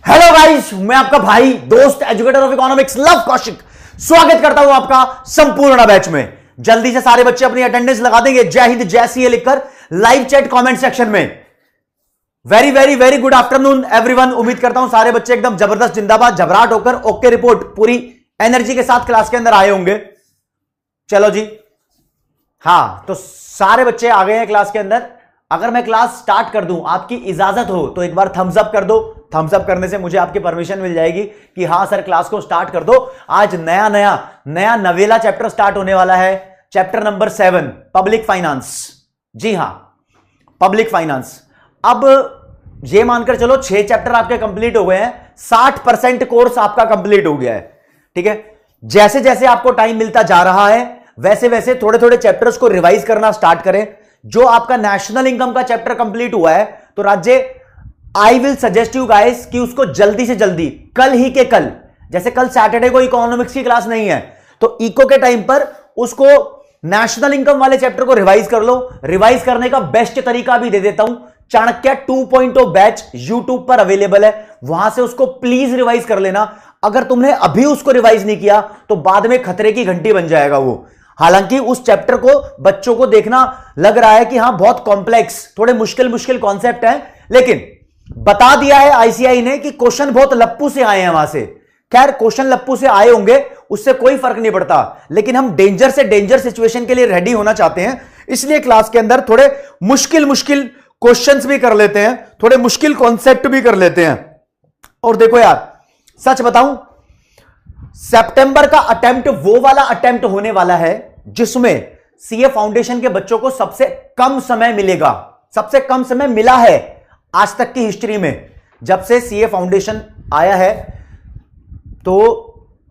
Hello guys, मैं आपका भाई दोस्त educator of economics love Kaushik स्वागत करता हूं आपका संपूर्ण बैच में। जल्दी से सारे बच्चे अपनी अटेंडेंस लगा देंगे जय हिंद जय सीए लिखकर लाइव चैट कमेंट सेक्शन में। Very very very good afternoon everyone. उम्मीद करता हूं सारे बच्चे एकदम जबरदस्त जिंदाबाद झबराहट होकर ओके रिपोर्ट पूरी एनर्जी के साथ क्लास के अंदर आए होंगे। चलो जी, हाँ तो सारे बच्चे आ गए हैं क्लास के अंदर। अगर मैं क्लास स्टार्ट कर दूं, आपकी इजाजत हो तो एक बार थम्स अप कर दो। थम्स अप करने से मुझे आपकी परमिशन मिल जाएगी कि हाँ सर क्लास को स्टार्ट कर दो। आज नया नवेला चैप्टर स्टार्ट होने वाला है, चैप्टर नंबर 7 पब्लिक फाइनेंस। जी हां, पब्लिक फाइनेंस। अब ये मानकर चलो 6 चैप्टर आपके कंप्लीट हो गए हैं, 60% कोर्स आपका कंप्लीट हो गया है। ठीक है, जैसे जैसे आपको टाइम मिलता जा रहा है वैसे वैसे थोड़े थोड़े चैप्टर्स को रिवाइज करना स्टार्ट करें। जो आपका नेशनल इनकम का चैप्टर कंप्लीट हुआ है तो राज्य I will suggest you guys कि उसको जल्दी से जल्दी कल ही के कल, जैसे कल सैटरडे को इकोनॉमिक्स की क्लास नहीं है तो इको के टाइम पर उसको नेशनल इनकम वाले चैप्टर को रिवाइज कर लो। रिवाइज करने का बेस्ट तरीका भी दे देता हूं, चाणक्य 2.0 बैच यूट्यूब पर अवेलेबल है, वहां से उसको प्लीज रिवाइज कर लेना। अगर तुमने अभी उसको रिवाइज नहीं किया तो बाद में खतरे की घंटी बन जाएगा वो। हालांकि उस चैप्टर को बच्चों को देखना लग रहा है कि हां बहुत कॉम्प्लेक्स, थोड़े मुश्किल मुश्किल कॉन्सेप्ट हैं, लेकिन बता दिया है आईसीआई ने कि क्वेश्चन बहुत लप्पू से आए हैं वहां से। खैर क्वेश्चन लप्पू से आए होंगे उससे कोई फर्क नहीं पड़ता, लेकिन हम डेंजर से डेंजर सिचुएशन के लिए रेडी होना चाहते हैं, इसलिए क्लास के अंदर थोड़े मुश्किल मुश्किल क्वेश्चंस भी कर लेते हैं, थोड़े मुश्किल कॉन्सेप्ट भी कर लेते हैं। और देखो यार, सच बताऊं, सितंबर का अटेम्प्ट वो वाला अटेम्प्ट होने वाला है जिसमें सीए फाउंडेशन के बच्चों को सबसे कम समय मिलेगा। सबसे कम समय मिला है आज तक की हिस्ट्री में। जब से सीए फाउंडेशन आया है तो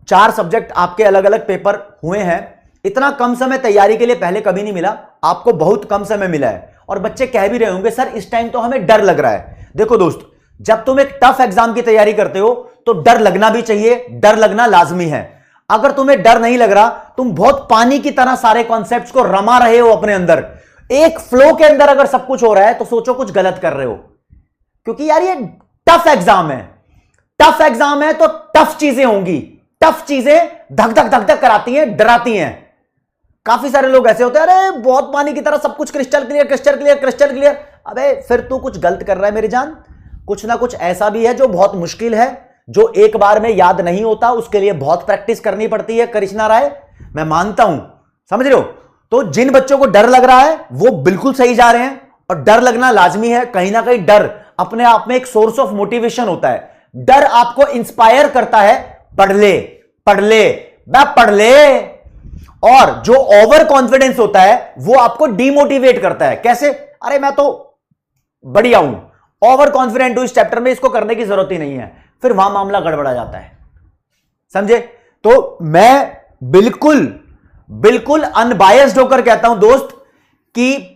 4 सब्जेक्ट आपके अलग अलग पेपर हुए हैं। इतना कम समय तैयारी के लिए पहले कभी नहीं मिला, आपको बहुत कम समय मिला है। और बच्चे कह भी रहे होंगे सर इस टाइम तो हमें डर लग रहा है। देखो दोस्त, जब तुम एक टफ एग्जाम की तैयारी करते हो तो डर लगना भी चाहिए, डर लगना लाजमी है। अगर तुम्हें डर नहीं लग रहा, तुम बहुत पानी की तरह सारे कॉन्सेप्ट्स को रमा रहे हो अपने अंदर, एक फ्लो के अंदर अगर सब कुछ हो रहा है तो सोचो कुछ गलत कर रहे हो। क्योंकि यार ये टफ एग्जाम है, टफ एग्जाम है तो टफ चीजें होंगी। टफ चीजें धक धक धक धक कराती हैं, डराती हैं। काफी सारे लोग ऐसे होते हैं, अरे बहुत पानी की तरह सब कुछ crystal clear crystal clear crystal clear. अबे फिर तू कुछ गलत कर रहा है मेरी जान। कुछ ना कुछ ऐसा भी है जो बहुत मुश्किल है, जो एक बार में याद नहीं होता, उसके लिए बहुत प्रैक्टिस करनी पड़ती है। करिश्मा राय, मैं मानता हूं, समझ रहे हो। तो जिन बच्चों को डर लग रहा है वो बिल्कुल सही जा रहे हैं, और डर लगना लाजमी है। कहीं ना कहीं डर अपने आप में एक सोर्स ऑफ मोटिवेशन होता है। डर आपको इंस्पायर करता है, पढ़ ले पढ़ ले पढ़ ले। और जो ओवर कॉन्फिडेंस होता है वो आपको डिमोटिवेट करता है। कैसे? अरे मैं तो बढ़िया हूं, ओवर कॉन्फिडेंट हूं, इस चैप्टर में इसको करने की जरूरत ही नहीं है, फिर वहां मामला गड़बड़ा जाता है। समझे? तो मैं बिल्कुल बिल्कुल अनबायस्ड होकर कहता हूं दोस्त कि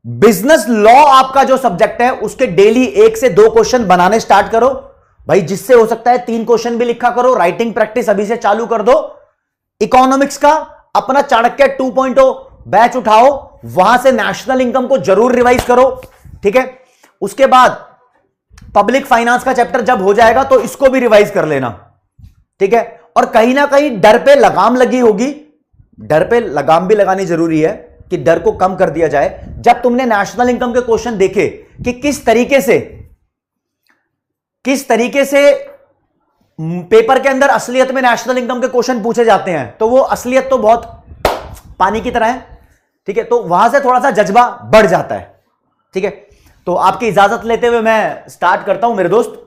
बिजनेस लॉ आपका जो सब्जेक्ट है उसके डेली 1 से 2 क्वेश्चन बनाने स्टार्ट करो भाई, जिससे हो सकता है 3 क्वेश्चन भी लिखा करो। राइटिंग प्रैक्टिस अभी से चालू कर दो। इकोनॉमिक्स का अपना चाणक्य 2.0 बैच उठाओ, वहां से नेशनल इनकम को जरूर रिवाइज करो। ठीक है, उसके बाद पब्लिक फाइनेंस का चैप्टर जब हो जाएगा तो इसको भी रिवाइज कर लेना। ठीक है, और कहीं ना कहीं डर पे लगाम लगी होगी, डर पे लगाम भी लगानी जरूरी है कि डर को कम कर दिया जाए। जब तुमने नेशनल इनकम के क्वेश्चन देखे कि किस तरीके से पेपर के अंदर असलियत में नेशनल इनकम के क्वेश्चन पूछे जाते हैं, तो वो असलियत तो बहुत पानी की तरह है। ठीक है, तो वहां से थोड़ा सा जज्बा बढ़ जाता है। ठीक है, तो आपकी इजाजत लेते हुए मैं स्टार्ट करता हूं मेरे दोस्त।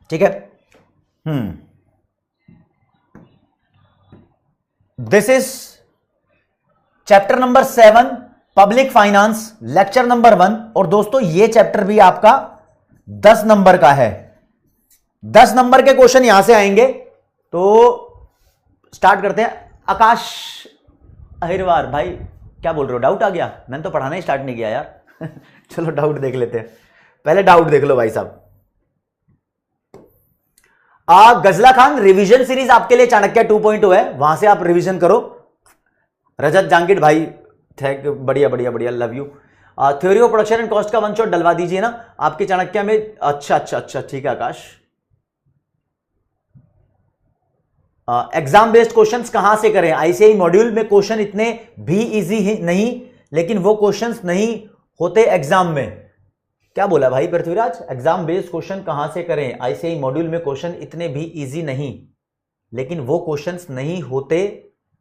ठीक है, this is chapter number 7 public finance, lecture number 1। और दोस्तों ये चैप्टर भी आपका 10 नंबर का है। 10 नंबर के क्वेश्चन यहां से आएंगे, तो स्टार्ट करते हैं। आकाश अहिरवार भाई, क्या बोल रहे हो? डाउट आ गया? मैंने तो पढ़ाना ही स्टार्ट नहीं किया यार। चलो डाउट देख लेते हैं, पहले डाउट देख लो भाई साहब। गजला खान, रिवीजन सीरीज आपके लिए चाणक्य 2.0 है, वहां से आप रिवीजन करो। रजत जांगिड भाई, थैंक, बढ़िया बढ़िया बढ़िया, love you. Theory of production and cost का वन शॉट डलवा दीजिए ना आपके चाणक्य में। अच्छा अच्छा अच्छा, ठीक है आकाश, एग्जाम बेस्ड क्वेश्चंस कहां से करें? आईसीआई मॉड्यूल में क्वेश्चन इतने भी इजी नहीं, लेकिन वो क्वेश्चंस नहीं होते एग्जाम में। क्या बोला भाई पृथ्वीराज? एग्जाम बेस्ड क्वेश्चन कहां से करें? आईसीआई मॉड्यूल में क्वेश्चन इतने भी इजी नहीं, लेकिन वो क्वेश्चंस नहीं होते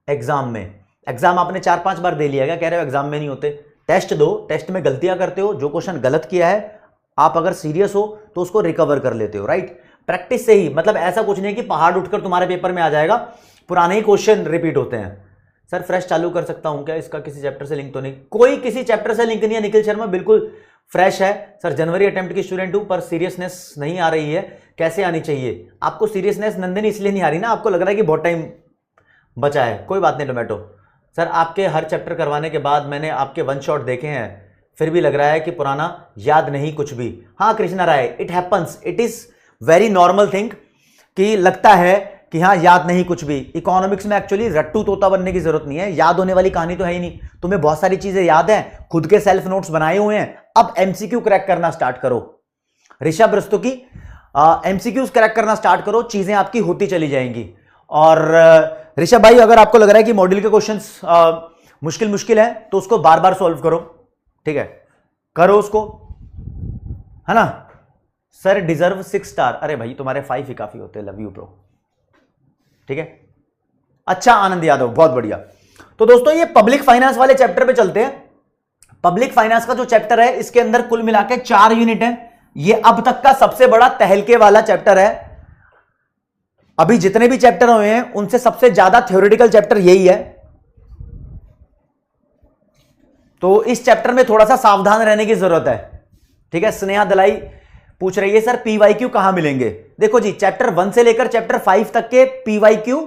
एग्जाम में। एग्जाम आपने 4-5 बार दे लिया, क्या कह रहे हो एग्जाम में नहीं होते? टेस्ट दो, टेस्ट में गलतियां करते हो, जो क्वेश्चन गलत किया है आप अगर सीरियस हो तो उसको रिकवर कर लेते हो, राइट? प्रैक्टिस से ही, मतलब ऐसा कुछ नहीं कि पहाड़ उठकर तुम्हारे पेपर में आ जाएगा, पुराने ही क्वेश्चन रिपीट होते हैं। सर फ्रेश चालू कर सकता हूं क्या? इसका किसी चैप्टर से लिंक तो नहीं? कोई किसी चैप्टर से लिंक नहीं है निखिल शर्मा, बिल्कुल फ्रेश है। सर जनवरी अटेम्प्ट की स्टूडेंट हूं, पर सीरियसनेस नहीं आ रही है, कैसे आनी चाहिए? आपको सीरियसनेस नंदिनी इसलिए नहीं आ रही ना, आपको लग रहा है कि बहुत टाइम बचा है। कोई बात नहीं टोमेटो सर, आपके हर चैप्टर करवाने के बाद मैंने आपके वन शॉट देखे हैं, फिर भी लग रहा है कि पुराना याद नहीं कुछ भी। हाँ Krishna Rai, it happens, it is very normal thing कि लगता है कि हाँ याद नहीं कुछ भी। इकोनॉमिक्स में एक्चुअली रट्टू तोता बनने की जरूरत नहीं है, याद होने वाली कहानी तो है ही नहीं। तुम्हें बहुत सारी चीजें याद हैं, खुद के सेल्फ नोट्स बनाए हुए हैं, अब एमसीक्यू क्रैक करना स्टार्ट करो। ऋषभ रस्तोगी, एमसीक्यूज क्रैक करना स्टार्ट करो, चीजें आपकी होती चली जाएंगी। और ऋषभ भाई, अगर आपको लग रहा है कि मॉड्यूल के क्वेश्चंस मुश्किल है तो उसको बार बार सॉल्व करो, ठीक है? करो उसको, है ना? सर डिजर्व 6 स्टार, अरे भाई तुम्हारे 5 ही काफी होते हैं, लव यू ब्रो, ठीक है? अच्छा आनंद यादव, बहुत बढ़िया। तो दोस्तों ये पब्लिक फाइनेंस वाले चैप्टर पे चलते हैं। पब्लिक फाइनेंस का जो चैप्टर है, इसके अंदर कुल मिला के 4 यूनिट है। ये अब तक का सबसे बड़ा तहलके वाला चैप्टर है। अभी जितने भी चैप्टर हुए हैं उनसे सबसे ज्यादा थ्योरेटिकल चैप्टर यही है। तो इस चैप्टर में थोड़ा सा सावधान रहने की जरूरत है, ठीक है? स्नेहा दलाई पूछ रही है सर पीवाईक्यू कहां मिलेंगे? देखो जी, चैप्टर 1 से लेकर चैप्टर 5 तक के पीवाईक्यू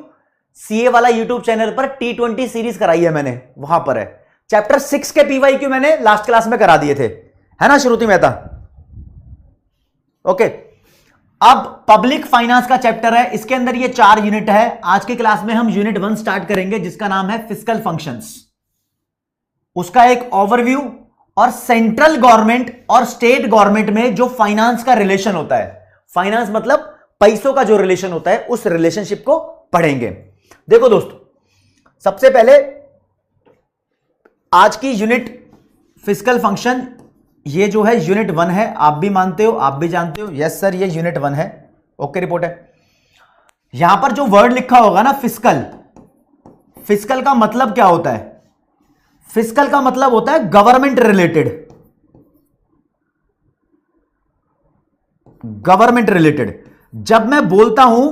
सीए वाला यूट्यूब चैनल पर T20 सीरीज कराई है मैंने, वहां पर है। चैप्टर 6 के पीवाईक्यू मैंने लास्ट क्लास में करा दिए थे, है ना श्रुति मेहता? ओके, अब पब्लिक फाइनेंस का चैप्टर है, इसके अंदर ये 4 यूनिट है। आज की क्लास में हम यूनिट 1 स्टार्ट करेंगे, जिसका नाम है फिस्कल फंक्शंस। उसका एक ओवरव्यू और सेंट्रल गवर्नमेंट और स्टेट गवर्नमेंट में जो फाइनेंस का रिलेशन होता है, फाइनेंस मतलब पैसों का जो रिलेशन होता है, उस रिलेशनशिप को पढ़ेंगे। देखो दोस्तों, सबसे पहले आज की यूनिट फिस्कल फंक्शन, ये जो है यूनिट 1 है। आप भी मानते हो, आप भी जानते हो, यस सर ये यूनिट 1 है। ओके रिपोर्ट है। यहां पर जो वर्ड लिखा होगा ना फिस्कल, फिस्कल का मतलब क्या होता है? फिस्कल का मतलब होता है गवर्नमेंट रिलेटेड, गवर्नमेंट रिलेटेड। जब मैं बोलता हूं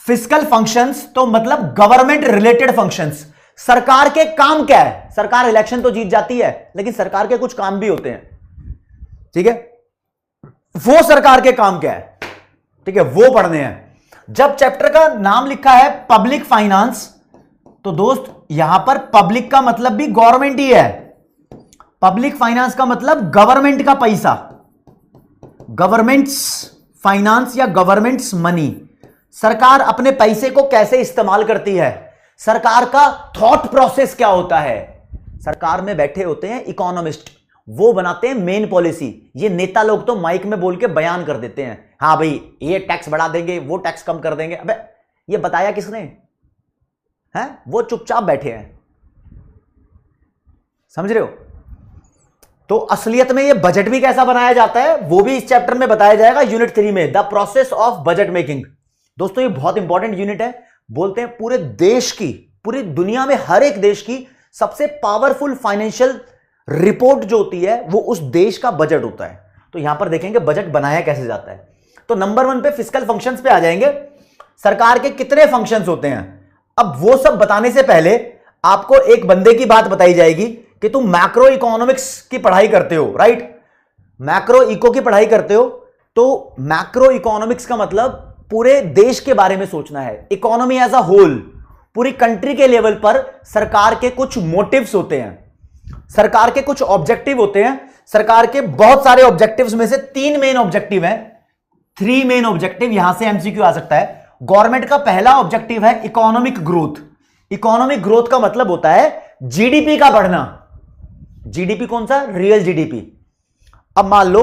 फिस्कल फंक्शंस, तो मतलब गवर्नमेंट रिलेटेड फंक्शंस। सरकार के काम क्या है? सरकार इलेक्शन तो जीत जाती है, लेकिन सरकार के कुछ काम भी होते हैं, ठीक है? वो सरकार के काम क्या है, ठीक है, वो पढ़ने हैं। जब चैप्टर का नाम लिखा है पब्लिक फाइनेंस, तो दोस्त यहां पर पब्लिक का मतलब भी गवर्नमेंट ही है। पब्लिक फाइनेंस का मतलब गवर्नमेंट का पैसा, गवर्नमेंट्स फाइनेंस या गवर्नमेंट्स मनी। सरकार अपने पैसे को कैसे इस्तेमाल करती है, सरकार का थॉट प्रोसेस क्या होता है। सरकार में बैठे होते हैं इकोनॉमिस्ट, वो बनाते हैं मेन पॉलिसी। ये नेता लोग तो माइक में बोल के बयान कर देते हैं, हाँ भाई ये टैक्स बढ़ा देंगे, वो टैक्स कम कर देंगे। अबे ये बताया किसने है? वो चुपचाप बैठे हैं, समझ रहे हो? तो असलियत में ये बजट भी कैसा बनाया जाता है, वो भी इस चैप्टर में बताया जाएगा यूनिट 3 में, the process of budget making. दोस्तों ये बहुत इंपॉर्टेंट यूनिट है। बोलते हैं पूरे देश की, पूरी दुनिया में हर एक देश की सबसे पावरफुल फाइनेंशियल रिपोर्ट जो होती है, वो उस देश का बजट होता है। तो यहां पर देखेंगे बजट बनाया कैसे जाता है। तो नंबर 1 पे फिस्कल फंक्शंस पे आ जाएंगे। सरकार के कितने फंक्शंस होते हैं, अब वो सब बताने से पहले आपको एक बंदे की बात बताई जाएगी कि तुम मैक्रो इकोनॉमिक्स की पढ़ाई करते हो, राइट? मैक्रो इको की पढ़ाई करते हो, तो मैक्रो इकोनॉमिक्स का मतलब पूरे देश के बारे में सोचना है, इकोनॉमी एज अ होल। पूरी कंट्री के लेवल पर सरकार के कुछ मोटिव्स होते हैं, सरकार के कुछ ऑब्जेक्टिव होते हैं। सरकार के बहुत सारे ऑब्जेक्टिव्स में से 3 मेन ऑब्जेक्टिव हैं, 3 मेन ऑब्जेक्टिव। यहां से एमसीक्यू आ सकता है। गवर्नमेंट का पहला ऑब्जेक्टिव है इकोनॉमिक ग्रोथ। इकोनॉमिक ग्रोथ का मतलब होता है जीडीपी का बढ़ना। जीडीपी कौन सा? Real GDP. अब मान लो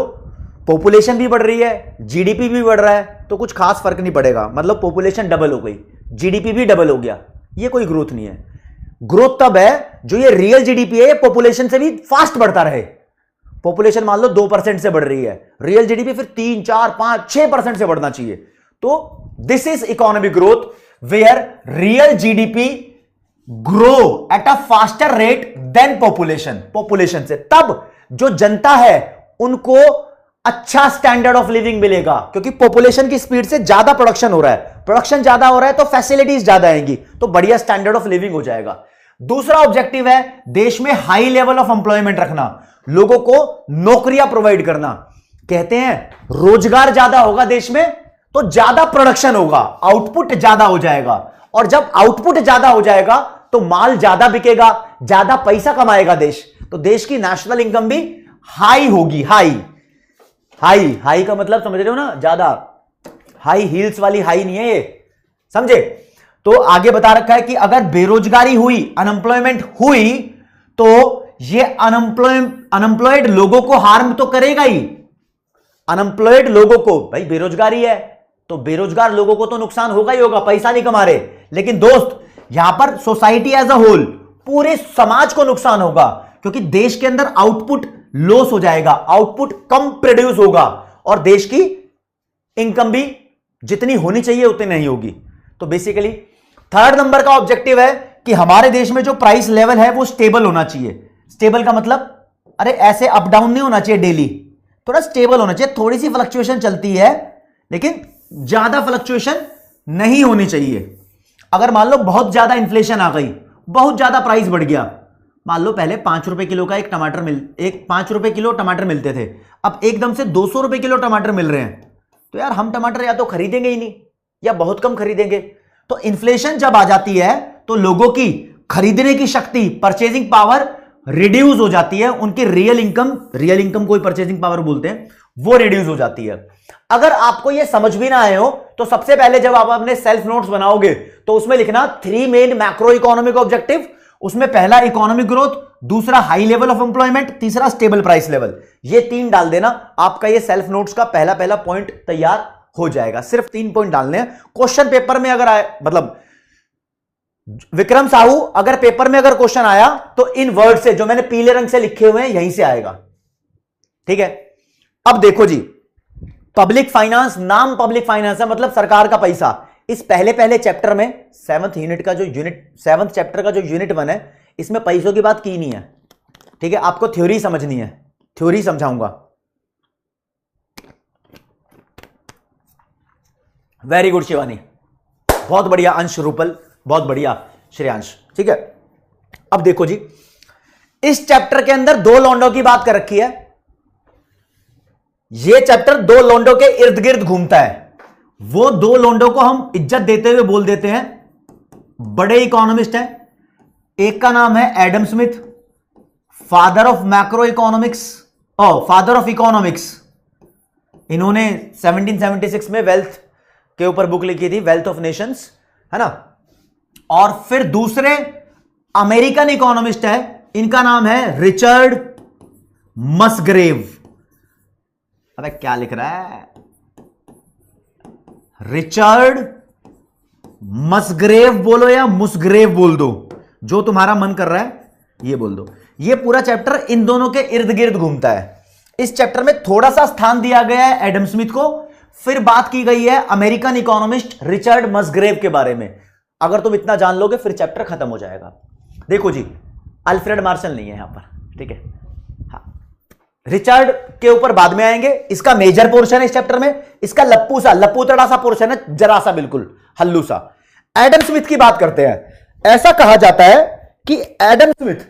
पॉपुलेशन भी बढ़ रही है, जीडीपी भी बढ़ रहा है, तो कुछ खास फर्क नहीं पड़ेगा। मतलब पॉपुलेशन डबल हो गई, जीडीपी भी डबल हो गया। ये कोई ग्रोथ नहीं है। ग्रोथ तब है जो ये रियल जीडीपी है पॉपुलेशन से भी फास्ट बढ़ता रहे। पॉपुलेशन मान लो 2% से बढ़ रही है, रियल जीडीपी फिर 3, 4, 5, 6% से बढ़ना चाहिए। तो this is economic growth where real GDP grow at a faster rate than population से। तब जो जनता है उनको अच्छा स्टैंडर्ड ऑफ लिविंग मिलेगा, क्योंकि पॉपुलेशन की स्पीड से ज्यादा प्रोडक्शन हो रहा है, प्रोडक्शन ज्यादा हो रहा है तो फैसिलिटीज ज्यादा आएंगी, तो बढ़िया स्टैंडर्ड ऑफ लिविंग हो जाएगा। दूसरा ऑब्जेक्टिव है देश में हाई लेवल ऑफ एम्प्लॉयमेंट रखना, लोगों को नौकरियां प्रोवाइड करना। कहते हैं रोजगार ज्यादा होगा देश में तो ज्यादा प्रोडक्शन होगा, आउटपुट ज्यादा हो जाएगा, और जब आउटपुट ज्यादा हो जाएगा तो माल ज्यादा बिकेगा, ज्यादा पैसा कमाएगा देश, तो देश की नेशनल इनकम भी हाई होगी। हाई का मतलब समझ रहे हो ना, ज्यादा हाई हील्स वाली हाई नहीं है ये, समझे। तो आगे बता रखा है कि अगर बेरोजगारी हुई, अनएम्प्लॉयमेंट हुई, तो ये अनएम्प्लॉयड लोगों को हार्म तो करेगा ही। अनएम्प्लॉयड लोगों को, भाई बेरोजगारी है तो बेरोजगार लोगों को तो नुकसान होगा ही होगा, पैसा नहीं कमा रहे, लेकिन दोस्त यहां पर सोसाइटी एज अ होल, पूरे समाज को नुकसान होगा, क्योंकि देश के अंदर आउटपुट लॉस हो जाएगा, आउटपुट कम प्रोड्यूस होगा और देश की इनकम भी जितनी होनी चाहिए उतनी नहीं होगी। तो बेसिकली थर्ड नंबर का ऑब्जेक्टिव है कि हमारे देश में जो प्राइस लेवल है वो स्टेबल होना चाहिए। स्टेबल का मतलब अरे ऐसे अप डाउन नहीं होना चाहिए डेली, थोड़ा स्टेबल होना चाहिए। थोड़ी सी फ्लक्चुएशन चलती है लेकिन ज्यादा फ्लक्चुएशन नहीं होनी चाहिए। अगर मान लो बहुत ज्यादा इन्फ्लेशन आ गई, बहुत ज्यादा प्राइस बढ़ गया, मान लो पहले 5 रुपए किलो का एक 5 रुपए किलो टमाटर मिलते थे, अब एकदम से 200 रुपए किलो टमाटर मिल रहे हैं, तो यार हम टमाटर या तो खरीदेंगे ही नहीं या बहुत कम खरीदेंगे। तो इन्फ्लेशन जब आ जाती है तो लोगों की खरीदने की शक्ति, परचेजिंग पावर रिड्यूस हो जाती है, उनकी रियल इनकम कोई परचेजिंग पावर बोलते हैं, वो रिड्यूस हो जाती है। अगर आपको ये समझ भी ना आए हो तो सबसे पहले जब आप अपने सेल्फ नोट्स बनाओगे तो उसमें लिखना 3 मेन मैक्रो इकोनॉमिक ऑब्जेक्टिव। उसमें पहला इकोनॉमिक ग्रोथ, दूसरा हाई लेवल ऑफ एम्प्लॉयमेंट, तीसरा स्टेबल प्राइस लेवल। ये 3 डाल देना, आपका ये सेल्फ नोट्स का पहला पॉइंट तैयार हो जाएगा। सिर्फ 3 पॉइंट डालने हैं। क्वेश्चन पेपर में अगर आए, मतलब विक्रम साहू अगर पेपर में अगर क्वेश्चन आया तो इन वर्ड से जो मैंने पीले रंग से लिखे हुए हैं यहीं से आएगा, ठीक है। अब देखो जी, पब्लिक फाइनेंस, नाम पब्लिक फाइनेंस है मतलब सरकार का पैसा। इस पहले चैप्टर में 7th चैप्टर का जो यूनिट 1 है, इसमें पैसों की बात की नहीं है, ठीक है। आपको थ्योरी समझनी है, थ्योरी समझाऊंगा। वेरी गुड शिवानी, बहुत बढ़िया अंश, रूपल बहुत बढ़िया, श्रेयांश, ठीक है। अब देखो जी, इस चैप्टर के अंदर 2 लौंडों की बात कर रखी है। यह चैप्टर 2 लौंडों के इर्द गिर्द घूमता है। वो 2 लौंडों को हम इज्जत देते हुए बोल देते हैं, बड़े इकोनॉमिस्ट हैं। एक का नाम है Adam Smith, father of macro economics, father of economics. इन्होंने 1776 में वेल्थ के ऊपर बुक लिखी थी, वेल्थ ऑफ नेशंस, है ना। और फिर दूसरे अमेरिकन इकोनॉमिस्ट है, इनका नाम है रिचर्ड मसग्रेव। अबे क्या लिख रहा है, रिचर्ड मसग्रेव बोलो या मुसग्रेव बोल दो, जो तुम्हारा मन कर रहा है ये बोल दो। ये पूरा चैप्टर इन दोनों के इर्द गिर्द घूमता है। इस चैप्टर में थोड़ा सा स्थान दिया गया है एडम स्मिथ को, फिर बात की गई है अमेरिकन इकोनॉमिस्ट रिचर्ड मसग्रेव के बारे में। अगर तुम इतना जान लोगे फिर चैप्टर खत्म हो जाएगा। देखो जी, अल्फ्रेड मार्शल नहीं है यहां पर, ठीक है। हाँ, रिचर्ड के ऊपर बाद में आएंगे। इसका मेजर पोर्शन है इस चैप्टर में, इसका लप्पूतड़ा सा पोर्शन है, जरा सा, बिल्कुल हल्लू सा। एडम स्मिथ की बात करते हैं। ऐसा कहा जाता है कि एडम स्मिथ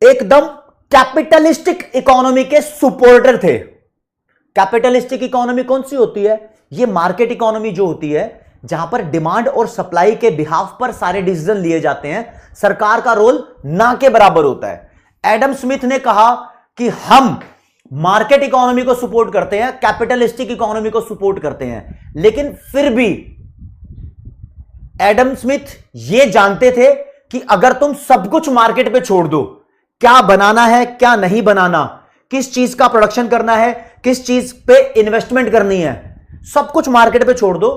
एकदम कैपिटलिस्टिक इकोनॉमी के सुपोर्टर थे। कैपिटलिस्टिक इकोनॉमी कौन सी होती है? ये मार्केट इकोनॉमी जो होती है, जहां पर डिमांड और सप्लाई के बिहाफ पर सारे डिसीजन लिए जाते हैं, सरकार का रोल ना के बराबर होता है। एडम स्मिथ ने कहा कि हम मार्केट इकोनॉमी को सपोर्ट करते हैं, कैपिटलिस्टिक इकोनॉमी को सपोर्ट करते हैं, लेकिन फिर भी एडम स्मिथ यह जानते थे कि अगर तुम सब कुछ मार्केट पे छोड़ दो, क्या बनाना है क्या नहीं बनाना, किस चीज का प्रोडक्शन करना है, किस चीज पे इन्वेस्टमेंट करनी है, सब कुछ मार्केट पे छोड़ दो,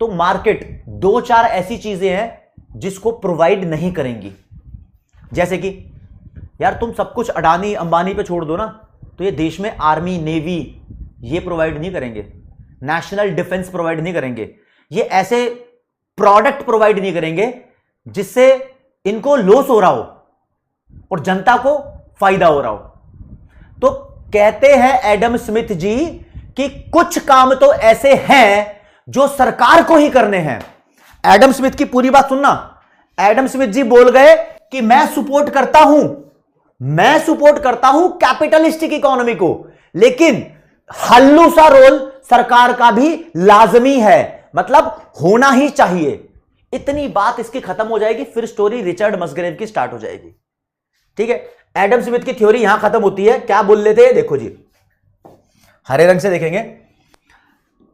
तो मार्केट दो चार ऐसी चीजें हैं जिसको प्रोवाइड नहीं करेंगी। जैसे कि यार तुम सब कुछ अडानी अंबानी पे छोड़ दो ना, तो ये देश में आर्मी नेवी ये प्रोवाइड नहीं करेंगे, नेशनल डिफेंस प्रोवाइड नहीं करेंगे, ये ऐसे प्रोडक्ट प्रोवाइड नहीं करेंगे जिससे इनको लॉस हो रहा हो और जनता को फायदा हो रहा हो। तो कहते हैं एडम स्मिथ जी कि कुछ काम तो ऐसे हैं जो सरकार को ही करने हैं। एडम स्मिथ की पूरी बात सुनना। एडम स्मिथ जी बोल गए कि मैं सपोर्ट करता हूं कैपिटलिस्टिक इकोनॉमी को, लेकिन हल्लू सा रोल सरकार का भी लाजमी है, मतलब होना ही चाहिए। इतनी बात इसकी खत्म हो जाएगी, फिर स्टोरी रिचर्ड मसग्रेव की स्टार्ट हो जाएगी। ठीक है, एडम स्मिथ की थ्योरी यहां खत्म होती है। क्या बोल रहे थे देखो जी, हरे रंग से देखेंगे।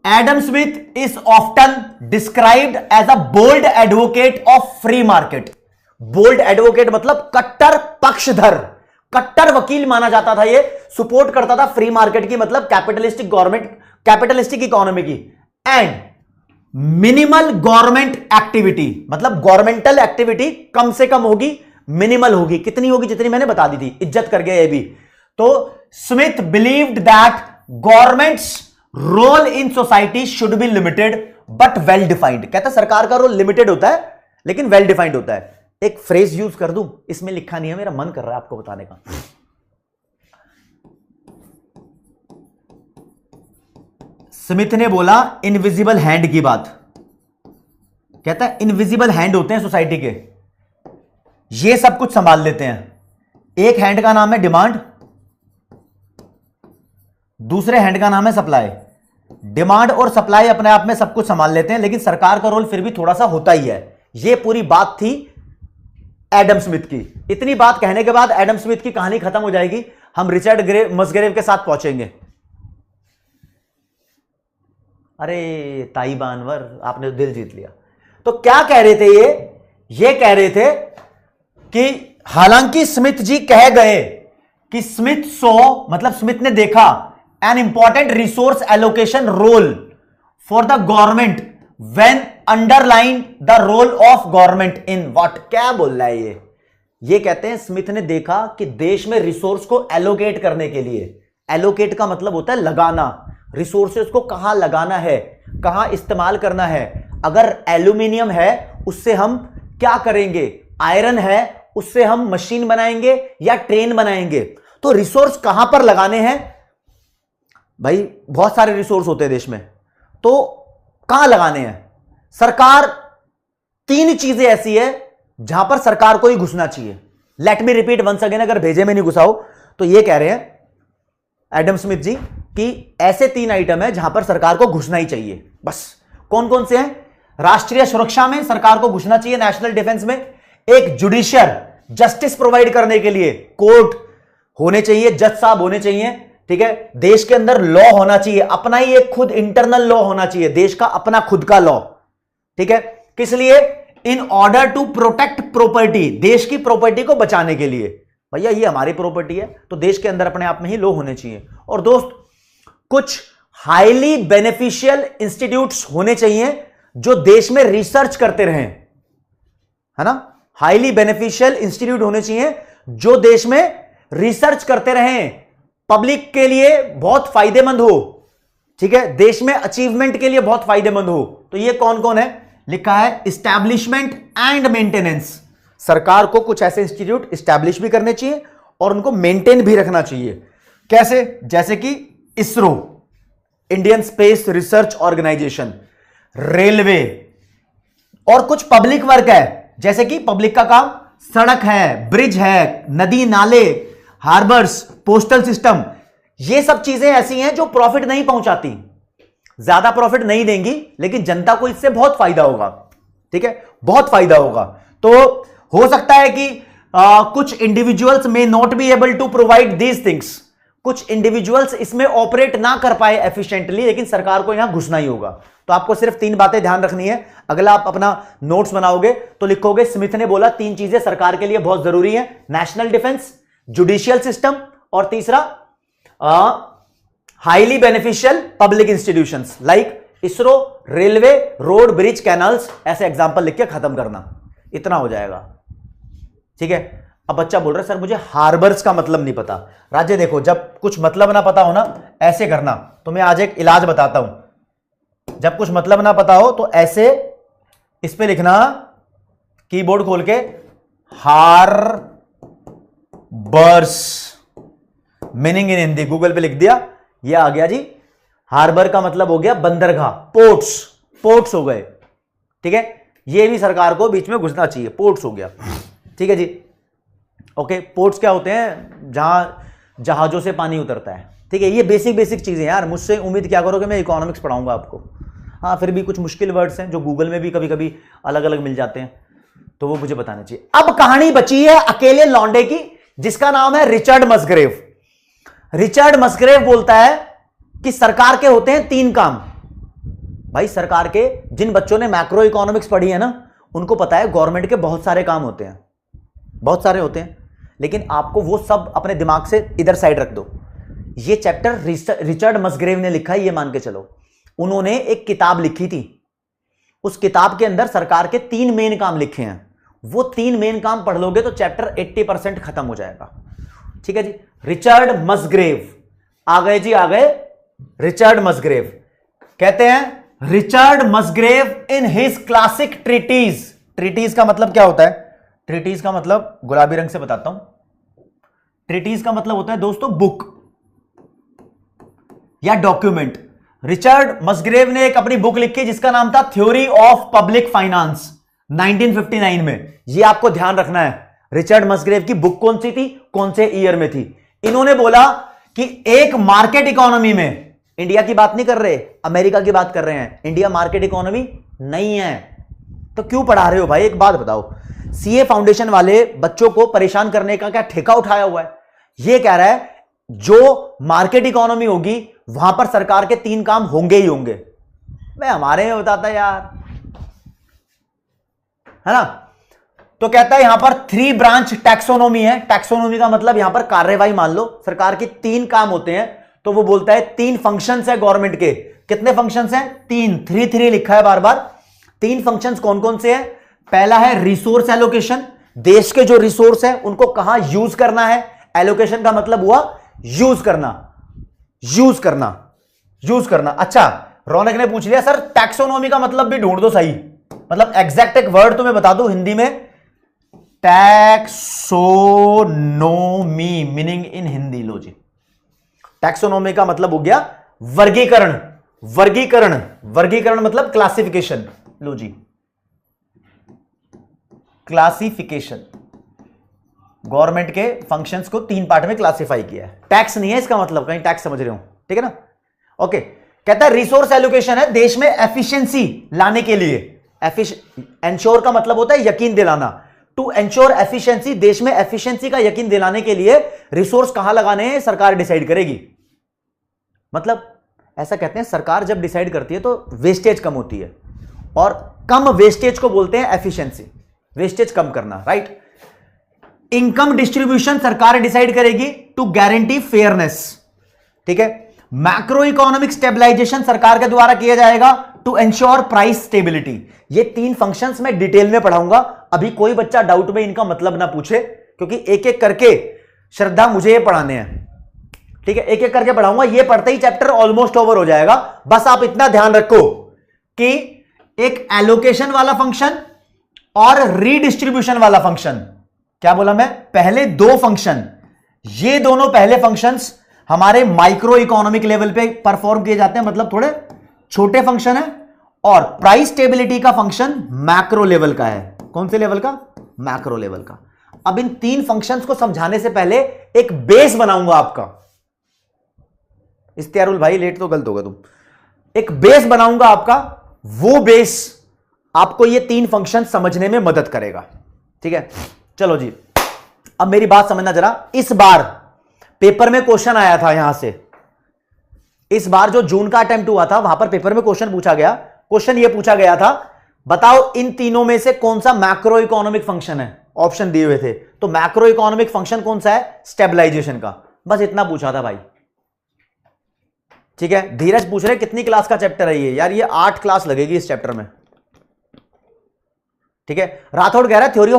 Adam Smith is often described as a bold advocate of free market. Bold advocate मतलब कट्टर पक्षधर, कट्टर वकील माना जाता था। ये सपोर्ट करता था फ्री मार्केट की, मतलब कैपिटलिस्टिक गवर्नमेंट, कैपिटलिस्टिक इकोनॉमी की। एंड मिनिमल गवर्नमेंट एक्टिविटी, मतलब गवर्नमेंटल एक्टिविटी कम से कम होगी, मिनिमल होगी। कितनी होगी? जितनी मैंने बता दी थी, इज्जत कर गया ये भी। तो Smith believed that government's role in society should be limited but well defined. कहता सरकार का रोल लिमिटेड होता है लेकिन वेल डिफाइंड होता है। एक फ्रेज यूज कर दूं, इसमें लिखा नहीं है, मेरा मन कर रहा है आपको बताने का। स्मिथ ने बोला इनविजिबल हैंड की बात। कहता है इनविजिबल हैंड होते हैं सोसाइटी के, ये सब कुछ संभाल लेते हैं। एक हैंड का नाम है डिमांड, दूसरे हैंड का नाम है सप्लाई। डिमांड और सप्लाई अपने आप में सब कुछ संभाल लेते हैं, लेकिन सरकार का रोल फिर भी थोड़ा सा होता ही है। यह पूरी बात थी एडम स्मिथ की। इतनी बात कहने के बाद एडम स्मिथ की कहानी खत्म हो जाएगी, हम रिचर्ड मसग्रेव के साथ पहुंचेंगे। अरे ताई बानवर, आपने दिल जीत लिया। तो क्या कह रहे थे ये कह रहे थे कि हालांकि स्मिथ जी कह गए कि स्मिथ सो, मतलब स्मिथ ने देखा an important resource allocation role for the government when underline the role of government in what. क्या बोल रहा है ये कहते हैं स्मिथ ने देखा कि देश में रिसोर्स को एलोकेट करने के लिए, एलोकेट का मतलब होता है लगाना, रिसोर्सेज को कहां लगाना है, कहां इस्तेमाल करना है। अगर एल्यूमिनियम है उससे हम क्या करेंगे, आयरन है उससे हम मशीन बनाएंगे या ट्रेन बनाएंगे। तो रिसोर्स कहां पर लगाने हैं भाई? बहुत सारे रिसोर्स होते हैं देश में, तो कहां लगाने हैं? सरकार, तीन चीजें ऐसी है जहां पर सरकार को ही घुसना चाहिए। Let me repeat once again, अगर भेजे में नहीं घुसा हो तो ये कह रहे हैं एडम स्मिथ जी कि ऐसे तीन आइटम है जहां पर सरकार को घुसना ही चाहिए। बस कौन कौन से हैं? राष्ट्रीय सुरक्षा में सरकार को घुसना चाहिए, नेशनल डिफेंस में। एक जुडिशियल, जस्टिस प्रोवाइड करने के लिए कोर्ट होने चाहिए, जज साहब होने चाहिए। ठीक है, देश के अंदर लॉ होना चाहिए, अपना ही एक खुद इंटरनल लॉ होना चाहिए, देश का अपना खुद का लॉ। ठीक है, किस लिए? In order to protect property, देश की प्रॉपर्टी को बचाने के लिए। भैया ये हमारी प्रॉपर्टी है, तो देश के अंदर अपने आप में ही लॉ होने चाहिए। और दोस्त, कुछ हाईली बेनिफिशियल इंस्टीट्यूट्स होने चाहिए जो देश में रिसर्च करते रहें, है ना। हाईली बेनिफिशियल इंस्टीट्यूट होने चाहिए जो देश में रिसर्च करते रहें, पब्लिक के लिए बहुत फायदेमंद हो। ठीक है, देश में अचीवमेंट के लिए बहुत फायदेमंद हो। तो ये कौन कौन है? लिखा है इस्टेब्लिशमेंट एंड मेंटेनेंस। सरकार को कुछ ऐसे इंस्टीट्यूट इस्टेब्लिश भी करने चाहिए और उनको मेंटेन भी रखना चाहिए। कैसे? जैसे कि ISRO, Indian space research organisation, railway, और कुछ पब्लिक वर्क है, जैसे कि पब्लिक का काम सड़क है, ब्रिज है, नदी नाले, हार्बर्स, पोस्टल सिस्टम। ये सब चीजें ऐसी हैं जो प्रॉफिट नहीं पहुंचाती, ज्यादा प्रॉफिट नहीं देंगी, लेकिन जनता को इससे बहुत फायदा होगा। ठीक है, बहुत फायदा होगा। तो हो सकता है कि कुछ individuals may not be able to provide these things, कुछ इंडिविजुअल्स इसमें ऑपरेट ना कर पाए एफिशिएंटली, लेकिन सरकार को यहां घुसना ही होगा। तो आपको सिर्फ तीन बातें ध्यान रखनी है। अगला आप अपना नोट्स बनाओगे तो लिखोगे स्मिथ ने बोला तीन चीजें सरकार के लिए बहुत जरूरी है, नेशनल डिफेंस, जुडिशियल सिस्टम, और तीसरा highly beneficial public institutions like ISRO, railway, road, bridge, canals, ऐसे एग्जांपल लिख के खत्म करना, इतना हो जाएगा। ठीक है। अब बच्चा बोल रहा है सर मुझे हार्बर्स का मतलब नहीं पता। राज्य देखो, जब कुछ मतलब ना पता हो ना, ऐसे करना। तो मैं आज एक इलाज बताता हूं। जब कुछ मतलब ना पता हो तो ऐसे इस पे लिखना, कीबोर्ड खोल के, harbours, meaning in Hindi, Google पे लिख दिया, ये आ गया जी। हार्बर का मतलब हो गया बंदरगाह, पोर्ट्स, पोर्ट्स हो गए। ठीक है, ये भी सरकार को बीच में घुसना चाहिए, पोर्ट्स हो गया। ठीक है जी, ओके। पोर्ट्स क्या होते हैं? जहां जहाजों से पानी उतरता है। ठीक है, ये बेसिक बेसिक चीजें यार, मुझसे उम्मीद क्या करो कि मैं इकोनॉमिक्स पढ़ाऊंगा आपको। हाँ, फिर भी कुछ मुश्किल वर्ड्स हैं जो गूगल में भी कभी कभी अलग अलग मिल जाते हैं, तो वो मुझे बताना चाहिए। अब कहानी बची है अकेले लौंडे की, जिसका नाम है रिचर्ड मस्ग्रेव। रिचर्ड मस्ग्रेव बोलता है कि सरकार के होते हैं 3 काम। भाई सरकार के, जिन बच्चों ने मैक्रो इकोनॉमिक्स पढ़ी है ना, उनको पता है गवर्नमेंट के बहुत सारे काम होते हैं, बहुत सारे होते हैं, लेकिन आपको वो सब अपने दिमाग से इधर साइड रख दो। ये चैप्टर रिचर्ड मस्ग्रेव ने लिखा है, ये मान के चलो। उन्होंने एक किताब लिखी थी, उस किताब के अंदर सरकार के 3 मेन काम लिखे हैं। वो 3 मेन काम पढ़ लोगे तो चैप्टर 80% खत्म हो जाएगा। ठीक है जी, रिचर्ड मस्ग्रेव आ गए जी, आ गए। रिचर्ड मस्ग्रेव कहते हैं, Richard Musgrave in his classic treatise. Treatise का मतलब क्या होता है? ट्रीटीज का मतलब, गुलाबी रंग से बताता हूं, ट्रीटीज का मतलब होता है दोस्तों बुक या डॉक्यूमेंट। रिचर्ड मस्ग्रेव ने एक अपनी बुक लिखी जिसका नाम था थ्योरी ऑफ पब्लिक फाइनेंस, 1959 में। यह आपको ध्यान रखना है, रिचर्ड मस्ग्रेव की बुक कौन सी थी, कौन से ईयर में थी। इन्होंने बोला कि एक मार्केट इकोनॉमी में, इंडिया की बात नहीं कर रहे, अमेरिका की बात कर रहे हैं, इंडिया मार्केट इकोनॉमी नहीं है। तो क्यों पढ़ा रहे हो भाई? एक बात बताओ, सीए फाउंडेशन वाले बच्चों को परेशान करने का क्या ठेका उठाया हुआ है? यह कह रहा है जो मार्केट इकोनॉमी होगी वहां पर सरकार के 3 काम होंगे ही होंगे। मैं हमारे में बताता यार, है ना। तो कहता है यहां पर 3 ब्रांच टैक्सोनॉमी है। टैक्सोनॉमी का मतलब यहां पर कार्यवाही मान लो, सरकार के 3 काम होते हैं, तो वो बोलता है 3 फंक्शंस है गवर्नमेंट के। कितने फंक्शंस हैं? 3, 3 लिखा है बार बार। 3 फंक्शंस कौन कौन से हैं? पहला है रिसोर्स एलोकेशन, देश के जो रिसोर्स है उनको कहां यूज करना है। एलोकेशन का मतलब हुआ यूज करना, यूज करना, यूज करना। अच्छा, रौनक ने पूछ लिया सर टैक्सोनॉमी का मतलब भी ढूंढ दो सही, मतलब एग्जैक्ट एक वर्ड तो मैं बता दूं हिंदी में, टैक्सोनोमी, मीनिंग इन हिंदी। लो जी, टैक्सोनॉमी का मतलब हो गया वर्गीकरण। वर्गीकरण, वर्गीकरण मतलब क्लासिफिकेशन। लो जी, क्लासिफिकेशन। गवर्नमेंट के फंक्शंस को 3 पार्ट में क्लासिफाई किया है। टैक्स नहीं है इसका मतलब, कहीं टैक्स समझ रहे हो, ठीक है ना। ओके, कहता है रिसोर्स एलोकेशन है देश में एफिशिएंसी लाने के लिए। एंश्योर का मतलब होता है यकीन दिलाना। टू एंश्योर एफिशिएंसी, देश में एफिशिएंसी का यकीन दिलाने के लिए रिसोर्स कहां लगाने हैं सरकार डिसाइड करेगी। मतलब ऐसा कहते हैं सरकार जब डिसाइड करती है तो वेस्टेज कम होती है, और कम वेस्टेज को बोलते हैं एफिशिएंसी। वेस्टेज कम करना, राइट। इनकम डिस्ट्रीब्यूशन सरकार डिसाइड करेगी टू गारंटी फेयरनेस, ठीक है। मैक्रो इकोनॉमिक स्टेबलाइजेशन सरकार के द्वारा किया जाएगा टू एंश्योर प्राइस स्टेबिलिटी। ये 3 फंक्शंस मैं डिटेल में पढ़ाऊंगा। अभी कोई बच्चा डाउट में इनका मतलब ना पूछे, क्योंकि एक एक करके श्रद्धा मुझे ये पढ़ाने हैं, ठीक है। एक एक करके पढ़ाऊंगा, ये पढ़ते ही चैप्टर ऑलमोस्ट ओवर हो जाएगा। बस आप इतना ध्यान रखो कि एक एलोकेशन वाला फंक्शन और रीडिस्ट्रीब्यूशन वाला फंक्शन, क्या बोला मैं, पहले 2 फंक्शन, ये दोनों पहले फंक्शंस हमारे माइक्रो इकोनॉमिक लेवल पे परफॉर्म किए जाते हैं, मतलब थोड़े छोटे फंक्शन है। और प्राइस स्टेबिलिटी का फंक्शन मैक्रो लेवल का है। कौन से लेवल का? मैक्रो लेवल का। अब इन 3 फंक्शंस को समझाने से पहले एक बेस बनाऊंगा आपका। इख्तियारुल भाई लेट तो गलत होगा तुम। एक बेस बनाऊंगा आपका, वो बेस आपको ये 3 फंक्शन समझने में मदद करेगा, ठीक है। चलो जी, अब मेरी बात समझना जरा। इस बार पेपर में क्वेश्चन आया था यहां से, इस बार जो जून का अटेम्प्ट हुआ था वहां पर पेपर में क्वेश्चन पूछा गया। क्वेश्चन ये पूछा गया था, बताओ इन तीनों में से कौन सा मैक्रो इकोनॉमिक फंक्शन है। ऑप्शन दिए हुए थे, तो मैक्रो इकोनॉमिक फंक्शन कौन सा है? स्टेबलाइजेशन का। बस इतना पूछा था भाई, ठीक है, धीरज पूछ रहे कितनी क्लास का चैप्टर है ये? यार ये 8 क्लास लगेगी इस चैप्टर में। ठीक है, राठौड़ कह रहा है थ्योरी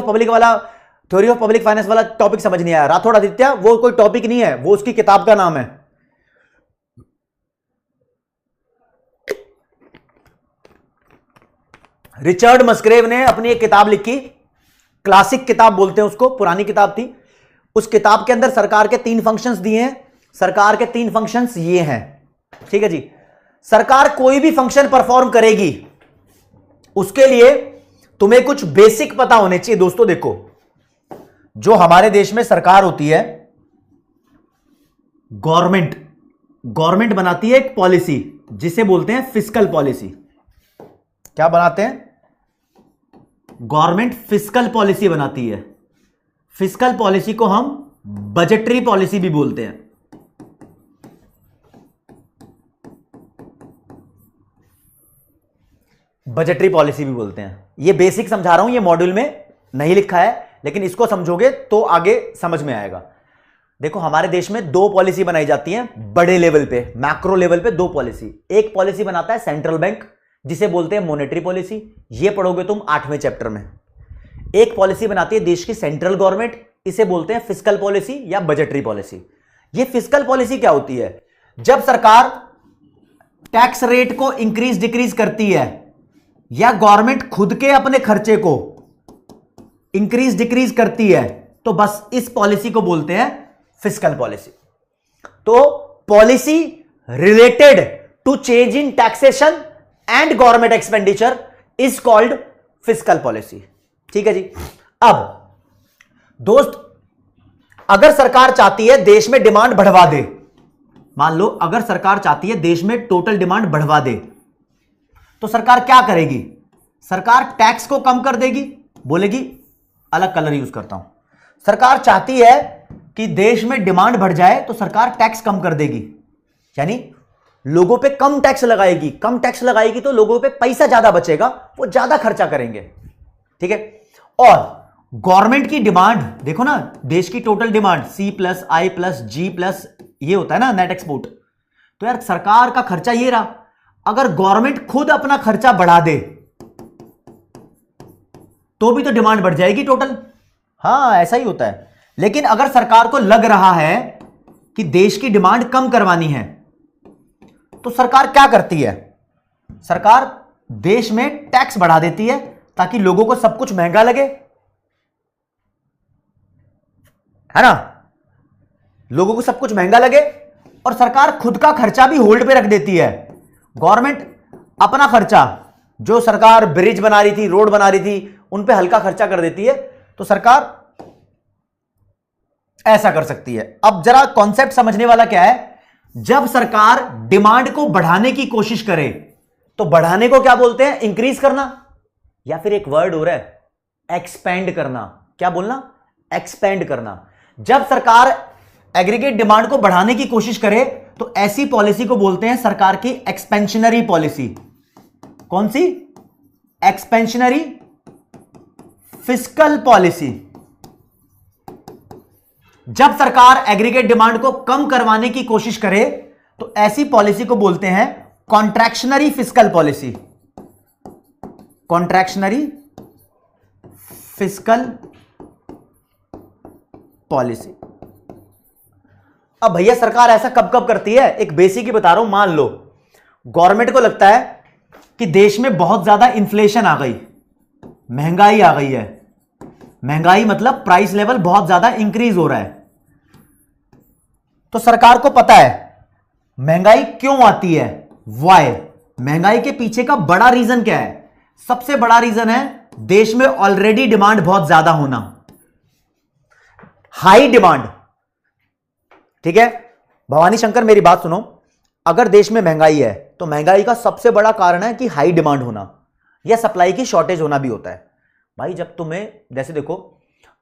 ऑफ पब्लिक फाइनेंस वाला टॉपिक समझ नहीं आया। राठौड़ आदित्य, वो कोई टॉपिक नहीं है, वो उसकी किताब का नाम है। रिचर्ड मस्ग्रेव ने अपनी एक किताब लिखी, क्लासिक किताब बोलते हैं उसको, पुरानी किताब थी। उस किताब के अंदर सरकार के 3 फंक्शंस दिए हैं। सरकार के 3 फंक्शंस ये हैं। ठीक है जी, सरकार कोई भी फंक्शन परफॉर्म करेगी उसके लिए तुम्हें कुछ बेसिक पता होने चाहिए। दोस्तों देखो, जो हमारे देश में सरकार होती है, गवर्नमेंट बनाती है एक पॉलिसी जिसे बोलते हैं फिस्कल पॉलिसी। क्या बनाते हैं? गवर्नमेंट फिस्कल पॉलिसी बनाती है। फिस्कल पॉलिसी को हम बजटरी पॉलिसी भी बोलते हैं। बजटरी पॉलिसी भी बोलते हैं। ये बेसिक समझा रहा हूं, ये मॉड्यूल में नहीं लिखा है, लेकिन इसको समझोगे तो आगे समझ में आएगा। देखो, हमारे देश में 2 पॉलिसी बनाई जाती हैं बड़े लेवल पे, मैक्रो लेवल पे 2 पॉलिसी। एक पॉलिसी बनाता है सेंट्रल बैंक, जिसे बोलते हैं मॉनेटरी पॉलिसी, ये पढ़ोगे तुम 8वें चैप्टर में। एक पॉलिसी बनाती है देश की सेंट्रल गवर्नमेंट, इसे बोलते हैं फिस्कल पॉलिसी या बजटरी पॉलिसी। ये फिस्कल पॉलिसी क्या होती है? जब सरकार टैक्स रेट को इंक्रीज डिक्रीज करती है या गवर्नमेंट खुद के अपने खर्चे को इंक्रीज डिक्रीज करती है, तो बस इस पॉलिसी को बोलते हैं फिस्कल पॉलिसी। तो policy related to change in taxation and government expenditure is called fiscal policy. ठीक है जी। अब दोस्त, अगर सरकार चाहती है देश में डिमांड बढ़वा दे, मान लो अगर सरकार चाहती है देश में टोटल डिमांड बढ़वा दे, तो सरकार क्या करेगी? सरकार टैक्स को कम कर देगी। बोलेगी, अलग कलर यूज करता हूं, सरकार चाहती है कि देश में डिमांड बढ़ जाए तो सरकार टैक्स कम कर देगी, यानी लोगों पे कम टैक्स लगाएगी। कम टैक्स लगाएगी तो लोगों पे पैसा ज्यादा बचेगा, वो ज्यादा खर्चा करेंगे। ठीक है, और गवर्नमेंट की डिमांड देखो ना, देश की टोटल डिमांड C+I+G+ ये होता है ना, नेट एक्सपोर्ट। तो यार सरकार का खर्चा ये रहा, अगर गवर्नमेंट खुद अपना खर्चा बढ़ा दे तो भी तो डिमांड बढ़ जाएगी टोटल। हां, ऐसा ही होता है। लेकिन अगर सरकार को लग रहा है कि देश की डिमांड कम करवानी है, तो सरकार क्या करती है? सरकार देश में टैक्स बढ़ा देती है ताकि लोगों को सब कुछ महंगा लगे, है ना? लोगों को सब कुछ महंगा लगे, और सरकार खुद का खर्चा भी होल्ड पे रख देती है। गवर्नमेंट अपना खर्चा, जो सरकार ब्रिज बना रही थी, रोड बना रही थी, उन पे हल्का खर्चा कर देती है, तो सरकार ऐसा कर सकती है। अब जरा कॉन्सेप्ट समझने वाला क्या है, जब सरकार डिमांड को बढ़ाने की कोशिश करे तो बढ़ाने को क्या बोलते हैं? इंक्रीज करना, या फिर एक वर्ड हो रहा है एक्सपेंड करना। क्या बोलना? एक्सपेंड करना। जब सरकार एग्रीगेट डिमांड को बढ़ाने की कोशिश करे तो ऐसी पॉलिसी को बोलते हैं सरकार की एक्सपेंशनरी पॉलिसी। कौन सी? Expansionary fiscal policy. जब सरकार एग्रीगेट डिमांड को कम करवाने की कोशिश करे तो ऐसी पॉलिसी को बोलते हैं contractionary fiscal policy. Contractionary fiscal policy. अब भैया सरकार ऐसा कब कब करती है? एक बेसिक ही बता रहा हूं। मान लो गवर्नमेंट को लगता है कि देश में बहुत ज्यादा इन्फ्लेशन आ गई, महंगाई आ गई है। महंगाई मतलब प्राइस लेवल बहुत ज्यादा इंक्रीज हो रहा है। तो सरकार को पता है महंगाई क्यों आती है, वाई। महंगाई के पीछे का बड़ा रीजन क्या है? सबसे बड़ा रीजन है देश में ऑलरेडी डिमांड बहुत ज्यादा होना, हाई डिमांड। ठीक है भवानी शंकर, मेरी बात सुनो। अगर देश में महंगाई है तो महंगाई का सबसे बड़ा कारण है कि हाई डिमांड होना या सप्लाई की शॉर्टेज होना भी होता है। भाई जब तुम्हें, जैसे देखो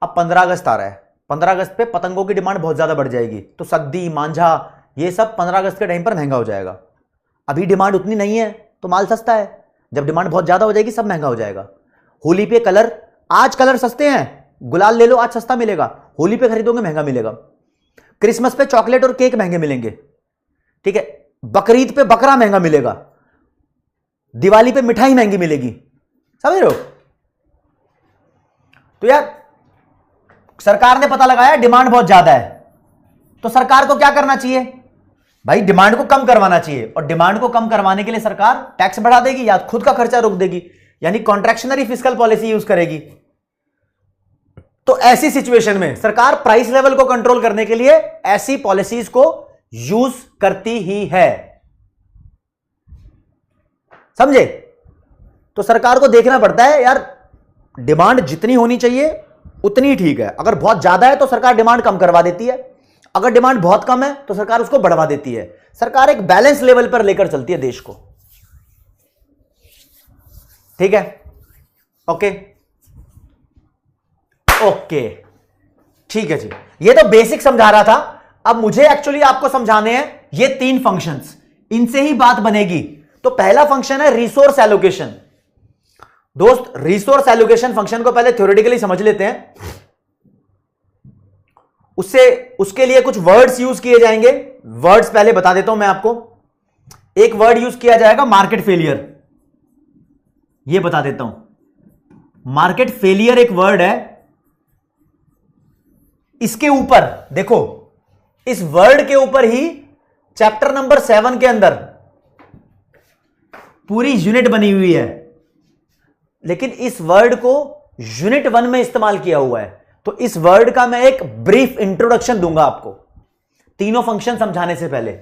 अब 15 अगस्त आ रहा है, 15 अगस्त पे पतंगों की डिमांड बहुत ज्यादा बढ़ जाएगी, तो सद्दी मांझा ये सब 15 अगस्त के टाइम पर महंगा हो जाएगा। अभी डिमांड उतनी नहीं है तो माल सस्ता है, जब डिमांड बहुत ज्यादा हो जाएगी सब महंगा हो जाएगा। होली पे कलर, आज कलर सस्ते हैं, गुलाल ले लो आज सस्ता मिलेगा, होली पे खरीदोगे महंगा मिलेगा। क्रिसमस पे चॉकलेट और केक महंगे मिलेंगे। ठीक है, बकरीद पे बकरा महंगा मिलेगा, दिवाली पे मिठाई महंगी मिलेगी, समझ रहे हो? तो यार सरकार ने पता लगाया डिमांड बहुत ज्यादा है, तो सरकार को क्या करना चाहिए भाई? डिमांड को कम करवाना चाहिए, और डिमांड को कम करवाने के लिए सरकार टैक्स बढ़ा देगी या खुद का खर्चा रोक देगी, यानी कॉन्ट्रैक्शनरी फिस्कल पॉलिसी यूज करेगी। तो ऐसी सिचुएशन में सरकार प्राइस लेवल को कंट्रोल करने के लिए ऐसी पॉलिसीज को यूज करती ही है, समझे? तो सरकार को देखना पड़ता है यार, डिमांड जितनी होनी चाहिए उतनी ठीक है, अगर बहुत ज्यादा है तो सरकार डिमांड कम करवा देती है, अगर डिमांड बहुत कम है तो सरकार उसको बढ़वा देती है। सरकार एक बैलेंस लेवल पर लेकर चलती है देश को, ठीक है? ओके ओके, ठीक है जी, ये तो बेसिक समझा रहा था। अब मुझे एक्चुअली आपको समझाने हैं ये 3 फंक्शंस, इनसे ही बात बनेगी। तो पहला फंक्शन है रिसोर्स एलोकेशन। दोस्त, रिसोर्स एलोकेशन फंक्शन को पहले थ्योरेटिकली समझ लेते हैं, उसके लिए कुछ वर्ड्स यूज किए जाएंगे। वर्ड्स पहले बता देता हूं मैं आपको। एक वर्ड यूज किया जाएगा मार्केट फेलियर, यह बता देता हूं। मार्केट फेलियर एक वर्ड है, इसके ऊपर देखो, इस वर्ड के ऊपर ही चैप्टर नंबर 7 के अंदर पूरी यूनिट बनी हुई है, लेकिन इस वर्ड को यूनिट 1 में इस्तेमाल किया हुआ है। तो इस वर्ड का मैं एक ब्रीफ इंट्रोडक्शन दूंगा आपको तीनों फंक्शन समझाने से पहले।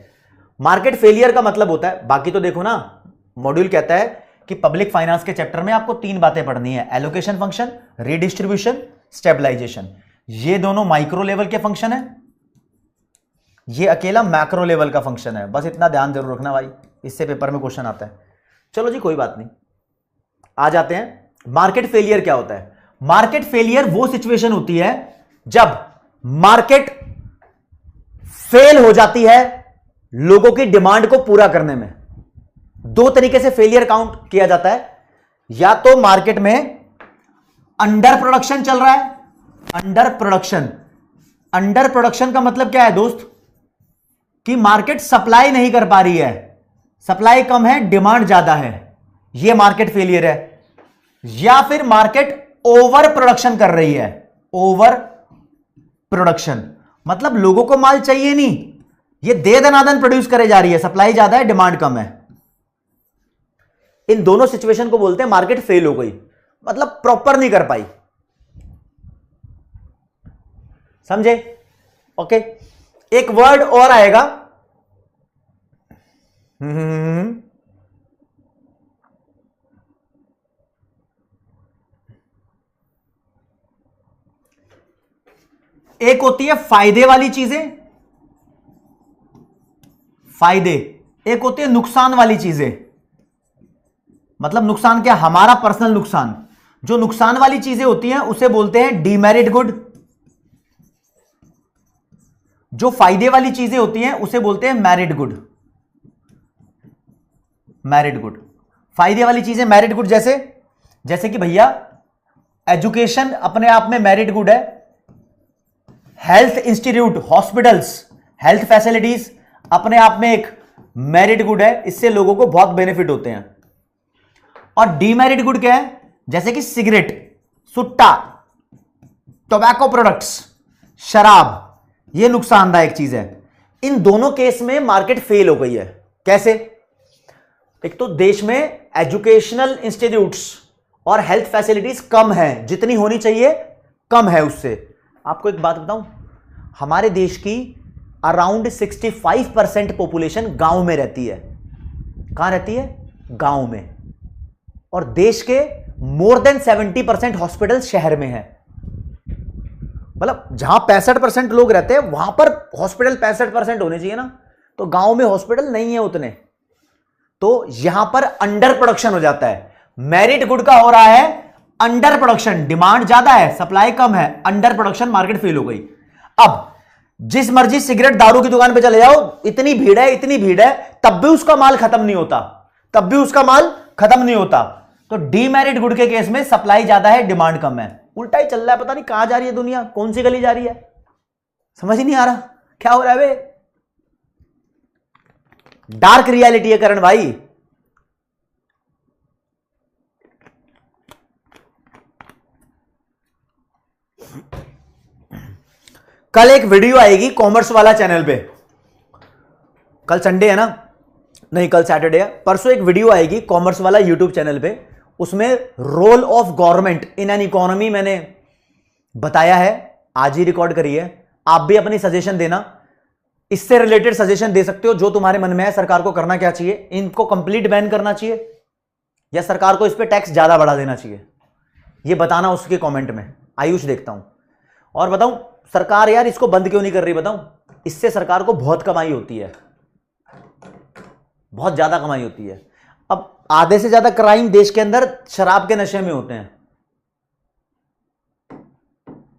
मार्केट फेलियर का मतलब होता है, बाकी तो देखो ना, मॉड्यूल कहता है कि पब्लिक फाइनेंस के चैप्टर में आपको 3 बातें पढ़नी है, एलोकेशन फंक्शन, रीडिस्ट्रीब्यूशन, स्टेबलाइजेशन। ये दोनों माइक्रो लेवल के फंक्शन है, ये अकेला मैक्रो लेवल का फंक्शन है। बस इतना ध्यान जरूर रखना भाई, इससे पेपर में क्वेश्चन आता है। चलो जी, कोई बात नहीं, आ जाते हैं। मार्केट फेलियर क्या होता है? मार्केट फेलियर वो सिचुएशन होती है जब मार्केट फेल हो जाती है लोगों की डिमांड को पूरा करने में। 2 तरीके से फेलियर काउंट किया जाता है, या तो मार्केट में अंडर प्रोडक्शन चल रहा है। अंडर प्रोडक्शन का मतलब क्या है दोस्त? कि मार्केट सप्लाई नहीं कर पा रही है, सप्लाई कम है, डिमांड ज्यादा है, यह मार्केट फेलियर है। या फिर मार्केट ओवर प्रोडक्शन कर रही है। ओवर प्रोडक्शन मतलब लोगों को माल चाहिए नहीं, ये दे दनादन प्रोड्यूस करे जा रही है, सप्लाई ज्यादा है, डिमांड कम है। इन दोनों सिचुएशन को बोलते हैं मार्केट फेल हो गई, मतलब प्रॉपर नहीं कर पाई, समझे? ओके, एक वर्ड और आएगा, एक होती है फायदे वाली चीजें, फायदे, एक होती है नुकसान वाली चीजें। मतलब नुकसान क्या? हमारा पर्सनल नुकसान। जो नुकसान वाली चीजें होती हैं उसे बोलते हैं डीमेरिट गुड। जो फायदे वाली चीजें होती हैं उसे बोलते हैं मेरिट गुड। मेरिट गुड, फायदे वाली चीजें मेरिट गुड। जैसे कि भैया एजुकेशन अपने आप में मेरिट गुड है, health institute, hospitals, health facilities अपने आप में एक मेरिट गुड है, इससे लोगों को बहुत बेनिफिट होते हैं। और डीमेरिट गुड क्या है? जैसे कि सिगरेट, सुट्टा, टोबैको प्रोडक्ट्स, शराब, यह नुकसानदायक चीज है। इन दोनों केस में मार्केट फेल हो गई है। कैसे? एक तो देश में एजुकेशनल इंस्टीट्यूट्स और हेल्थ फैसिलिटीज कम है, जितनी होनी चाहिए कम है उससे। आपको एक बात बताऊं, हमारे देश की अराउंड 65% पॉपुलेशन गांव में रहती है। कहां रहती है? गांव में। और देश के मोर देन 70% हॉस्पिटल शहर में है। मतलब जहां 65% लोग रहते हैं वहां पर हॉस्पिटल 65% होने चाहिए ना, तो गांव में हॉस्पिटल नहीं है उतने, तो यहां पर अंडर प्रोडक्शन हो जाता है। मेरिट गुड का हो रहा है अंडर प्रोडक्शन, डिमांड ज्यादा है, सप्लाई कम है, अंडर प्रोडक्शन, मार्केट फेल हो गई। अब जिस मर्जी सिगरेट दारू की दुकान पे चले जाओ, इतनी भीड़ है, इतनी भीड़ है, तब भी उसका माल खत्म नहीं होता, तब भी उसका माल खत्म नहीं होता। तो डीमेरिट गुड के केस में सप्लाई ज्यादा है, डिमांड कम है। उल्टा ही चल रहा है, पता नहीं कहां जा रही है दुनिया, कौन सी गली जा रही है, समझ ही नहीं आ रहा क्या हो रहा है वे। डार्क रियलिटी है करण भाई। कल एक वीडियो आएगी कॉमर्स वाला चैनल पे, कल संडे है ना, नहीं कल सैटरडे है, परसों एक वीडियो आएगी कॉमर्स वाला यूट्यूब चैनल पे, उसमें role of government in an economy मैंने बताया है, आज ही रिकॉर्ड करी है। आप भी अपनी सजेशन देना, इससे रिलेटेड सजेशन दे सकते हो जो तुम्हारे मन में है। सरकार को करना क्या चाहिए, इनको कंप्लीट बैन करना चाहिए या सरकार को इस पे टैक्स ज्यादा बढ़ा देना चाहिए, ये बताना उसके कमेंट में, आयुष देखता हूं। और बताऊं सरकार यार इसको बंद क्यों नहीं कर रही, बताऊं, इससे सरकार को बहुत कमाई होती है, बहुत ज्यादा कमाई होती है। अब आधे से ज्यादा क्राइम देश के अंदर शराब के नशे में होते हैं,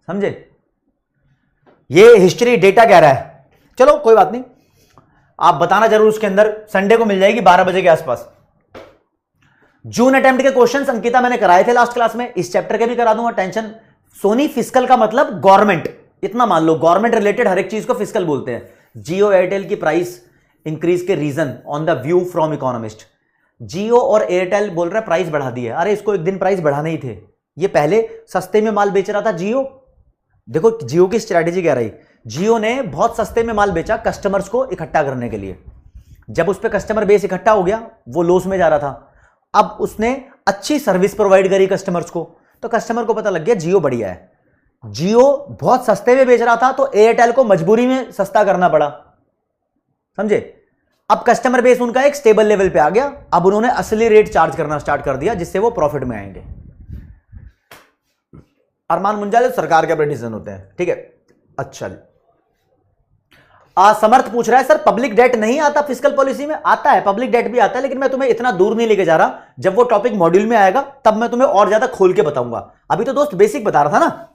समझे, ये हिस्ट्री डेटा कह रहा है। चलो कोई बात नहीं, आप बताना जरूर, उसके अंदर संडे को मिल जाएगी 12 बजे के आसपास। जून अटेम्प्ट के क्वेश्चंस अंकिता मैंने कराए थे लास्ट क्लास में, इस चैप्टर के भी करा दूंगा, टेंशन। सोनी फिस्कल का मतलब गवर्नमेंट, इतना मान लो, गवर्नमेंट रिलेटेड हर एक चीज को फिस्कल बोलते हैं। जियो एयरटेल की प्राइस इंक्रीज के reason on the view from economist. Jio और एयरटेल बोल रहा है प्राइस बढ़ा दी है, अरे इसको एक दिन प्राइस बढ़ाने ही थे, ये पहले सस्ते में माल बेच रहा था जियो। देखो जियो की स्ट्रैटेजी क्या रही, जियो ने बहुत सस्ते में माल बेचा कस्टमर्स को इकट्ठा करने के लिए, जब उस पर कस्टमर बेस इकट्ठा हो गया वो लॉस में जा रहा था, अब उसने अच्छी सर्विस प्रोवाइड करी कस्टमर्स को, तो कस्टमर को पता लग गया जियो बढ़िया है। जियो बहुत सस्ते में बेच रहा था तो एयरटेल को मजबूरी में सस्ता करना पड़ा, समझे। अब कस्टमर बेस उनका एक स्टेबल लेवल पे आ गया, अब उन्होंने असली रेट चार्ज करना स्टार्ट कर दिया, जिससे वो प्रॉफिट में आएंगे। अरमान मुंजाल सरकार के डिसीजन होते हैं, ठीक है। अच्छा समर्थ पूछ रहा है सर पब्लिक डेट नहीं आता फिस्कल पॉलिसी में, आता है, पब्लिक डेट भी आता है, लेकिन मैं तुम्हें इतना दूर नहीं लेके जा रहा, जब वो टॉपिक मॉड्यूल में आएगा तब मैं तुम्हें और ज्यादा खोल के बताऊंगा, अभी तो दोस्त बेसिक बता रहा था ना।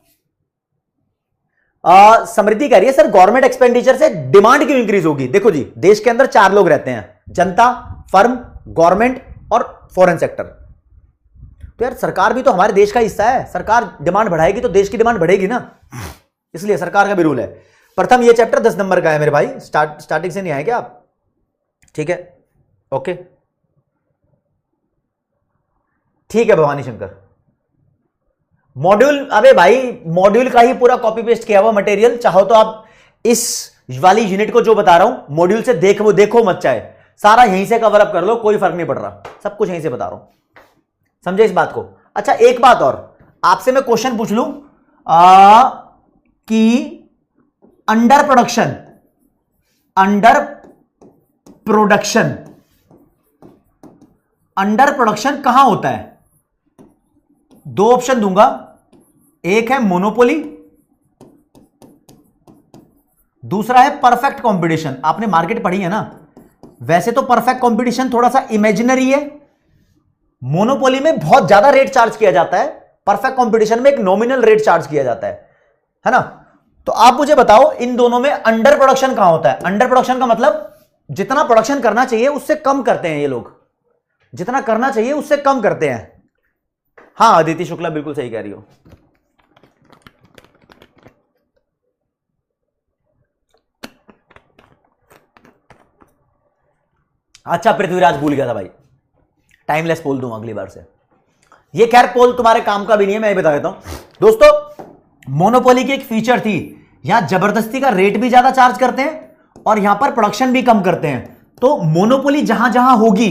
समृद्धि कह रही है सर गवर्नमेंट एक्सपेंडिचर से डिमांड क्यों इंक्रीज होगी। देखो जी, देश के अंदर 4 लोग रहते हैं, जनता, फर्म, गवर्नमेंट और फॉरेन सेक्टर। तो यार सरकार भी तो हमारे देश का हिस्सा है, सरकार डिमांड बढ़ाएगी तो देश की डिमांड बढ़ेगी ना, इसलिए सरकार का भी रूल है। प्रथम ये चैप्टर 10 नंबर का है मेरे भाई, स्टार्टिंग से नहीं आए क्या आप, ठीक है, ओके, ठीक है। भवानी शंकर मॉड्यूल, अबे भाई मॉड्यूल का ही पूरा कॉपी पेस्ट किया हुआ मटेरियल, चाहो तो आप इस वाली यूनिट को जो बता रहा हूं मॉड्यूल से देखो मत, चाहे सारा यहीं से कवर अप कर लो, कोई फर्क नहीं पड़ रहा, सब कुछ यहीं से बता रहा हूं, समझे इस बात को। अच्छा एक बात और आपसे मैं क्वेश्चन पूछ लूं कि अंडर प्रोडक्शन कहां होता है, 2 ऑप्शन दूंगा, एक है मोनोपोली, दूसरा है परफेक्ट कंपटीशन। आपने मार्केट पढ़ी है ना, वैसे तो परफेक्ट कंपटीशन थोड़ा सा इमेजिनरी है, मोनोपोली में बहुत ज्यादा रेट चार्ज किया जाता है, परफेक्ट कंपटीशन में एक नॉमिनल रेट चार्ज किया जाता है ना। तो आप मुझे बताओ इन दोनों में अंडर प्रोडक्शन कहां होता है। अंडर प्रोडक्शन का मतलब जितना प्रोडक्शन करना चाहिए उससे कम करते हैं ये लोग, जितना करना चाहिए उससे कम करते हैं। हां अदिति शुक्ला बिल्कुल सही कह रही हो। अच्छा पृथ्वीराज भूल गया था भाई, टाइमलेस पोल दूं अगली बार से, ये खैर पोल तुम्हारे काम का भी नहीं है, मैं ये बता देता हूं दोस्तों। मोनोपोली की एक फीचर थी, यहां जबरदस्ती का रेट भी ज्यादा चार्ज करते हैं और यहां पर प्रोडक्शन भी कम करते हैं। तो मोनोपोली जहां जहां होगी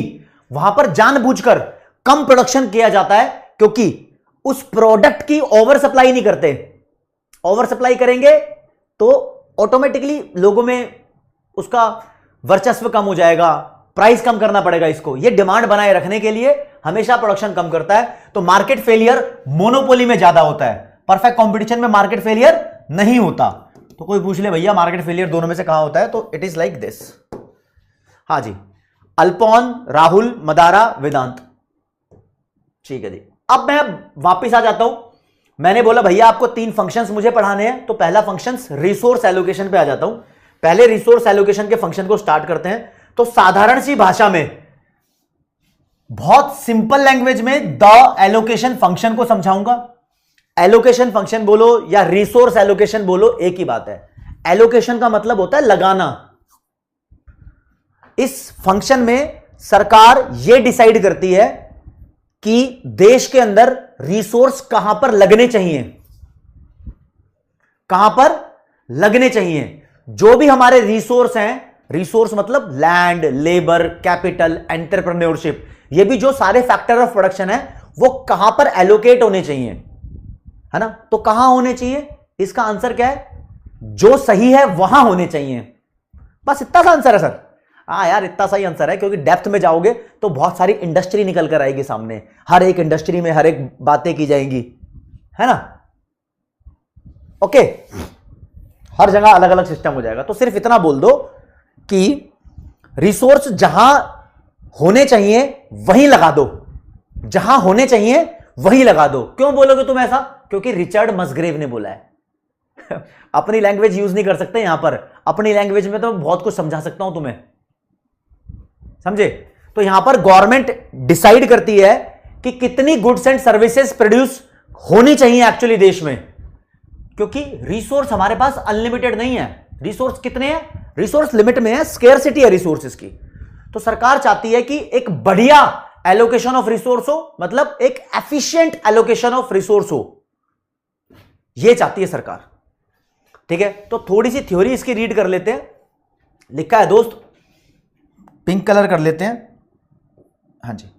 वहां पर जानबूझकर कम प्रोडक्शन किया जाता है, क्योंकि उस प्रोडक्ट की ओवर सप्लाई नहीं करते। ओवर सप्लाई करेंगे तो ऑटोमेटिकली लोगों में उसका वर्चस्व कम हो जाएगा, प्राइस कम करना पड़ेगा इसको। ये डिमांड बनाए रखने के लिए हमेशा प्रोडक्शन कम करता है, तो मार्केट फेलियर मोनोपोली में ज्यादा होता है, परफेक्ट कंपटीशन में मार्केट फेलियर नहीं होता। तो कोई पूछ ले भैया मार्केट फेलियर दोनों में से कहां होता है, तो इट इज लाइक दिस। हाँ जी, अल्पोन, राहुल, मदारा, वेदांत, ठीक है जी। अब मैं वापिस आ जाता हूं, मैंने बोला भैया आपको 3 फंक्शंस मुझे पढ़ाने हैं, तो पहला फंक्शंस रिसोर्स एलोकेशन पे आ जाता हूं। पहले रिसोर्स एलोकेशन के फंक्शन को स्टार्ट करते हैं। तो साधारण सी भाषा में, बहुत सिंपल लैंग्वेज में द एलोकेशन फंक्शन को समझाऊंगा। एलोकेशन फंक्शन बोलो या रिसोर्स एलोकेशन बोलो, एक ही बात है। एलोकेशन का मतलब होता है लगाना, इस फंक्शन में सरकार यह डिसाइड करती है कि देश के अंदर रिसोर्स कहां पर लगने चाहिए, कहां पर लगने चाहिए। जो भी हमारे रिसोर्स हैं, रिसोर्स मतलब लैंड, लेबर, कैपिटल, एंटरप्रेन्योरशिप, ये भी जो सारे फैक्टर ऑफ प्रोडक्शन है वो कहां पर एलोकेट होने चाहिए, है ना। तो कहां होने चाहिए, इसका आंसर क्या है, जो सही है वहां होने चाहिए। बस इतना सा आंसर है सर। हाँ यार, इतना सही आंसर है, क्योंकि डेप्थ में जाओगे तो बहुत सारी इंडस्ट्री निकल कर आएगी सामने, हर एक इंडस्ट्री में हर एक बातें की जाएंगी, है ना। ओके, हर जगह अलग अलग सिस्टम हो जाएगा। तो सिर्फ इतना बोल दो कि रिसोर्स जहां होने चाहिए वहीं लगा दो, जहां होने चाहिए वहीं लगा दो। क्यों बोलोगे तुम ऐसा, क्योंकि रिचर्ड मसग्रेव ने बोला है। अपनी लैंग्वेज यूज नहीं कर सकते यहां पर, अपनी लैंग्वेज में तो मैं बहुत कुछ समझा सकता हूं तुम्हें, समझे। तो यहां पर गवर्नमेंट डिसाइड करती है कि कितनी गुड्स एंड सर्विसेज प्रोड्यूस होनी चाहिए एक्चुअली देश में, क्योंकि रिसोर्स हमारे पास अनलिमिटेड नहीं है। रिसोर्स कितने हैं, रिसोर्स लिमिट में है, स्केर्सिटी है रिसोर्सेज की। तो सरकार चाहती है कि एक बढ़िया एलोकेशन ऑफ रिसोर्स हो, मतलब एक एफिशिएंट एलोकेशन ऑफ रिसोर्स हो, यह चाहती है सरकार। ठीक है, तो थोड़ी सी थ्योरी इसकी रीड कर लेते हैं। लिखा है दोस्त, पिंक कलर कर लेते हैं, हां जी।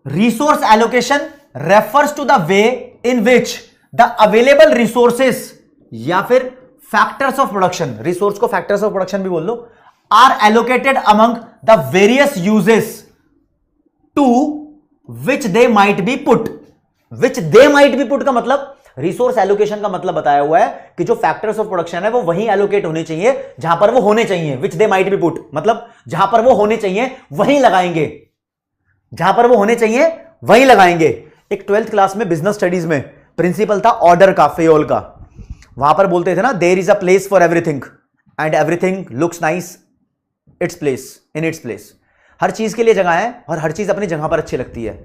Resource allocation refers to the way in which the available resources या फिर फैक्टर्स ऑफ प्रोडक्शन, रिसोर्स को फैक्टर्स ऑफ प्रोडक्शन भी बोल लो, are allocated among the various uses to which they might be put. Which they might be put का मतलब, resource allocation का मतलब बताया हुआ है कि जो फैक्टर्स ऑफ प्रोडक्शन है वो वहीं एलोकेट होने चाहिए जहां पर वो होने चाहिए। विच दे माइट बी पुट मतलब जहां पर वो होने चाहिए वहीं लगाएंगे, जहां पर वो होने चाहिए वहीं लगाएंगे। एक 12th क्लास में बिजनेस स्टडीज में प्रिंसिपल था ऑर्डर का, फेयोल का, वहां पर बोलते थे ना, there is a place for everything and everything looks nice its place in its place. हर चीज के लिए जगह है और हर चीज अपनी जगह पर अच्छी लगती है।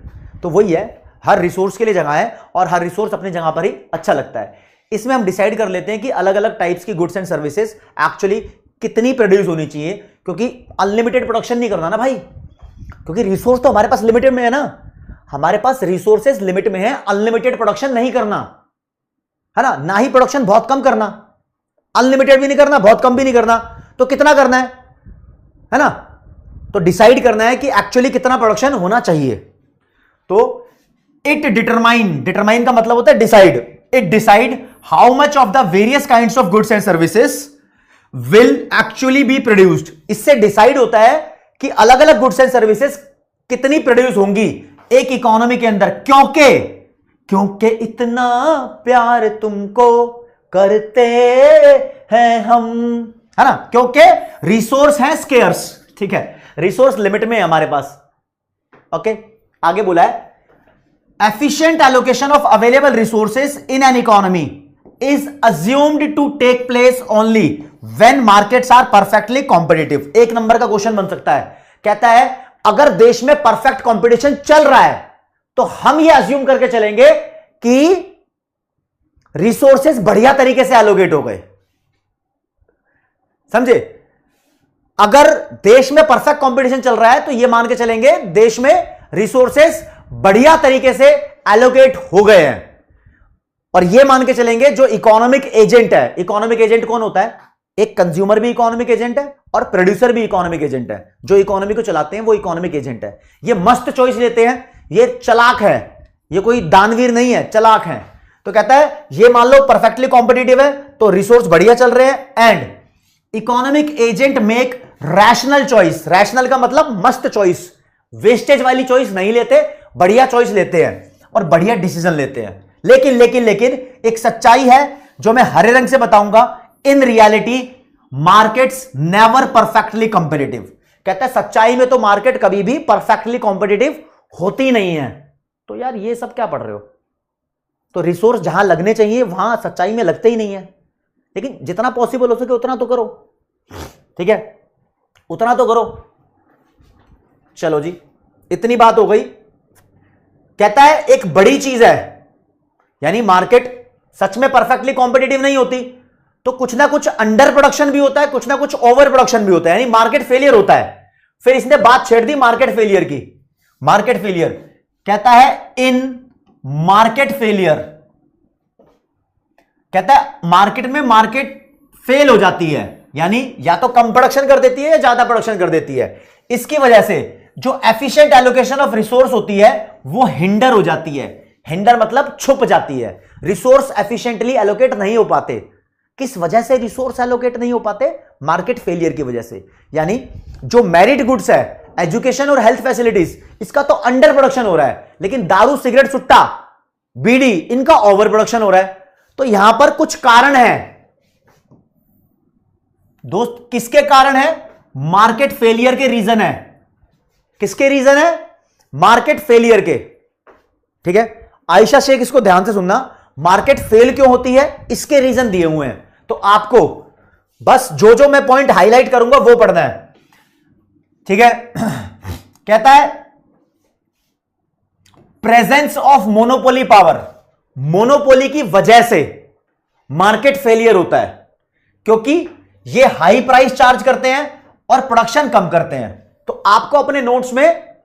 तो वही है, हर रिसोर्स के लिए जगह है और हर रिसोर्स अपनी जगह पर ही अच्छा लगता है। इसमें हम डिसाइड कर लेते हैं कि अलग अलग टाइप्स की गुड्स एंड सर्विसेज एक्चुअली कितनी प्रोड्यूस होनी चाहिए, क्योंकि अनलिमिटेड प्रोडक्शन नहीं करना ना भाई, क्योंकि रिसोर्स तो हमारे पास लिमिटेड में है ना, हमारे पास रिसोर्सेज लिमिट में है, अनलिमिटेड प्रोडक्शन नहीं करना, है ना ही प्रोडक्शन बहुत कम करना, अनलिमिटेड भी नहीं करना, बहुत कम भी नहीं करना। तो कितना करना है ना, तो डिसाइड करना है कि एक्चुअली कितना प्रोडक्शन होना चाहिए। तो इट डिटरमाइन का मतलब होता है decide, it decide how much of the various kinds of goods and services will actually be produced. इससे डिसाइड होता है कि अलग अलग गुड्स एंड सर्विसेज कितनी प्रोड्यूस होंगी एक इकोनॉमी के अंदर। क्योंकि इतना प्यार तुमको करते हैं हम, है ना, क्योंकि रिसोर्स है स्केर्स। ठीक है, रिसोर्स लिमिट में है हमारे पास। ओके, आगे बोला है efficient allocation of available resources in an economy is assumed to take place only when markets are perfectly competitive। एक नंबर का क्वेश्चन बन सकता है, कहता है अगर देश में परफेक्ट कंपटीशन चल रहा है तो हम ये अज्यूम करके चलेंगे कि रिसोर्सेज बढ़िया तरीके से एलोकेट हो गए। समझे, अगर देश में परफेक्ट कंपटीशन चल रहा है तो ये मान के चलेंगे देश में रिसोर्सेज बढ़िया तरीके से एलोकेट हो गए हैं, और यह मान के चलेंगे जो इकोनॉमिक एजेंट है। इकोनॉमिक एजेंट कौन होता है, एक कंज्यूमर भी इकोनॉमिक एजेंट है और प्रोड्यूसर भी इकोनॉमिक एजेंट है। जो इकोनॉमी को चलाते हैं वो इकोनॉमिक एजेंट है। ये मस्त चॉइस लेते हैं, ये चालाक है, ये कोई दानवीर नहीं है, चालाक है। तो कहता है ये मान लो परफेक्टली कॉम्पिटिटिव है तो रिसोर्स बढ़िया चल रहे हैं, and economic agent make rational choice. Rational का मतलब मस्त चॉइस, वेस्टेज वाली चॉइस नहीं लेते, बढ़िया चॉइस लेते हैं और बढ़िया डिसीजन लेते हैं। लेकिन एक सच्चाई है जो मैं हरे रंग से बताऊंगा, in reality markets never perfectly competitive. कहता है सच्चाई में तो मार्केट कभी भी परफेक्टली कॉम्पिटिटिव होती नहीं है। तो यार ये सब क्या पढ़ रहे हो, तो रिसोर्स जहां लगने चाहिए वहां सच्चाई में लगते ही नहीं है। लेकिन जितना पॉसिबल हो सके उतना तो करो, ठीक है, उतना तो करो। चलो जी, इतनी बात हो गई। कहता है एक बड़ी चीज है, यानी मार्केट सच में परफेक्टली कॉम्पिटिटिव नहीं होती, तो कुछ ना कुछ अंडर प्रोडक्शन भी होता है, कुछ ना कुछ ओवर प्रोडक्शन भी होता है, यानी मार्केट फेलियर होता है। फिर इसने बात छेड़ दी मार्केट फेलियर की। मार्केट फेलियर कहता है इन मार्केट फेलियर, कहता है मार्केट में मार्केट फेल हो जाती है, यानी या तो कम प्रोडक्शन कर देती है या ज्यादा प्रोडक्शन कर देती है। इसकी वजह से जो एफिशिएंट एलोकेशन ऑफ रिसोर्स होती है वो हिंडर हो जाती है। हिंडर मतलब छुप जाती है, रिसोर्स एफिशिएंटली एलोकेट नहीं हो पाते। किस वजह से रिसोर्स एलोकेट नहीं हो पाते? मार्केट फेलियर की वजह से। यानी जो मेरिट गुड्स है, एजुकेशन और हेल्थ फैसिलिटीज, इसका तो अंडर प्रोडक्शन हो रहा है, लेकिन दारू, सिगरेट, सुट्टा, बीड़ी, इनका ओवर प्रोडक्शन हो रहा है। तो यहां पर कुछ कारण है दोस्त। किसके कारण है? मार्केट फेलियर के रीजन है। किसके रीजन है? मार्केट फेलियर के। ठीक है, आयशा शेख, इसको ध्यान से सुनना। मार्केट फेल क्यों होती है, इसके रीजन दिए हुए हैं, तो आपको बस जो जो मैं पॉइंट हाईलाइट करूंगा वो पढ़ना है। ठीक है, कहता है presence of monopoly power, monopoly की वजह से मार्केट फेलियर होता है, क्योंकि ये हाई प्राइस चार्ज करते हैं और प्रोडक्शन कम करते हैं। तो आपको अपने नोट्स में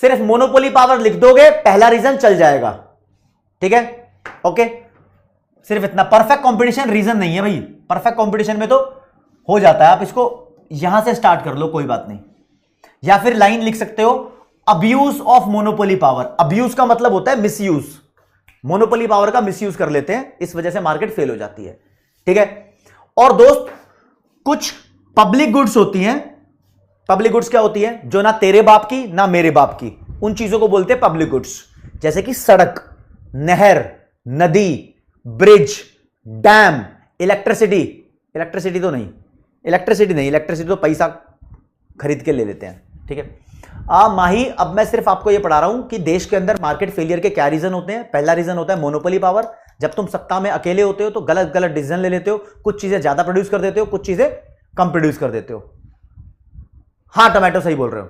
सिर्फ मोनोपोली पावर लिख दोगे, पहला रीजन चल जाएगा। ठीक है, ओके, सिर्फ इतना। परफेक्ट कंपटीशन रीजन नहीं है भाई, परफेक्ट कंपटीशन में तो हो जाता है। आप इसको यहां से स्टार्ट कर लो, कोई बात नहीं। या फिर लाइन लिख सकते हो, abuse of monopoly power. Abuse का मतलब होता है मिसयूज, मोनोपोली पावर का मिसयूज कर लेते हैं, इस वजह से मार्केट फेल हो जाती है। ठीक है, और दोस्त कुछ पब्लिक गुड्स होती हैं। पब्लिक गुड्स क्या होती है? जो ना तेरे बाप की ना मेरे बाप की, उन चीजों को बोलते हैं पब्लिक गुड्स। जैसे कि सड़क, नहर, नदी, ब्रिज, डैम, इलेक्ट्रिसिटी। इलेक्ट्रिसिटी तो नहीं, इलेक्ट्रिसिटी तो पैसा खरीद के ले लेते हैं। ठीक है, माही, अब मैं सिर्फ आपको यह पढ़ा रहा हूं कि देश के अंदर मार्केट फेलियर के क्या रीजन होते हैं। पहला रीजन होता है मोनोपोली पावर। जब तुम सत्ता में अकेले होते हो तो गलत गलत डिसीजन ले लेते हो, कुछ चीजें ज्यादा प्रोड्यूस कर देते हो, कुछ चीजें कम प्रोड्यूस कर देते हो। हाँ टोमेटो, सही बोल रहे हो।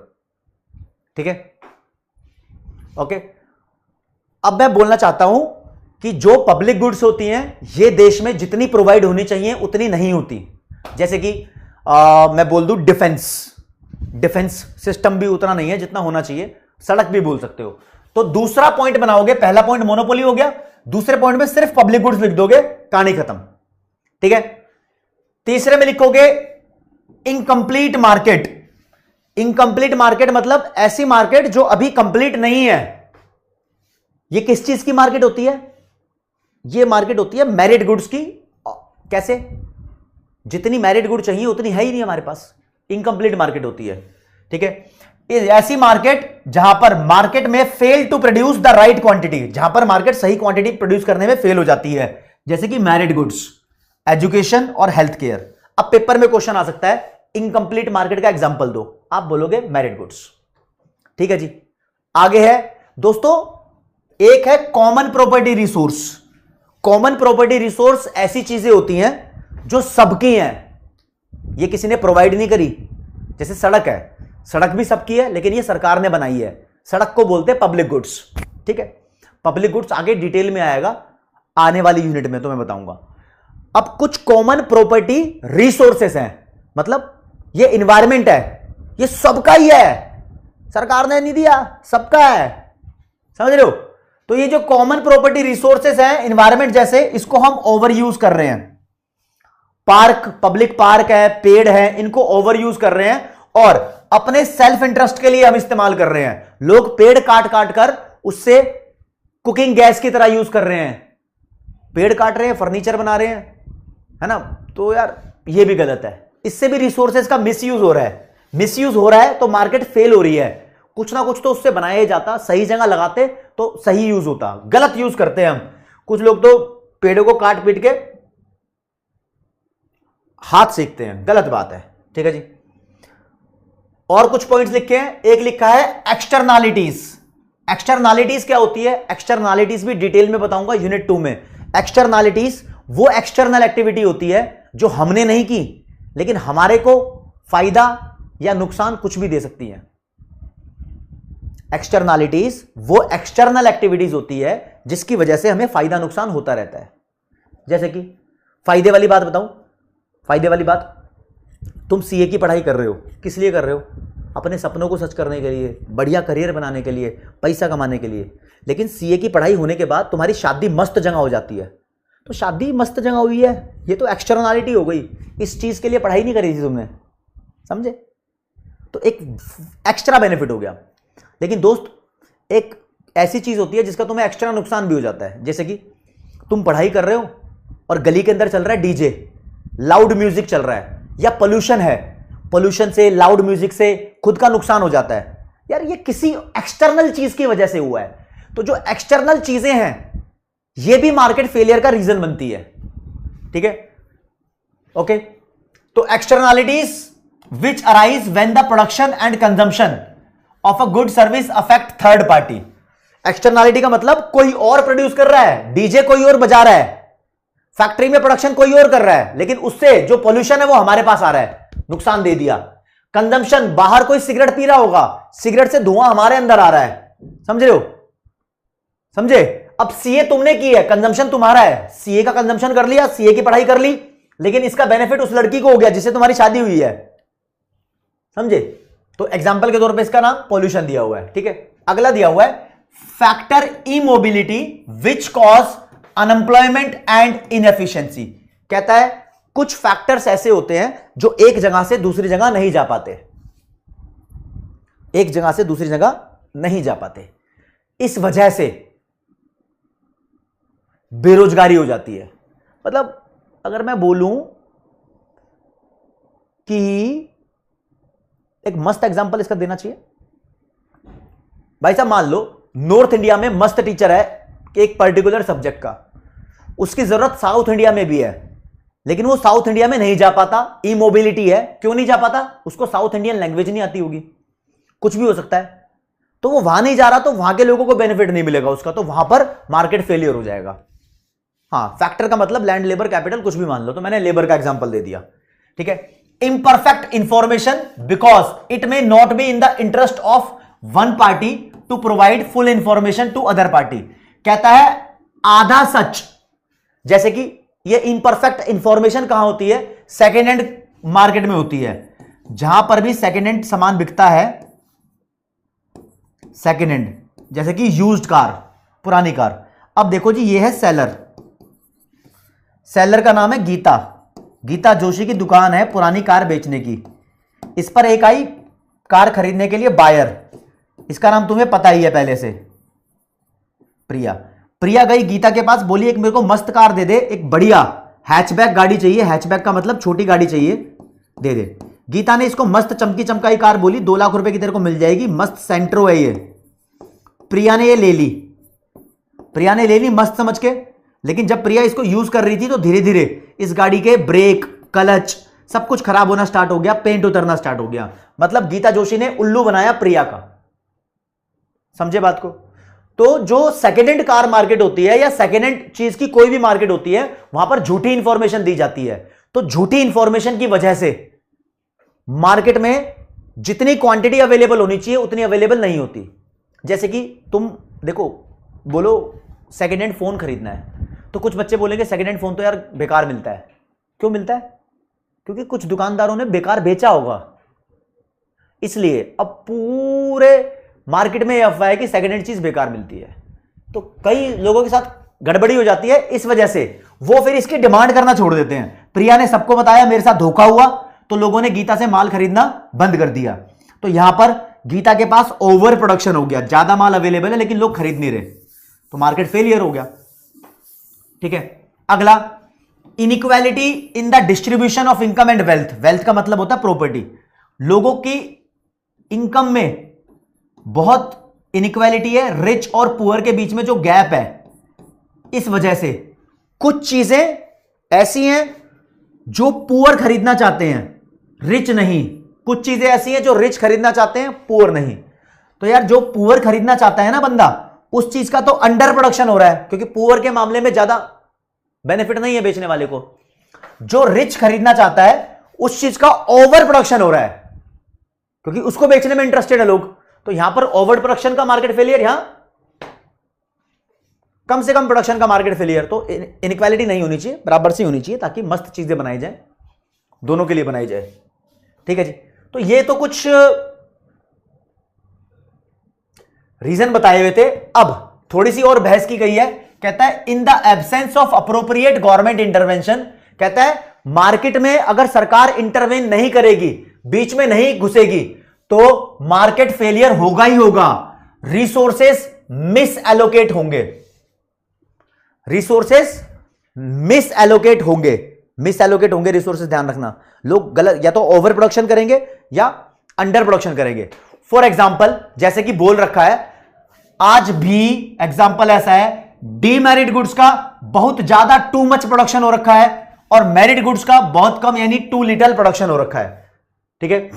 ठीक है, ओके। अब मैं बोलना चाहता हूं कि जो पब्लिक गुड्स होती हैं ये देश में जितनी प्रोवाइड होनी चाहिए उतनी नहीं होती। जैसे कि मैं बोल दूं डिफेंस सिस्टम भी उतना नहीं है जितना होना चाहिए। सड़क भी बोल सकते हो। तो दूसरा पॉइंट बनाओगे, पहला पॉइंट मोनोपोली हो गया, दूसरे पॉइंट में सिर्फ पब्लिक गुड्स लिख दोगे, कहानी खत्म। ठीक है, तीसरे में लिखोगे इनकंप्लीट मार्केट। इनकंप्लीट मार्केट मतलब ऐसी मार्केट जो अभी कंप्लीट नहीं है। ये किस चीज की मार्केट होती है? ये मार्केट होती है मेरिट गुड्स की। कैसे? जितनी मेरिट गुड चाहिए उतनी है ही नहीं हमारे पास, इनकंप्लीट मार्केट होती है। ठीक है, ऐसी मार्केट जहां पर मार्केट में fail to produce the right quantity, जहां पर मार्केट सही क्वांटिटी प्रोड्यूस करने में फेल हो जाती है, जैसे कि मेरिट गुड्स, एजुकेशन और हेल्थ केयर। अब पेपर में क्वेश्चन आ सकता है इनकंप्लीट मार्केट का एग्जांपल दो, आप बोलोगे मेरिट गुड्स। ठीक है जी, आगे है दोस्तों, एक है common property resource. Common property resource ऐसी चीजें होती हैं जो सबकी हैं, ये किसी ने प्रोवाइड नहीं करी। जैसे सड़क है, सड़क भी सबकी है लेकिन ये सरकार ने बनाई है, सड़क को बोलते हैं पब्लिक गुड्स। ठीक है, पब्लिक गुड्स आगे डिटेल में आएगा, आने वाली यूनिट में तो मैं बताऊंगा। अब कुछ कॉमन प्रॉपर्टी रिसोर्सेस हैं, मतलब ये इन्वायरमेंट है, ये सबका ही है, सरकार ने नहीं दिया, सबका है, समझ रहे हो? तो ये जो कॉमन प्रॉपर्टी रिसोर्सेस हैं इन्वायरमेंट जैसे, इसको हम ओवर यूज कर रहे हैं। पार्क, पब्लिक पार्क है, पेड़ है, इनको ओवर यूज कर रहे हैं और अपने सेल्फ इंटरेस्ट के लिए हम इस्तेमाल कर रहे हैं। लोग पेड़ काट काट कर उससे कुकिंग गैस की तरह यूज कर रहे हैं। पेड़ काट रहे हैं, फर्नीचर बना रहे हैं, है ना? तो यार ये भी गलत है, इससे भी रिसोर्सेज का मिसयूज हो रहा है। मिसयूज हो रहा है तो मार्केट फेल हो रही है। कुछ ना कुछ तो उससे बनाया ही जाता, सही जगह लगाते तो सही यूज होता, गलत यूज करते हैं हम। कुछ लोग तो पेड़ों को काट पीट के हाथ सेकते हैं, गलत बात है। ठीक है जी, और कुछ पॉइंट्स लिखे हैं, एक लिखा है एक्सटर्नैलिटीज। एक्सटर्नैलिटीज क्या होती है? एक्सटर्नैलिटीज भी डिटेल में बताऊंगा यूनिट 2 में। एक्सटर्नैलिटीज वो एक्सटर्नल एक्टिविटी होती है जो हमने नहीं की लेकिन हमारे को फायदा या नुकसान कुछ भी दे सकती है। एक्सटर्नैलिटीज वो एक्सटर्नल एक्टिविटीज होती है जिसकी वजह से हमें फायदा नुकसान होता रहता है। जैसे कि फायदे वाली बात बताऊं, फायदे वाली बात, तुम सीए की पढ़ाई कर रहे हो, किस लिए कर रहे हो? अपने सपनों को सच करने के लिए, बढ़िया करियर बनाने के लिए, पैसा कमाने के लिए। लेकिन सीए की पढ़ाई होने के बाद तुम्हारी शादी मस्त जगह हो जाती है, तो शादी मस्त जगह हुई है, ये तो एक्सटर्नलिटी हो गई, इस चीज के लिए पढ़ाई नहीं करी थी तुमने, समझे? तो एक एक्स्ट्रा बेनिफिट हो गया। लेकिन दोस्त, एक ऐसी चीज होती है जिसका तुम्हें एक्स्ट्रा नुकसान भी हो जाता है। जैसे कि तुम पढ़ाई कर रहे हो और गली के अंदर चल रहा है डीजे, लाउड म्यूजिक चल रहा है, या पोल्यूशन है, पोल्यूशन से, लाउड म्यूजिक से खुद का नुकसान हो जाता है। यार ये किसी एक्सटर्नल चीज की वजह से हुआ है। तो जो एक्सटर्नल चीजें हैं ये भी मार्केट फेलियर का रीजन बनती है, ठीक है? ओके, तो externalities which arise when the production and consumption of a good service affect third party. Externality का मतलब कोई और प्रोड्यूस कर रहा है, डीजे कोई और बजा रहा है, फैक्ट्री में प्रोडक्शन कोई और कर रहा है, लेकिन उससे जो पोल्यूशन है वो हमारे पास आ रहा है, नुकसान दे दिया। कंजम्पशन, बाहर कोई सिगरेट पी रहा होगा, सिगरेट से धुआं हमारे अंदर आ रहा है, समझ रहे हो? समझे? अब सीए तुमने की है, कंजम्पशन तुम्हारा है, सीए का कंजम्पशन कर लिया, सीए की पढ़ाई कर ली, लेकिन इसका बेनिफिट उस लड़की को हो गया जिससे तुम्हारी शादी हुई है, समझे? तो एग्जांपल के तौर पे इसका नाम पॉल्यूशन दिया हुआ है, ठीक है? अगला दिया हुआ है factor immobility which cause unemployment and inefficiency. कहता है कुछ फैक्टर्स ऐसे होते हैं जो एक जगह से दूसरी जगह नहीं जा पाते, एक जगह से दूसरी जगह नहीं जा पाते, इस वजह से बेरोजगारी हो जाती है। मतलब अगर मैं बोलूं कि एक मस्त एग्जांपल इसका देना चाहिए, भाई साहब मान लो नॉर्थ इंडिया में मस्त टीचर है एक पर्टिकुलर सब्जेक्ट का, उसकी जरूरत साउथ इंडिया में भी है, लेकिन वो साउथ इंडिया में नहीं जा पाता, इमोबिलिटी है। क्यों नहीं जा पाता? उसको साउथ इंडियन लैंग्वेज नहीं आती होगी, कुछ भी हो सकता है, तो वो वहां नहीं जा रहा, तो वहां के लोगों को बेनिफिट नहीं मिलेगा उसका, तो वहां पर मार्केट फेलियर हो जाएगा। हाँ, फैक्टर का मतलब लैंड, लेबर, कैपिटल, कुछ भी मान लो, तो मैंने लेबर का एग्जांपल दे दिया, ठीक है? imperfect information because it may not be in the interest of one party to provide full information to other party। कहता है आधा सच, जैसे कि ये imperfect information कहां होती है? सेकेंड हैंड मार्केट में होती है, जहां पर भी सेकेंड हैंड सामान बिकता है, सेकेंड हैंड, जैसे कि यूज्ड कार, पुरानी कार। अब देखो जी, ये है सेलर, सेलर का नाम है गीता, गीता जोशी की दुकान है पुरानी कार बेचने की। इस पर एक आई कार खरीदने के लिए बायर, इसका नाम तुम्हें पता ही है पहले से, प्रिया। प्रिया गई गीता के पास, बोली एक मेरे को मस्त कार दे दे, एक बढ़िया हैचबैक गाड़ी चाहिए, हैचबैक का मतलब छोटी गाड़ी चाहिए, दे दे। गीता ने इसको मस्त चमकी चमकाई कार बोली, 2 लाख रुपए की तेरे को मिल जाएगी, मस्त सेंट्रो है ये। प्रिया ने ये ले ली, प्रिया ने ले ली मस्त समझ के, लेकिन जब प्रिया इसको यूज कर रही थी तो धीरे धीरे इस गाड़ी के ब्रेक, क्लच, सब कुछ खराब होना स्टार्ट हो गया, पेंट उतरना स्टार्ट हो गया। मतलब गीता जोशी ने उल्लू बनाया प्रिया का, समझे बात को? तो जो सेकेंड हैंड कार मार्केट होती है या सेकेंड हैंड चीज की कोई भी मार्केट होती है, वहां पर झूठी इंफॉर्मेशन दी जाती है। तो झूठी इंफॉर्मेशन की वजह से मार्केट में जितनी क्वांटिटी अवेलेबल होनी चाहिए उतनी अवेलेबल नहीं होती। जैसे कि तुम देखो, बोलो सेकेंड हैंड फोन खरीदना है, तो कुछ बच्चे बोलेंगे सेकेंड हैंड फोन तो यार बेकार मिलता है। क्यों मिलता है? क्योंकि कुछ दुकानदारों ने बेकार बेचा होगा, इसलिए अब पूरे मार्केट में यह अफवाह है कि सेकेंड हैंड चीज बेकार मिलती है। तो कई लोगों के साथ गड़बड़ी हो जाती है, इस वजह से वो फिर इसकी डिमांड करना छोड़ देते हैं। प्रिया ने सबको बताया मेरे साथ धोखा हुआ, तो लोगों ने गीता से माल खरीदना बंद कर दिया। तो यहां पर गीता के पास ओवर प्रोडक्शन हो गया, ज्यादा माल अवेलेबल है लेकिन लोग खरीद नहीं रहे, तो मार्केट फेलियर हो गया, ठीक है? अगला, inequality in the distribution of income and wealth. Wealth का मतलब होता है प्रॉपर्टी। लोगों की इनकम में बहुत इनइक्वालिटी है, रिच और पुअर के बीच में जो गैप है, इस वजह से कुछ चीजें ऐसी हैं जो पुअर खरीदना चाहते हैं, रिच नहीं। कुछ चीजें ऐसी हैं जो रिच खरीदना चाहते हैं, पुअर नहीं। तो यार जो पुअर खरीदना चाहता है ना बंदा, उस चीज का तो अंडर प्रोडक्शन हो रहा है, क्योंकि पुअर के मामले में ज्यादा बेनिफिट नहीं है बेचने वाले को। जो रिच खरीदना चाहता है उस चीज का ओवर प्रोडक्शन हो रहा है, क्योंकि उसको बेचने में इंटरेस्टेड है लोग। तो यहां पर ओवर प्रोडक्शन का मार्केट फेलियर, यहां कम से कम प्रोडक्शन का मार्केट फेलियर। तो इनइक्वालिटी नहीं होनी चाहिए, बराबर सी होनी चाहिए, ताकि मस्त चीजें बनाई जाए, दोनों के लिए बनाई जाए, ठीक है जी? तो ये तो कुछ रीजन बताए हुए थे। अब थोड़ी सी और बहस की गई है। कहता है in the absence of appropriate government intervention, कहता है मार्केट में अगर सरकार इंटरवेन नहीं करेगी, बीच में नहीं घुसेगी, तो मार्केट फेलियर होगा ही होगा, रिसोर्सेस मिस एलोकेट होंगे, रिसोर्सेस मिस एलोकेट होंगे, मिस एलोकेट होंगे रिसोर्सेस। ध्यान रखना, लोग गलत या तो ओवर प्रोडक्शन करेंगे या अंडर प्रोडक्शन करेंगे। फॉर एग्जाम्पल जैसे कि बोल रखा है, आज भी एग्जाम्पल ऐसा है, डीमेरिट गुड्स का बहुत ज्यादा टू मच प्रोडक्शन हो रखा है और मेरिट गुड्स का बहुत कम यानी टू लिटल प्रोडक्शन हो रखा है। ठीक है,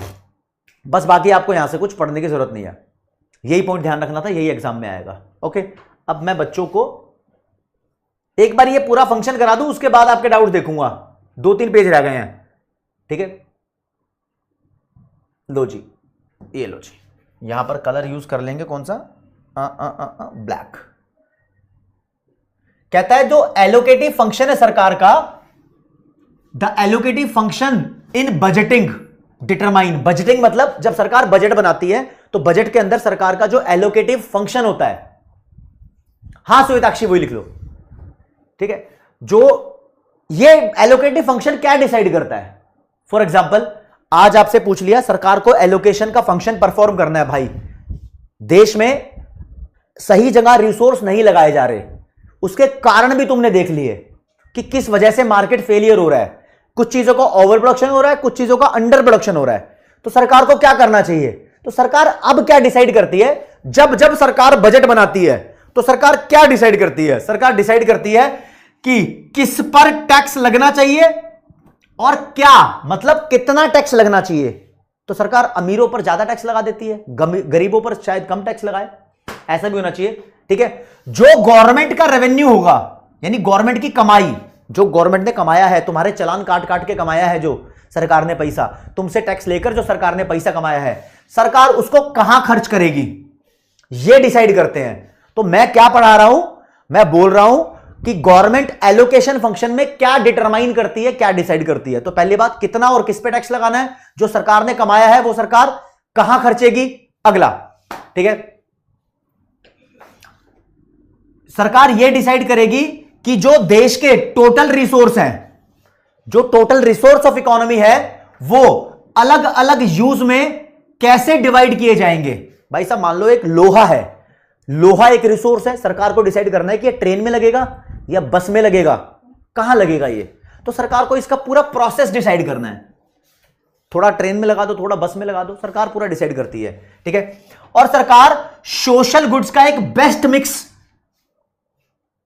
बस बाकी आपको यहां से कुछ पढ़ने की जरूरत नहीं है, यही पॉइंट ध्यान रखना था, यही एग्जाम में आएगा। ओके, अब मैं बच्चों को एक बार ये पूरा फंक्शन करा दूं, उसके बाद आपके डाउट देखूंगा, 2-3 पेज रह गए हैं। ठीक है, लो जी, ये लो जी, यहां पर कलर यूज कर लेंगे कौन सा, ब्लैक। कहता है जो एलोकेटिव फंक्शन है सरकार का, the allocative function in budgeting determine, budgeting मतलब जब सरकार बजट बनाती है तो बजट के अंदर सरकार का जो एलोकेटिव फंक्शन होता है, हां सुविताक्षी वही लिख लो। ठीक है, जो ये एलोकेटिव फंक्शन क्या डिसाइड करता है। फॉर एग्जांपल आज आपसे पूछ लिया, सरकार को एलोकेशन का फंक्शन परफॉर्म करना है। भाई देश में सही जगह रिसोर्स नहीं लगाए जा रहे, उसके कारण भी तुमने देख लिए कि किस वजह से मार्केट फेलियर हो रहा है, कुछ चीजों का ओवर प्रोडक्शन हो रहा है, कुछ चीजों का अंडर प्रोडक्शन हो रहा है। तो सरकार को क्या करना चाहिए, तो सरकार अब क्या डिसाइड करती है, जब जब सरकार बजट बनाती है तो सरकार क्या डिसाइड करती है, सरकार डिसाइड करती है कि किस पर टैक्स लगना चाहिए और क्या मतलब कितना टैक्स लगना चाहिए। तो सरकार अमीरों पर ज्यादा टैक्स लगा देती है, गरीबों पर शायद कम टैक्स लगाए, ऐसा भी होना चाहिए। ठीक है, जो गवर्नमेंट का रेवेन्यू होगा यानी गवर्नमेंट की कमाई, जो गवर्नमेंट ने कमाया है, तुम्हारे चालान काट काट के कमाया है, जो सरकार ने पैसा तुमसे टैक्स लेकर जो सरकार ने पैसा कमाया है, सरकार उसको कहां खर्च करेगी ये डिसाइड करते हैं। तो मैं क्या पढ़ा रहा हूं, मैं बोल रहा हूं कि गवर्नमेंट एलोकेशन फंक्शन में क्या डिटरमाइन करती है, क्या डिसाइड करती है। तो पहली बात, कितना और किस पे टैक्स लगाना है, जो सरकार ने कमाया है वो सरकार कहां खर्चेगी। अगला, ठीक है, सरकार यह डिसाइड करेगी कि जो देश के टोटल रिसोर्स हैं, जो टोटल रिसोर्स ऑफ इकोनॉमी है, वो अलग अलग यूज में कैसे डिवाइड किए जाएंगे। भाई साहब मान लो एक लोहा है, लोहा एक रिसोर्स है, सरकार को डिसाइड करना है कि ये ट्रेन में लगेगा या बस में लगेगा, कहां लगेगा ये, तो सरकार को इसका पूरा प्रोसेस डिसाइड करना है। थोड़ा ट्रेन में लगा दो, थोड़ा बस में लगा दो, सरकार पूरा डिसाइड करती है। ठीक है, और सरकार सोशल गुड्स का एक बेस्ट मिक्स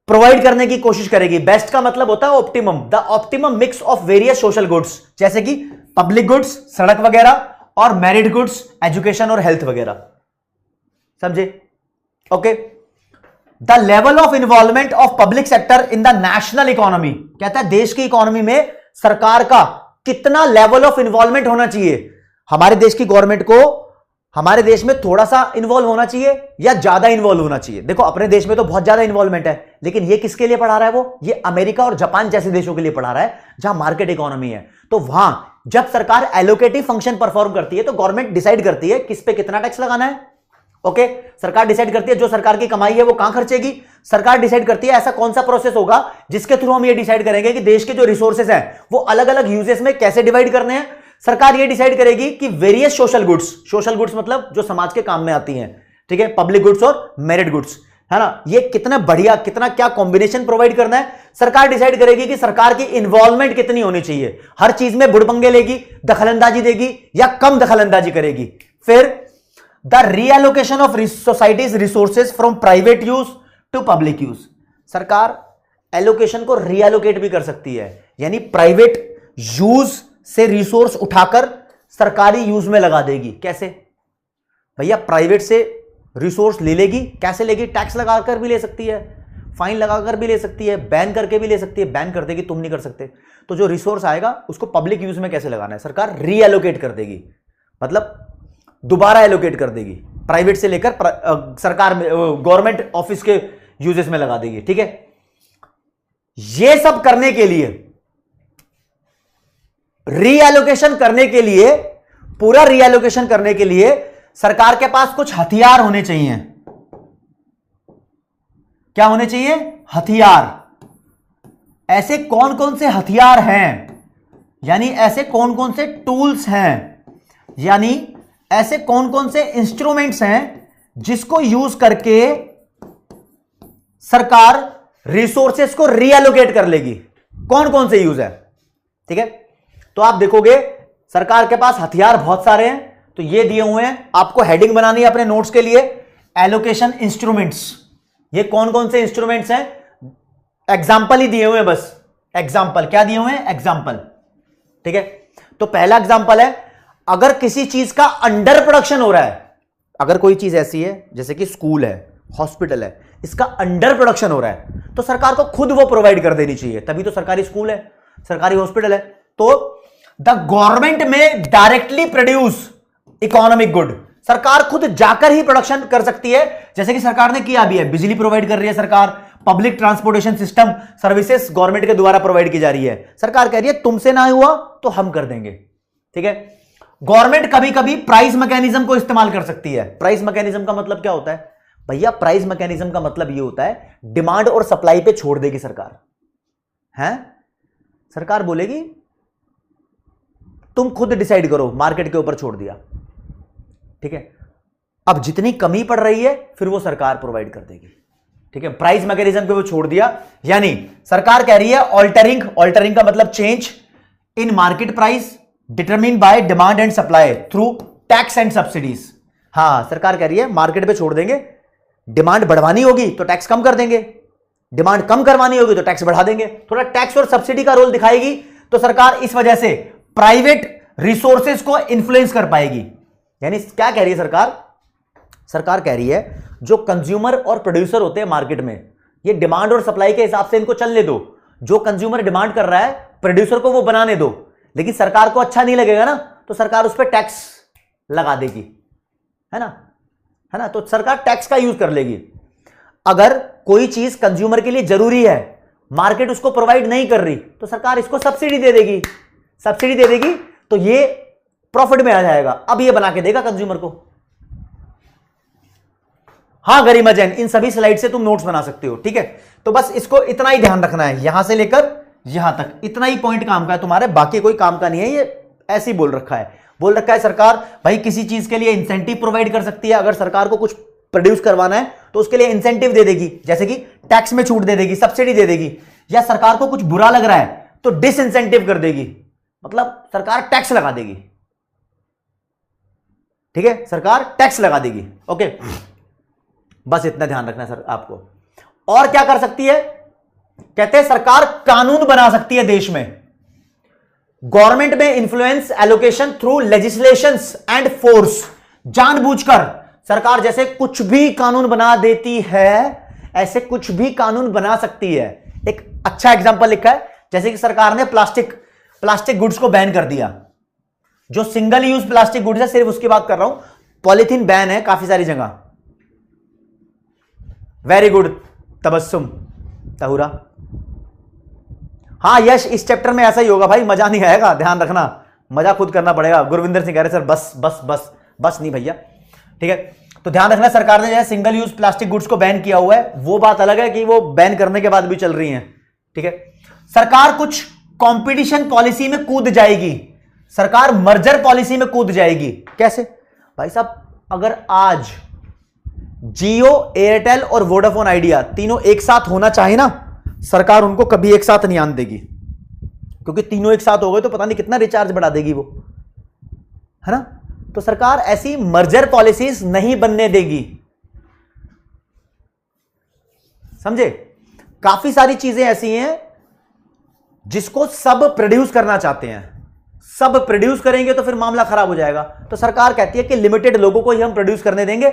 प्रोवाइड करने की कोशिश करेगी। बेस्ट का मतलब होता है optimum, the optimum mix of various social goods, जैसे कि पब्लिक गुड्स सड़क वगैरह और मेरिट गुड्स एजुकेशन और हेल्थ वगैरह, समझे। Okay, the level of involvement of public sector in the national economy, कहता है देश की इकोनॉमी में सरकार का कितना लेवल ऑफ इन्वॉल्वमेंट होना चाहिए। हमारे देश की गवर्नमेंट को हमारे देश में थोड़ा सा इन्वॉल्व होना चाहिए या ज्यादा इन्वॉल्व होना चाहिए। देखो अपने देश में तो बहुत ज्यादा इन्वॉल्वमेंट है, लेकिन ये किसके लिए पढ़ा रहा है, वो ये अमेरिका और जापान जैसे देशों के लिए पढ़ा रहा है जहां मार्केट इकोनॉमी है। तो वहां जब सरकार एलोकेटिव फंक्शन परफॉर्म करती है तो गवर्नमेंट डिसाइड करती है किस पे कितना टैक्स लगाना है। ओके, सरकार डिसाइड करती है जो सरकार की कमाई है वो कहां खर्चेगी, सरकार डिसाइड करती है ऐसा कौन सा प्रोसेस होगा जिसके थ्रू हम ये डिसाइड करेंगे कि देश के जो रिसोर्सेज हैं वो अलग अलग यूजेस में कैसे डिवाइड करने हैं। सरकार ये डिसाइड करेगी कि वेरियस सोशल गुड्स मतलब जो समाज के काम में आती हैं, ठीक है, पब्लिक गुड्स और मेरिट गुड्स, है ना, ये कितना बढ़िया कितना क्या कॉम्बिनेशन प्रोवाइड करना है। सरकार डिसाइड करेगी कि सरकार की इन्वॉल्वमेंट कितनी होनी चाहिए, हर चीज में बुड़बंगे लेगी, दखलंदाजी देगी या कम दखलंदाजी करेगी। फिर the reallocation of society's resources from private use to public use, सरकार एलोकेशन को रीएलोकेट भी कर सकती है, यानी प्राइवेट यूज से रिसोर्स उठाकर सरकारी यूज में लगा देगी। कैसे भैया, प्राइवेट से रिसोर्स ले लेगी, कैसे लेगी, टैक्स लगाकर भी ले सकती है, फाइन लगाकर भी ले सकती है, बैन करके भी ले सकती है, बैन कर देगी, तुम नहीं कर सकते। तो जो रिसोर्स आएगा उसको पब्लिक यूज में कैसे लगाना है, सरकार रीएलोकेट कर देगी, मतलब दोबारा एलोकेट कर देगी, प्राइवेट से लेकर सरकार में गवर्नमेंट ऑफिस के यूजेस में लगा देगी। ठीक है, ये सब करने के लिए रीएलोकेशन करने के लिए, पूरा रीएलोकेशन करने के लिए सरकार के पास कुछ हथियार होने चाहिए। क्या होने चाहिए? हथियार। ऐसे कौन कौन से हथियार हैं, यानी ऐसे कौन कौन से टूल्स हैं, यानी ऐसे कौन कौन से इंस्ट्रूमेंट्स हैं जिसको यूज करके सरकार रिसोर्सेस को रीएलोकेट कर लेगी। कौन कौन से यूज है? ठीक है, तो आप देखोगे सरकार के पास हथियार बहुत सारे हैं, तो ये दिए हुए हैं, आपको हेडिंग बनानी है अपने नोट्स के लिए, एलोकेशन इंस्ट्रूमेंट्स। ये कौन कौन से इंस्ट्रूमेंट्स हैं? एग्जाम्पल ही दिए हुए हैं, बस एग्जाम्पल। क्या दिए हुए हैं? एग्जाम्पल। ठीक है, तो पहला एग्जाम्पल है, अगर किसी चीज का अंडर प्रोडक्शन हो रहा है, अगर कोई चीज ऐसी है जैसे कि स्कूल है, हॉस्पिटल है, इसका अंडर प्रोडक्शन हो रहा है, तो सरकार को खुद वो प्रोवाइड कर देनी चाहिए, तभी तो सरकारी स्कूल है, सरकारी हॉस्पिटल है। तो द गवर्नमेंट में डायरेक्टली प्रोड्यूस इकोनॉमिक गुड, सरकार खुद जाकर ही प्रोडक्शन कर सकती है, जैसे कि सरकार ने किया भी है। बिजली प्रोवाइड कर रही है सरकार, public transportation system services government के द्वारा प्रोवाइड की जा रही है। सरकार कह रही है तुमसे ना हुआ तो हम कर देंगे। ठीक है, गवर्नमेंट कभी कभी प्राइस मैकेनिज्म को इस्तेमाल कर सकती है। प्राइस मैकेनिज्म का मतलब क्या होता है भैया? प्राइस मैकेनिज्म का मतलब यह होता है डिमांड और सप्लाई पे छोड़ देगी सरकार। है, सरकार बोलेगी तुम खुद डिसाइड करो, मार्केट के ऊपर छोड़ दिया। ठीक है, अब जितनी कमी पड़ रही है फिर वो सरकार प्रोवाइड कर देगी। ठीक है, प्राइस मैकेनिज्म पे वो छोड़ दिया, यानी सरकार कह रही है ऑल्टरिंग, ऑल्टरिंग का मतलब change in market price determine by demand and supply through tax and subsidies. हां, सरकार कह रही है मार्केट पे छोड़ देंगे, डिमांड बढ़वानी होगी तो टैक्स कम कर देंगे, डिमांड कम करवानी होगी तो टैक्स बढ़ा देंगे। थोड़ा टैक्स और सब्सिडी का रोल दिखाएगी, तो सरकार इस वजह से प्राइवेट रिसोर्सेज को इन्फ्लुएंस कर पाएगी। यानी क्या कह रही है सरकार? सरकार कह रही है जो कंज्यूमर और प्रोड्यूसर होते हैं मार्केट में, ये डिमांड और सप्लाई के हिसाब से इनको चलने दो। जो कंज्यूमर डिमांड कर रहा है प्रोड्यूसर को वो बनाने दो, लेकिन सरकार को अच्छा नहीं लगेगा ना, तो सरकार उस पर टैक्स लगा देगी, है ना, है ना। तो सरकार टैक्स का यूज कर लेगी। अगर कोई चीज कंज्यूमर के लिए जरूरी है, मार्केट उसको प्रोवाइड नहीं कर रही, तो सरकार इसको सब्सिडी दे देगी। सब्सिडी दे देगी तो ये प्रॉफिट में आ जाएगा, अब ये बना के देगा कंज्यूमर को। हां गरिमा जैन, इन सभी स्लाइड से तुम नोट्स बना सकते हो। ठीक है, तो बस इसको इतना ही ध्यान रखना है, यहां से लेकर यहां तक इतना ही पॉइंट काम का है तुम्हारे, बाकी कोई काम का नहीं है। ये ऐसे ही बोल रखा है सरकार भाई किसी चीज के लिए इंसेंटिव प्रोवाइड कर सकती है। अगर सरकार को कुछ प्रोड्यूस करवाना है तो उसके लिए इंसेंटिव दे देगी, जैसे कि टैक्स में छूट दे देगी, सब्सिडी दे देगी। या सरकार को कुछ बुरा लग रहा है तो डिसइंसेंटिव कर देगी, मतलब सरकार टैक्स लगा देगी। ठीक है, सरकार टैक्स लगा देगी। ओके, बस इतना ध्यान रखना सर आपको। और क्या कर सकती है? कहते हैं सरकार कानून बना सकती है देश में। गवर्नमेंट में influence allocation through legislations and force. जानबूझकर सरकार जैसे कुछ भी कानून बना देती है, ऐसे कुछ भी कानून बना सकती है। एक अच्छा एग्जांपल लिखा है, जैसे कि सरकार ने प्लास्टिक गुड्स को बैन कर दिया। जो सिंगल यूज प्लास्टिक गुड्स है, सिर्फ उसकी बात कर रहा हूं। पॉलीथीन बैन है काफी सारी जगह। Very good Tabassum Tahura. हाँ यश, इस चैप्टर में ऐसा ही होगा भाई, मजा नहीं आएगा, ध्यान रखना, मजा खुद करना पड़ेगा। गुरविंदर सिंह कह रहे सर बस बस बस बस नहीं भैया। ठीक है, तो ध्यान रखना, सरकार ने जो है सिंगल यूज प्लास्टिक गुड्स को बैन किया हुआ है। वो बात अलग है कि वो बैन करने के बाद भी चल रही है। ठीक है, सरकार कुछ कंपटीशन पॉलिसी में कूद जाएगी, सरकार मर्जर पॉलिसी में कूद जाएगी। कैसे भाई साहब? अगर आज जियो, एयरटेल और वोडाफोन आइडिया तीनों एक साथ होना चाहे ना, सरकार उनको कभी एक साथ नहीं आने देगी, क्योंकि तीनों एक साथ हो गए तो पता नहीं कितना रिचार्ज बढ़ा देगी वो, है ना। तो सरकार ऐसी मर्जर पॉलिसीज नहीं बनने देगी, समझे। काफी सारी चीजें ऐसी हैं जिसको सब प्रोड्यूस करना चाहते हैं, सब प्रोड्यूस करेंगे तो फिर मामला खराब हो जाएगा। तो सरकार कहती है कि लिमिटेड लोगों को ही हम प्रोड्यूस करने देंगे,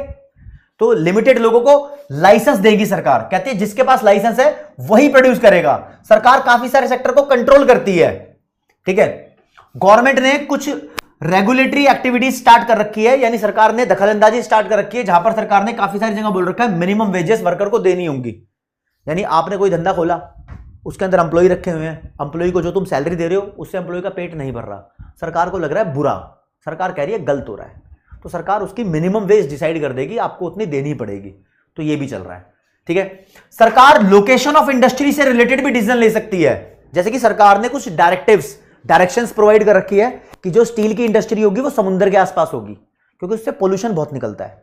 तो लिमिटेड लोगों को लाइसेंस देगी सरकार। कहती है जिसके पास लाइसेंस है वही प्रोड्यूस करेगा। सरकार काफी सारे सेक्टर को कंट्रोल करती है। ठीक है, गवर्नमेंट ने कुछ रेगुलेटरी एक्टिविटीज स्टार्ट कर रखी है, यानी सरकार ने दखलंदाजी स्टार्ट कर रखी है, जहां पर सरकार ने काफी सारी जगह बोल रखा है मिनिमम वेजेस वर्कर को देनी होंगी। यानी आपने कोई धंधा खोला, उसके अंदर एम्प्लॉय रखे हुए हैं, एम्प्लॉय को जो तुम सैलरी दे रहे हो उससे एम्प्लॉय का पेट नहीं भर रहा, सरकार को लग रहा है बुरा, सरकार कह रही है गलत हो रहा है, तो सरकार उसकी मिनिमम वेज डिसाइड कर देगी, आपको उतनी देनी पड़ेगी। तो ये भी चल रहा है। ठीक है। सरकार लोकेशन ऑफ इंडस्ट्री से रिलेटेड भी डिसीजन ले सकती है, जैसे कि सरकार ने कुछ डायरेक्शंस प्रोवाइड कर रखी है कि जो स्टील की इंडस्ट्री होगी वो समुद्र के आसपास होगी, क्योंकि उससे पोल्यूशन बहुत निकलता है।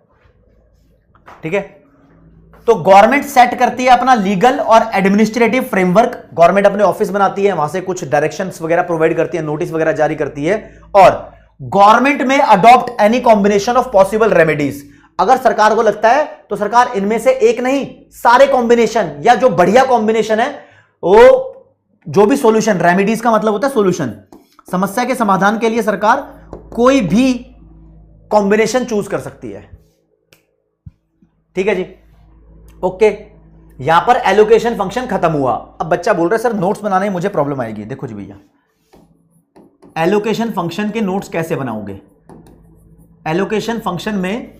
ठीक है, तो गवर्नमेंट सेट करती है अपना लीगल और एडमिनिस्ट्रेटिव फ्रेमवर्क, गवर्नमेंट अपने ऑफिस बनाती है, वहां से कुछ डायरेक्शंस वगैरह प्रोवाइड करती है, नोटिस वगैरह जारी करती है, और गवर्नमेंट में adopt any combination of possible remedies. अगर सरकार को लगता है तो सरकार इनमें से एक नहीं, सारे कॉम्बिनेशन या जो बढ़िया कॉम्बिनेशन है, वो जो भी सॉल्यूशन, रेमेडीज का मतलब होता है सॉल्यूशन, समस्या के समाधान के लिए सरकार कोई भी कॉम्बिनेशन चूज कर सकती है। ठीक है जी, ओके। यहां पर एलोकेशन फंक्शन खत्म हुआ। अब बच्चा बोल रहा है सर नोट्स बनाने में मुझे प्रॉब्लम आएगी। देखो जी भैया, एलोकेशन फंक्शन के नोट्स कैसे बनाओगे? एलोकेशन फंक्शन में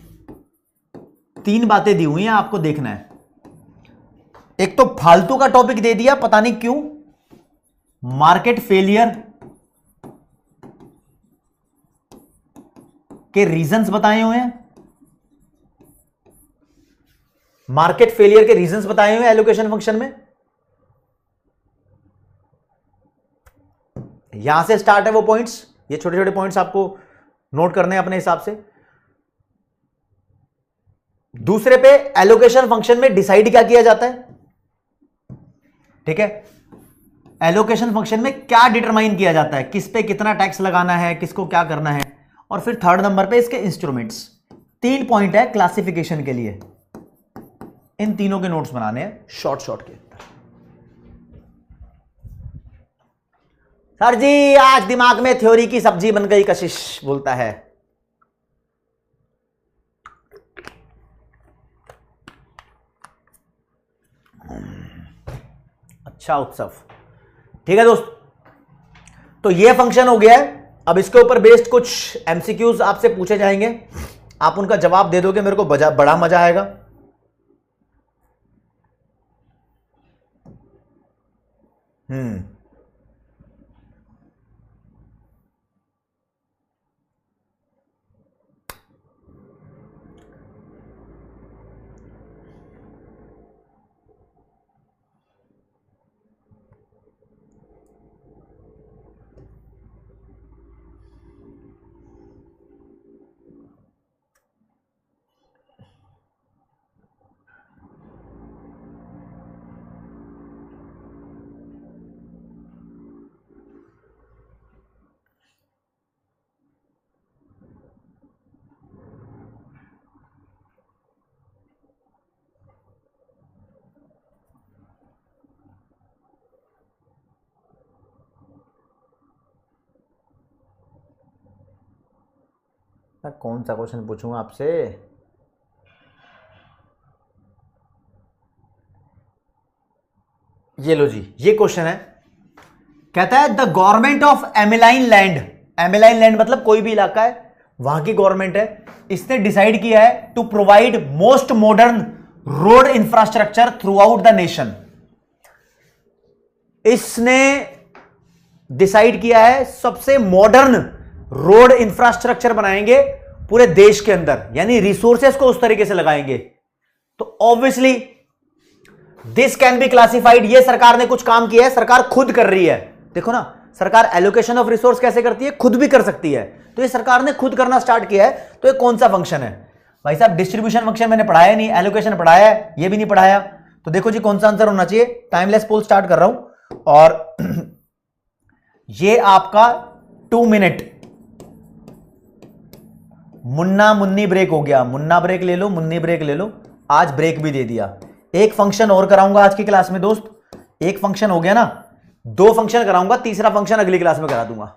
3 बातें दी हुई हैं, आपको देखना है। एक तो फालतू का टॉपिक दे दिया, पता नहीं क्यों, मार्केट फेलियर के रीजंस बताए हुए हैं, मार्केट फेलियर के रीजंस बताए हुए हैं एलोकेशन फंक्शन में। यहां से स्टार्ट है वो पॉइंट्स, ये छोटे छोटे पॉइंट्स आपको नोट करने हैं अपने हिसाब से। दूसरे पे एलोकेशन फंक्शन में डिसाइड क्या किया जाता है? ठीक है, एलोकेशन फंक्शन में क्या डिटरमाइन किया जाता है, किस पे कितना टैक्स लगाना है, किसको क्या करना है। और फिर थर्ड नंबर पे इसके इंस्ट्रूमेंट्स। 3 पॉइंट है क्लासिफिकेशन के लिए, इन तीनों के नोट्स बनाने हैं शॉर्ट शॉर्ट के। सर जी आज दिमाग में थ्योरी की सब्जी बन गई, कशिश बोलता है। अच्छा उत्सव, ठीक है दोस्त। तो ये फंक्शन हो गया है। अब इसके ऊपर बेस्ड कुछ एमसीक्यूज आपसे पूछे जाएंगे, आप उनका जवाब दे दोगे, मेरे को बड़ा मजा आएगा। मैं कौन सा क्वेश्चन पूछूंगा आपसे? ये लो जी, ये क्वेश्चन है। कहता है the government of Emiline land, Emiline land मतलब कोई भी इलाका है, वहां की गवर्नमेंट है, इसने डिसाइड किया है to provide most modern road infrastructure throughout the nation. इसने डिसाइड किया है सबसे मॉडर्न रोड इंफ्रास्ट्रक्चर बनाएंगे पूरे देश के अंदर, यानी रिसोर्सेस को उस तरीके से लगाएंगे। तो obviously this can be classified, ये सरकार ने कुछ काम किया है, सरकार खुद कर रही है। देखो ना, सरकार एलोकेशन ऑफ रिसोर्स कैसे करती है, खुद भी कर सकती है। तो ये सरकार ने खुद करना स्टार्ट किया है। तो ये कौन सा फंक्शन है भाई साहब? डिस्ट्रीब्यूशन फंक्शन मैंने पढ़ाया नहीं, एलोकेशन पढ़ाया है, ये भी नहीं पढ़ाया। तो देखो जी कौन सा आंसर होना चाहिए। टाइमलेस पोल स्टार्ट कर रहा हूं, और ये आपका 2 मिनट मुन्ना मुन्नी ब्रेक हो गया। मुन्ना ब्रेक ले लो, मुन्नी ब्रेक ले लो, आज ब्रेक भी दे दिया। एक फंक्शन और कराऊंगा आज की क्लास में दोस्त, एक फंक्शन हो गया ना, 2 फंक्शन कराऊंगा, तीसरा फंक्शन अगली क्लास में करा दूंगा।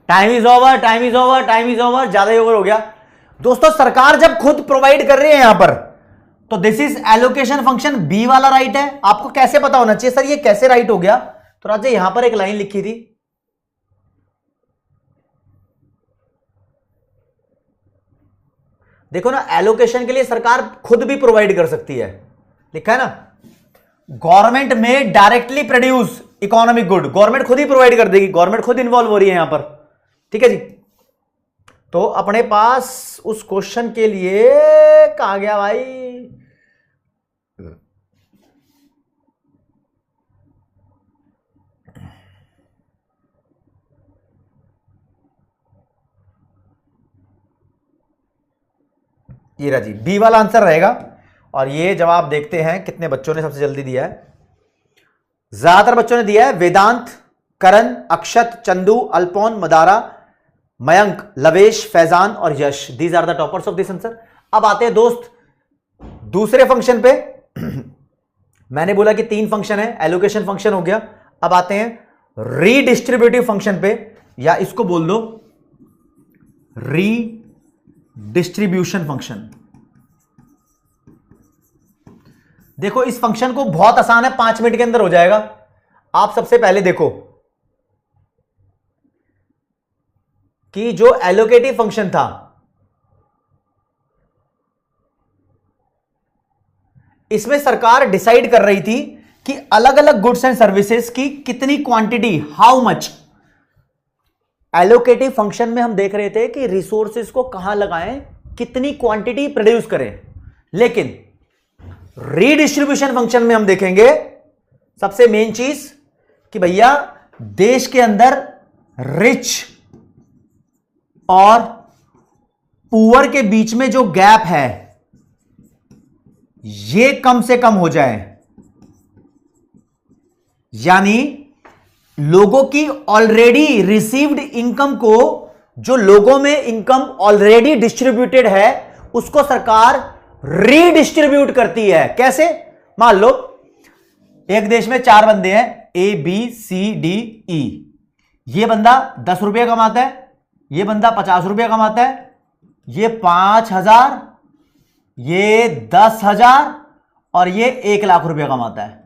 Time is over, time is over, time is over, ज्यादा ही ओवर हो गया दोस्तों। सरकार जब खुद प्रोवाइड कर रही है यहां पर, तो this is allocation function, B वाला राइट है। आपको कैसे पता होना चाहिए सर ये कैसे राइट हो गया? तो राजा यहां पर एक लाइन लिखी थी, देखो ना, एलोकेशन के लिए सरकार खुद भी प्रोवाइड कर सकती है, लिखा है ना, गवर्नमेंट में directly produce economic good, government खुद ही प्रोवाइड कर देगी, गवर्नमेंट खुद इन्वॉल्व हो रही है यहां पर, ठीक है जी। तो अपने पास उस क्वेश्चन के लिए कहा गया भाई, ये रहा जी, बी वाला आंसर रहेगा। और ये जवाब देखते हैं कितने बच्चों ने सबसे जल्दी दिया है। ज्यादातर बच्चों ने दिया है वेदांत, करण, अक्षत, चंदू, अल्पोन, मदारा, मयंक, लवेश, फैजान और Yash. These are the toppers of this answer. अब आते हैं दोस्त दूसरे फंक्शन पे। मैंने बोला कि 3 फंक्शन है, एलोकेशन फंक्शन हो गया। अब आते हैं रीडिस्ट्रीब्यूटिव फंक्शन पे, या इसको बोल दो रीडिस्ट्रीब्यूशन फंक्शन। देखो इस फंक्शन को बहुत आसान है, 5 मिनट के अंदर हो जाएगा। आप सबसे पहले देखो कि जो एलोकेटिव फंक्शन था, इसमें सरकार डिसाइड कर रही थी कि अलग अलग गुड्स एंड सर्विसेज की कितनी quantity, how much. Allocative function में हम देख रहे थे कि रिसोर्सेज को कहां लगाएं, कितनी क्वांटिटी प्रोड्यूस करें। लेकिन रीडिस्ट्रीब्यूशन फंक्शन में हम देखेंगे सबसे मेन चीज कि भैया देश के अंदर रिच और पुअर के बीच में जो गैप है ये कम से कम हो जाए, यानी लोगों की ऑलरेडी रिसीव्ड इनकम को, जो लोगों में इनकम ऑलरेडी डिस्ट्रीब्यूटेड है, उसको सरकार रीडिस्ट्रीब्यूट करती है। कैसे? मान लो एक देश में 4 बंदे हैं, A B C D E. ये बंदा 10 रुपये कमाता है, ये बंदा 50 रुपये कमाता है, ये 5,000, ये 10,000 और ये 1,00,000 रुपये कमाता है।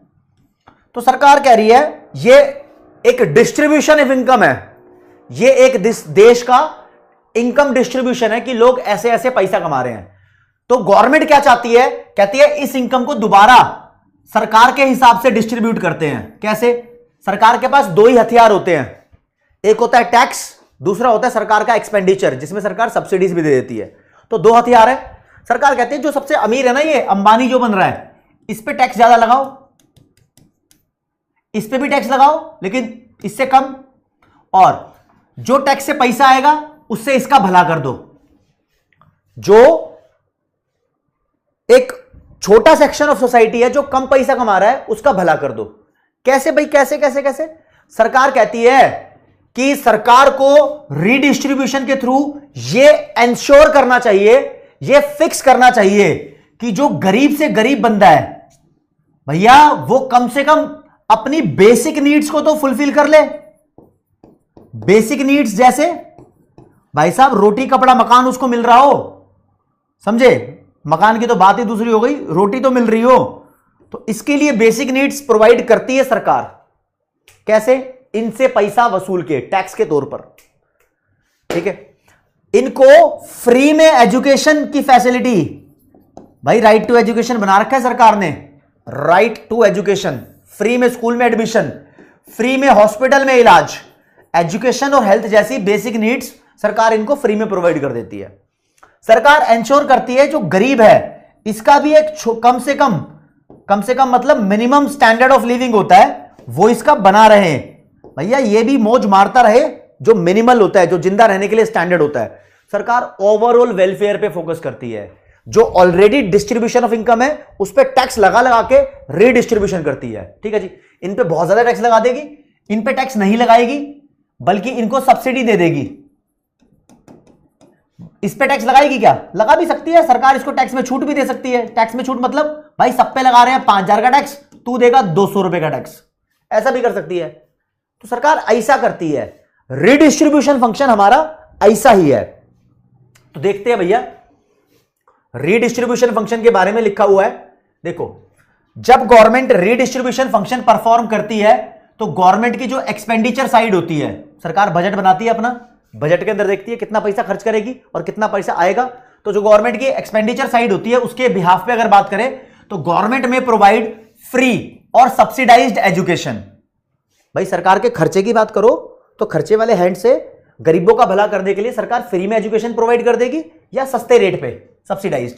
तो सरकार कह रही है ये एक डिस्ट्रीब्यूशन ऑफ इनकम है, ये एक देश का इनकम डिस्ट्रीब्यूशन है कि लोग ऐसे ऐसे पैसा कमा रहे हैं। तो गवर्नमेंट क्या चाहती है? कहती है इस इनकम को दोबारा सरकार के हिसाब से डिस्ट्रीब्यूट करते हैं। कैसे? सरकार के पास 2 ही हथियार होते हैं, एक होता है टैक्स, दूसरा होता है सरकार का एक्सपेंडिचर, जिसमें सरकार सब्सिडीज भी दे देती है। तो 2 हथियार है। सरकार कहती है जो सबसे अमीर है ना, ये अंबानी जो बन रहा है, इस पे टैक्स ज्यादा लगाओ, इस पे भी टैक्स लगाओ लेकिन इससे कम, और जो टैक्स से पैसा आएगा उससे इसका भला कर दो। जो एक छोटा सेक्शन ऑफ सोसाइटी है जो कम पैसा कमा रहा है उसका भला कर दो। कैसे भाई? कैसे कैसे कैसे? सरकार कहती है कि सरकार को रीडिस्ट्रीब्यूशन के थ्रू ये एंश्योर करना चाहिए, ये फिक्स करना चाहिए कि जो गरीब से गरीब बंदा है भैया वो कम से कम अपनी बेसिक नीड्स को तो फुलफिल कर ले। बेसिक नीड्स जैसे भाई साहब रोटी कपड़ा मकान उसको मिल रहा हो, समझे? मकान की तो बात ही दूसरी हो गई, रोटी तो मिल रही हो। तो इसके लिए बेसिक नीड्स प्रोवाइड करती है सरकार। कैसे? इनसे पैसा वसूल के, टैक्स के तौर पर, ठीक है। इनको फ्री में एजुकेशन की फैसिलिटी, भाई राइट टू एजुकेशन बना रखा है सरकार ने, राइट टू एजुकेशन, फ्री में स्कूल में एडमिशन, फ्री में हॉस्पिटल में इलाज, एजुकेशन और हेल्थ जैसी बेसिक नीड्स सरकार इनको फ्री में प्रोवाइड कर देती है। सरकार इंश्योर करती है जो गरीब है इसका भी एक कम से कम मतलब मिनिमम स्टैंडर्ड ऑफ लिविंग होता है, वो इसका बना रहे। भैया ये भी मौज मारता रहे जो मिनिमल होता है, जो जिंदा रहने के लिए स्टैंडर्ड होता है। सरकार ओवरऑल वेलफेयर पे फोकस करती है। जो ऑलरेडी डिस्ट्रीब्यूशन ऑफ इनकम है उस पर टैक्स लगा लगा के रीडिस्ट्रीब्यूशन करती है, ठीक है जी। इन पे बहुत ज्यादा टैक्स लगा देगी, इन पे टैक्स नहीं लगाएगी बल्कि इनको सब्सिडी दे देगी। इस पे टैक्स लगाएगी क्या? लगा भी सकती है सरकार, इसको टैक्स में छूट भी दे सकती है। टैक्स में छूट मतलब भाई सब पे लगा रहे हैं 5,000 का टैक्स, तू देगा 200 रुपए का टैक्स, ऐसा भी कर सकती है। तो सरकार ऐसा करती है। रीडिस्ट्रीब्यूशन फंक्शन हमारा ऐसा ही है। तो देखते हैं भैया, रीडिस्ट्रीब्यूशन फंक्शन के बारे में लिखा हुआ है। देखो, जब गवर्नमेंट रीडिस्ट्रीब्यूशन फंक्शन परफॉर्म करती है तो गवर्नमेंट की जो एक्सपेंडिचर साइड होती है, सरकार बजट बनाती है अपना, बजट के अंदर देखती है कितना पैसा खर्च करेगी और कितना पैसा आएगा। तो जो गवर्नमेंट की एक्सपेंडिचर साइड होती है उसके बिहाफ पे अगर बात करें तो गवर्नमेंट में प्रोवाइड फ्री और सब्सिडाइज्ड एजुकेशन। भाई सरकार के खर्चे की बात करो तो खर्चे वाले हैंड से गरीबों का भला करने के लिए सरकार फ्री में एजुकेशन प्रोवाइड कर देगी या सस्ते रेट पे सब्सिडाइज्ड,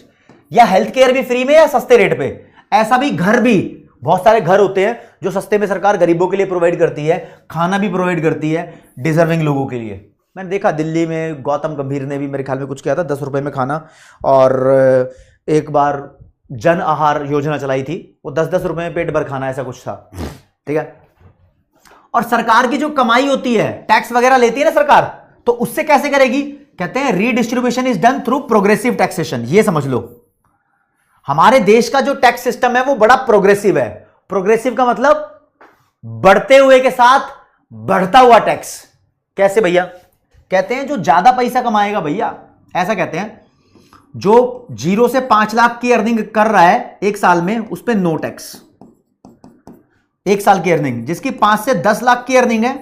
या हेल्थ केयर भी फ्री में या सस्ते रेट पे। ऐसा भी घर भी बहुत सारे घर होते हैं जो सस्ते में सरकार गरीबों के लिए प्रोवाइड करती है, खाना भी प्रोवाइड करती है डिजर्विंग लोगों के लिए। मैंने देखा दिल्ली में गौतम गंभीर ने भी मेरे ख्याल में कुछ किया था, 10 रुपए में खाना, और एक बार जन आहार योजना चलाई थी, वो 10-10 रुपए में पेट भर खाना, ऐसा कुछ था। ठीक है। और सरकार की जो कमाई होती है, टैक्स वगैरह लेती है ना सरकार, तो उससे कैसे करेगी? कहते हैं redistribution is done through progressive taxation. ये समझ लो, हमारे देश का जो टैक्स सिस्टम है वो बड़ा प्रोग्रेसिव है। प्रोग्रेसिव का मतलब बढ़ते हुए के साथ बढ़ता हुआ टैक्स। कैसे भैया? कहते हैं जो ज्यादा पैसा कमाएगा भैया, ऐसा कहते हैं, जो 0 से 5 लाख की अर्निंग कर रहा है एक साल में, उस पर नो टैक्स। एक साल की अर्निंग, जिसकी 5 से 10 लाख की अर्निंग है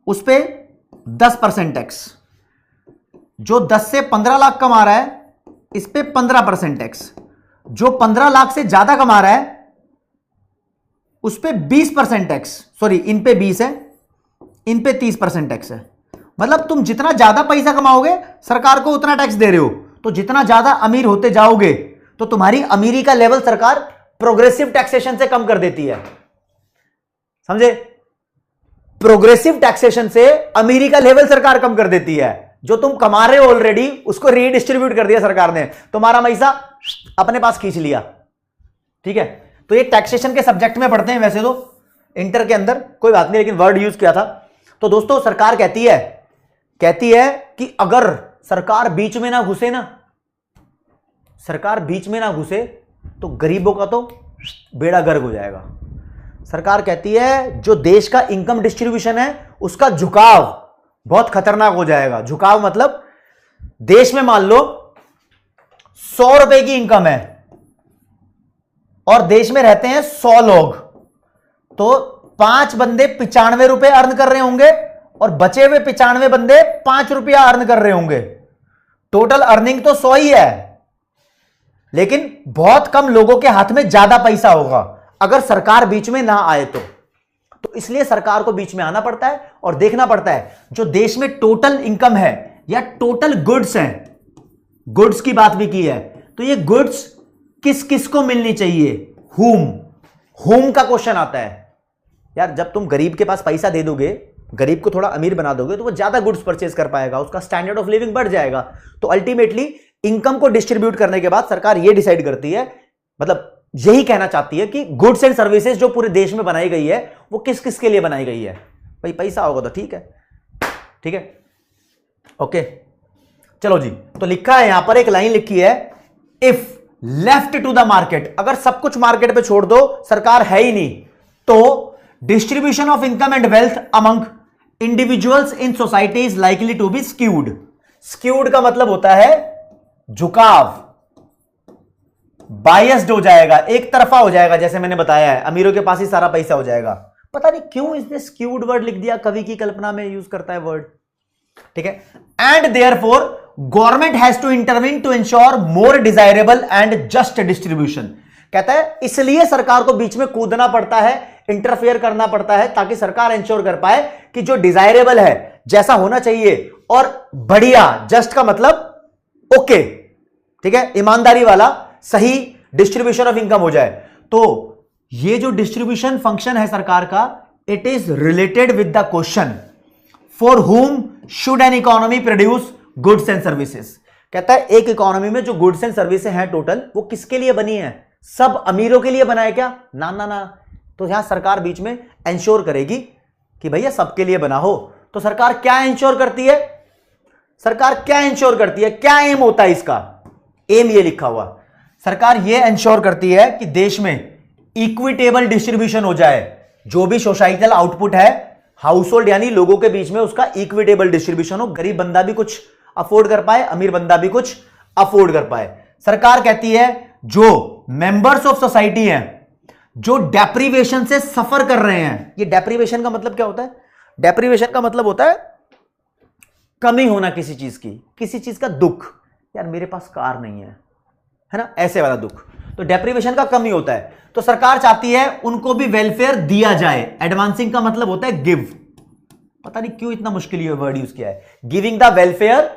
उस पर 10% टैक्स। जो 10 से 15 लाख कमा रहा है इस पे 15% टैक्स। जो 15 लाख से ज्यादा कमा रहा है उस पे 20% टैक्स। सॉरी, इन पे 20 है, इन पे 30% टैक्स है। मतलब तुम जितना ज्यादा पैसा कमाओगे सरकार को उतना टैक्स दे रहे हो। तो जितना ज्यादा अमीर होते जाओगे तो तुम्हारी अमीरी का लेवल सरकार प्रोग्रेसिव टैक्सेशन से कम कर देती है। समझे? प्रोग्रेसिव टैक्सेशन से अमीरी का लेवल सरकार कम कर देती है। जो तुम कमा रहे हो ऑलरेडी उसको रीडिस्ट्रीब्यूट कर दिया सरकार ने, तुम्हारा पैसा अपने पास खींच लिया। ठीक है। तो ये टैक्सेशन के सब्जेक्ट में पढ़ते हैं वैसे तो इंटर के अंदर, कोई बात नहीं, लेकिन वर्ड यूज किया था। तो दोस्तों सरकार कहती है कि अगर सरकार बीच में ना घुसे ना, सरकार बीच में ना घुसे तो गरीबों का तो बेड़ा गर्क हो जाएगा। सरकार कहती है जो देश का इनकम डिस्ट्रीब्यूशन है उसका झुकाव बहुत खतरनाक हो जाएगा। झुकाव मतलब देश में मान लो 100 रुपए की इनकम है और देश में रहते हैं 100 लोग, तो 5 बंदे 95 रुपए अर्न कर रहे होंगे और बचे हुए 95 बंदे 5 रुपया अर्न कर रहे होंगे। टोटल अर्निंग तो 100 ही है, लेकिन बहुत कम लोगों के हाथ में ज्यादा पैसा होगा अगर सरकार बीच में ना आए तो इसलिए सरकार को बीच में आना पड़ता है और देखना पड़ता है जो देश में टोटल इनकम है या टोटल गुड्स हैं, गुड्स की बात भी की है, तो ये गुड्स किस किस को मिलनी चाहिए। हुम का क्वेश्चन आता है। यार जब तुम गरीब के पास पैसा दे दोगे, गरीब को थोड़ा अमीर बना दोगे, तो वो ज्यादा गुड्स परचेज कर पाएगा, उसका स्टैंडर्ड ऑफ लिविंग बढ़ जाएगा। तो अल्टीमेटली इनकम को डिस्ट्रीब्यूट करने के बाद सरकार ये डिसाइड करती है, मतलब यही कहना चाहती है कि गुड्स एंड सर्विसेज जो पूरे देश में बनाई गई है वो किस किस के लिए बनाई गई है। भाई पैसा होगा तो ठीक है, ठीक है, ओके। चलो जी, तो लिखा है यहां पर, एक लाइन लिखी है, if left to the market, अगर सब कुछ मार्केट पे छोड़ दो, सरकार है ही नहीं, तो distribution of income and wealth among individuals in society is likely to be skewed. Skewed का मतलब होता है झुकाव, बायस्ड हो जाएगा, एक तरफा हो जाएगा। जैसे मैंने बताया है, अमीरों के पास ही सारा पैसा हो जाएगा। पता नहीं क्यों इसने स्क्यूड वर्ड लिख दिया, कवि की कल्पना में यूज करता है वर्ड, ठीक है। And therefore government has to intervene to ensure more desirable and just distribution. कहता है इसलिए सरकार को बीच में कूदना पड़ता है, इंटरफेयर करना पड़ता है, ताकि सरकार इंश्योर कर पाए कि जो डिजायरेबल है, जैसा होना चाहिए, और बढ़िया, जस्ट का मतलब ओके, ठीक है, ईमानदारी वाला सही डिस्ट्रीब्यूशन ऑफ इनकम हो जाए। तो ये जो डिस्ट्रीब्यूशन फंक्शन है सरकार का, it is related with the question for हुम should an economy produce goods and services. कहता है एक इकोनॉमी में जो गुड्स एंड सर्विसेज हैं टोटल, वो किसके लिए बनी है? सब अमीरों के लिए बना है क्या? ना ना ना। तो यहां सरकार बीच में इंश्योर करेगी कि भैया सबके लिए बना हो। तो सरकार क्या इंश्योर करती है? सरकार क्या इंश्योर करती है? क्या एम होता है इसका? एम ये लिखा हुआ, सरकार ये इंश्योर करती है कि देश में इक्विटेबल डिस्ट्रीब्यूशन हो जाए। जो भी सोसाइटल आउटपुट है हाउस होल्ड यानी लोगों के बीच में उसका इक्विटेबल डिस्ट्रीब्यूशन हो, गरीब बंदा भी कुछ अफोर्ड कर पाए, अमीर बंदा भी कुछ अफोर्ड कर पाए। सरकार कहती है जो मेंबर्स ऑफ सोसाइटी हैं जो डेप्रीवेशन से सफर कर रहे हैं, ये डेप्रीवेशन का मतलब क्या होता है? डेप्रीवेशन का मतलब होता है कमी होना किसी चीज की, किसी चीज का दुख, यार मेरे पास कार नहीं है ना, ऐसे वाला दुख, तो डेप्रीवेशन का कमी होता है। तो सरकार चाहती है उनको भी वेलफेयर दिया जाए। एडवांसिंग का मतलब होता है गिव, पता नहीं क्यों इतना मुश्किल ये वर्ड यूज किया है, giving the welfare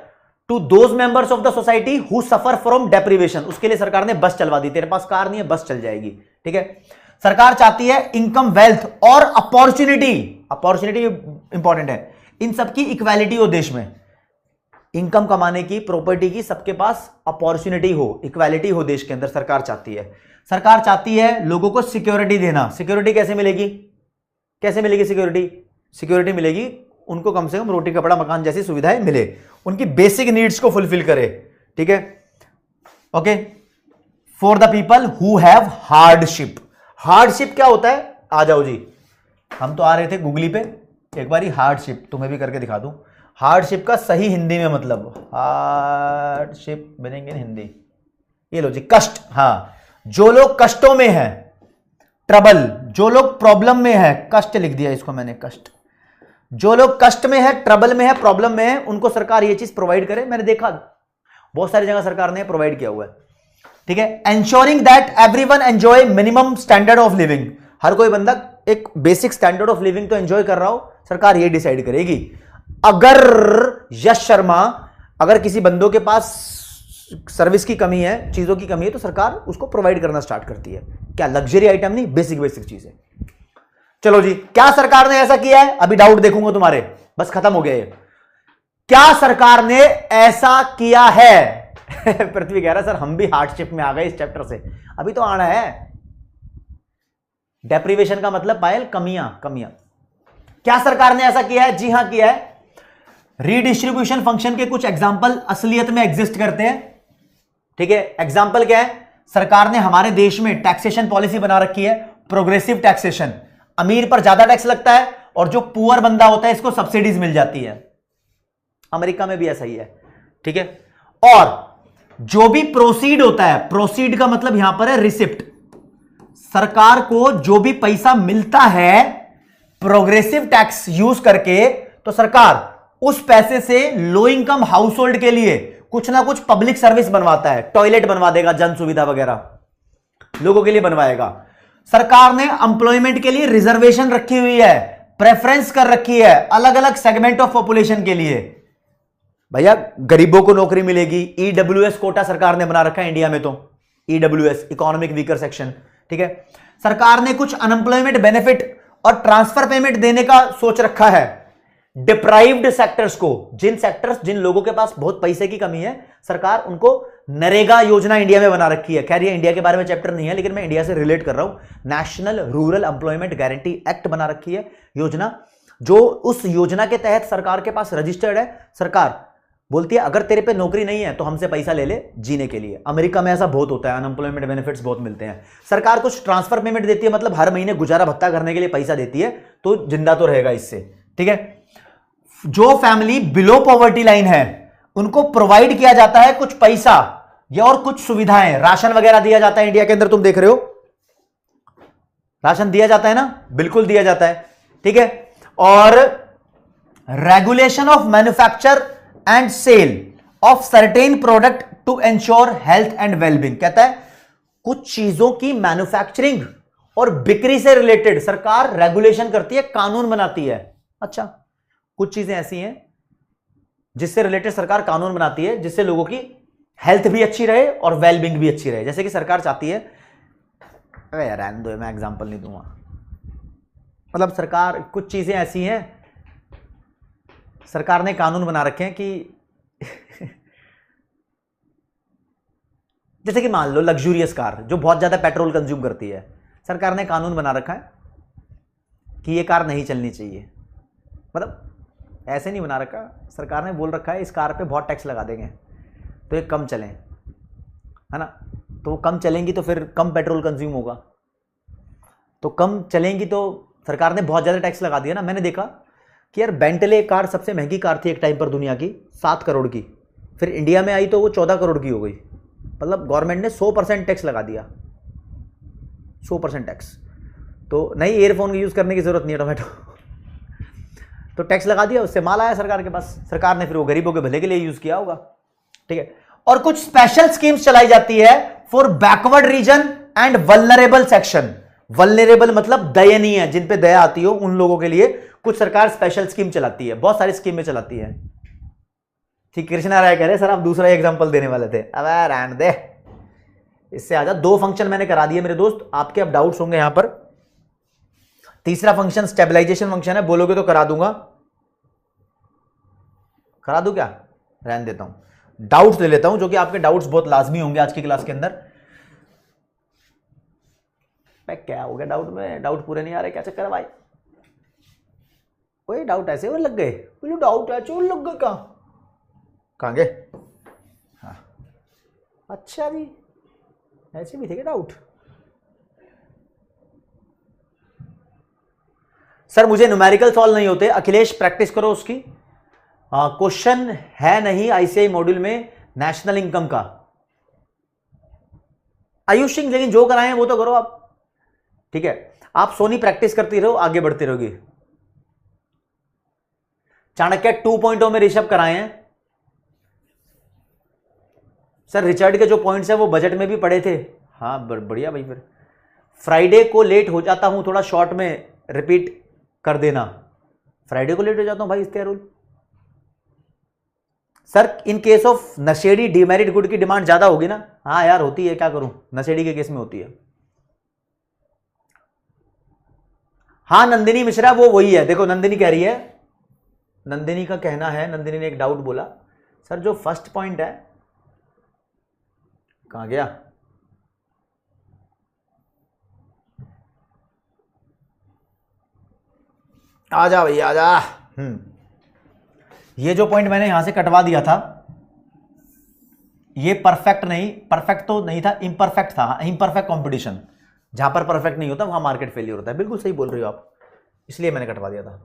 to those members of the society who suffer from deprivation. उसके लिए सरकार ने बस चलवा दी, तेरे पास कार नहीं है बस चल जाएगी, ठीक है। सरकार चाहती है इनकम, वेल्थ और अपॉर्चुनिटी, अपॉर्चुनिटी इंपॉर्टेंट है, इन सबकी इक्वालिटी हो देश में, इनकम कमाने की, प्रॉपर्टी की, सबके पास अपॉर्चुनिटी हो, इक्वालिटी हो देश के अंदर, सरकार चाहती है। सरकार चाहती है लोगों को सिक्योरिटी देना। सिक्योरिटी कैसे मिलेगी? कैसे मिलेगी सिक्योरिटी? सिक्योरिटी मिलेगी उनको कम से कम रोटी कपड़ा मकान जैसी सुविधाएं मिले, उनकी बेसिक नीड्स को फुलफिल करे, ठीक है, okay. For the people who have hardship. Hardship क्या होता है? आ जाओ जी, हम तो आ रहे थे गूगली पे, एक बार हार्डशिप तुम्हें भी करके दिखा दूं। हार्डशिप का सही हिंदी में मतलब, हार्डशिप बनेंगे ना हिंदी, ये लो जी, कष्ट। हाँ, जो लोग कष्टों में हैं, ट्रबल, जो लोग प्रॉब्लम में है, कष्ट लिख दिया इसको मैंने, कष्ट। जो लोग कष्ट में है, ट्रबल में है, प्रॉब्लम में है, उनको सरकार ये चीज प्रोवाइड करे। मैंने देखा बहुत सारी जगह सरकार ने प्रोवाइड किया हुआ है, ठीक है। Ensuring that everyone enjoy minimum standard of living. हर कोई बंदा एक बेसिक स्टैंडर्ड ऑफ लिविंग तो एंजॉय कर रहा हो, सरकार ये डिसाइड करेगी। अगर यश शर्मा, अगर किसी बंदों के पास सर्विस की कमी है, चीजों की कमी है, तो सरकार उसको प्रोवाइड करना स्टार्ट करती है। क्या लग्जरी आइटम नहीं, बेसिक बेसिक चीज है। चलो जी, क्या सरकार ने ऐसा किया है? अभी डाउट देखूंगा तुम्हारे, बस खत्म हो गया ये। क्या सरकार ने ऐसा किया है? पृथ्वी कह रहा है सर हम भी हार्डशिप में आ गए इस चैप्टर से, अभी तो आना है। डेप्रीवेशन का मतलब पायल कमियां, कमियां। क्या सरकार ने ऐसा किया है? जी हां किया है। रीडिस्ट्रीब्यूशन फंक्शन के कुछ एग्जाम्पल असलियत में एग्जिस्ट करते हैं, ठीक है। एग्जाम्पल क्या है? सरकार ने हमारे देश में टैक्सेशन पॉलिसी बना रखी है, प्रोग्रेसिव टैक्सेशन। अमीर पर ज्यादा टैक्स लगता है और जो पुअर बंदा होता है इसको सब्सिडीज मिल जाती है। अमेरिका में भी ऐसा ही है, ठीक है। और जो भी प्रोसीड होता है, प्रोसीड का मतलब यहां पर है रिसिप्ट। सरकार को जो भी पैसा मिलता है प्रोग्रेसिव टैक्स यूज करके, तो सरकार उस पैसे से लो इनकम हाउस होल्ड के लिए कुछ ना कुछ पब्लिक सर्विस बनवाता है। टॉयलेट बनवा देगा, जन सुविधा वगैरह लोगों के लिए बनवाएगा। सरकार ने एम्प्लॉयमेंट के लिए रिजर्वेशन रखी हुई है, प्रेफरेंस कर रखी है अलग अलग सेगमेंट ऑफ पॉपुलेशन के लिए। भैया गरीबों को नौकरी मिलेगी, ईडब्ल्यूएस कोटा सरकार ने बना रखा है इंडिया में, तो ईडब्ल्यूएस इकोनॉमिक वीकर सेक्शन, ठीक है। सरकार ने कुछ अनएम्प्लॉयमेंट बेनिफिट और ट्रांसफर पेमेंट देने का सोच रखा है डिप्राइव्ड सेक्टर्स को। जिन सेक्टर्स, जिन लोगों के पास बहुत पैसे की कमी है, सरकार उनको नरेगा योजना इंडिया में बना रखी है। खैर ये इंडिया के बारे में चैप्टर नहीं है, लेकिन मैं इंडिया से रिलेट कर रहा हूं। National rural employment guarantee act बना रखी है योजना, जो उस योजना के तहत सरकार के पास रजिस्टर्ड है। सरकार बोलती है अगर तेरे पे नौकरी नहीं है तो हमसे पैसा ले ले जीने के लिए। अमेरिका में ऐसा बहुत होता है, अनएम्प्लॉयमेंट बेनिफिट्स बहुत मिलते हैं। सरकार कुछ ट्रांसफर पेमेंट देती है, मतलब हर महीने गुजारा भत्ता करने के लिए पैसा देती है, तो जिंदा तो रहेगा इससे, ठीक है। जो फैमिली बिलो पॉवर्टी लाइन है उनको प्रोवाइड किया जाता है कुछ पैसा या और कुछ सुविधाएं, राशन वगैरह दिया जाता है। इंडिया के अंदर तुम देख रहे हो राशन दिया जाता है ना, बिल्कुल दिया जाता है, ठीक है। और regulation of manufacture and sale of certain product to ensure health and wellbeing. कहता है कुछ चीजों की मैन्युफैक्चरिंग और बिक्री से रिलेटेड सरकार रेगुलेशन करती है, कानून बनाती है। अच्छा, कुछ चीजें ऐसी हैं जिससे रिलेटेड सरकार कानून बनाती है जिससे लोगों की हेल्थ भी अच्छी रहे और वेलबींग भी अच्छी रहे। जैसे कि सरकार चाहती है, अरे यार रहने दो मैं एग्जांपल नहीं दूंगा, मतलब सरकार कुछ चीजें ऐसी हैं सरकार ने कानून बना रखे हैं कि जैसे कि मान लो लग्जूरियस कार जो बहुत ज्यादा पेट्रोल कंज्यूम करती है, सरकार ने कानून बना रखा है कि ये कार नहीं चलनी चाहिए। मतलब ऐसे नहीं बना रखा, सरकार ने बोल रखा है इस कार पे बहुत टैक्स लगा देंगे तो ये कम चलें, है ना। तो वो कम चलेंगी तो फिर कम पेट्रोल कंज्यूम होगा, तो कम चलेंगी तो सरकार ने बहुत ज़्यादा टैक्स लगा दिया ना। मैंने देखा कि यार बेंटले कार सबसे महंगी कार थी एक टाइम पर दुनिया की, 7 करोड़ की, फिर इंडिया में आई तो वो 14 करोड़ की हो गई। मतलब गवर्नमेंट ने 100% टैक्स लगा दिया, 100% टैक्स। तो नहीं, ईयरफोन की यूज़ करने की ज़रूरत नहीं है टोमेटो। तो टैक्स लगा दिया, उससे माल आया सरकार के पास, सरकार ने फिर वो गरीबों के भले के लिए यूज़ किया होगा। ठीक है, और कुछ स्पेशल स्कीम्स चलाई जाती है for backward region and vulnerable section. Vulnerable मतलब दयनीय, जिन पे दया आती हो उन लोगों के लिए कुछ सरकार स्पेशल स्कीम चलाती है, बहुत सारी स्कीमें चलाती है। ठीक, कृष्णा राय कह रहे सर आप दूसरा एग्जांपल देने वाले थे, अब रहने दे, इससे आजा। 2 फंक्शन मैंने करा दिए मेरे दोस्त, आपके अब डाउट्स होंगे यहां पर। तीसरा फंक्शन स्टेबलाइजेशन फंक्शन है, बोलोगे तो करा दूंगा, करा दूं क्या, रहने देता हूं, डाउट्स ले लेता हूं, जो कि आपके डाउट्स बहुत लाजमी होंगे आज की क्लास के अंदर। क्या हो गया डाउट में, डाउट पूरे नहीं आ रहे, क्या चक्कर है भाई? कोई डाउट ऐसे वो लग गए, डाउट ऐसे वो लग गए, कहां गए? हाँ, अच्छा जी, ऐसे भी थे क्या डाउट? सर मुझे न्यूमेरिकल सॉल्व नहीं होते। अखिलेश प्रैक्टिस करो उसकी। क्वेश्चन है नहीं आईसीआई मॉड्यूल में नेशनल इनकम का। आयुष सिंह, लेकिन जो कराए हैं वो तो करो आप। ठीक है, आप सोनी प्रैक्टिस करती रहो, आगे बढ़ती रहोगी। चाणक्य 2.0 में ऋषभ कराए हैं सर। रिचर्ड के जो पॉइंट्स है वो बजट में भी पड़े थे। हाँ बढ़िया भाई। फिर फ्राइडे को लेट हो जाता हूं, थोड़ा शॉर्ट में रिपीट कर देना। फ्राइडे को लेट हो जाता हूं भाई, इसका rule. Sir in case of नशेड़ी डीमेरिट गुड की डिमांड ज्यादा होगी ना? हाँ यार होती है, क्या करूं, नशेड़ी के केस में होती है। हाँ नंदिनी मिश्रा वो वही है, देखो नंदिनी कह रही है, नंदिनी का कहना है, नंदिनी ने एक डाउट बोला सर जो फर्स्ट पॉइंट है, कहां गया, आजा भैया आजा। ये जो पॉइंट मैंने यहां से कटवा दिया था, ये परफेक्ट नहीं, परफेक्ट तो नहीं था, इम्परफेक्ट था। इम्परफेक्ट कंपटीशन, जहां पर परफेक्ट नहीं होता वहां मार्केट फेलियर होता है। बिल्कुल सही बोल रही हो आप, इसलिए मैंने कटवा दिया था।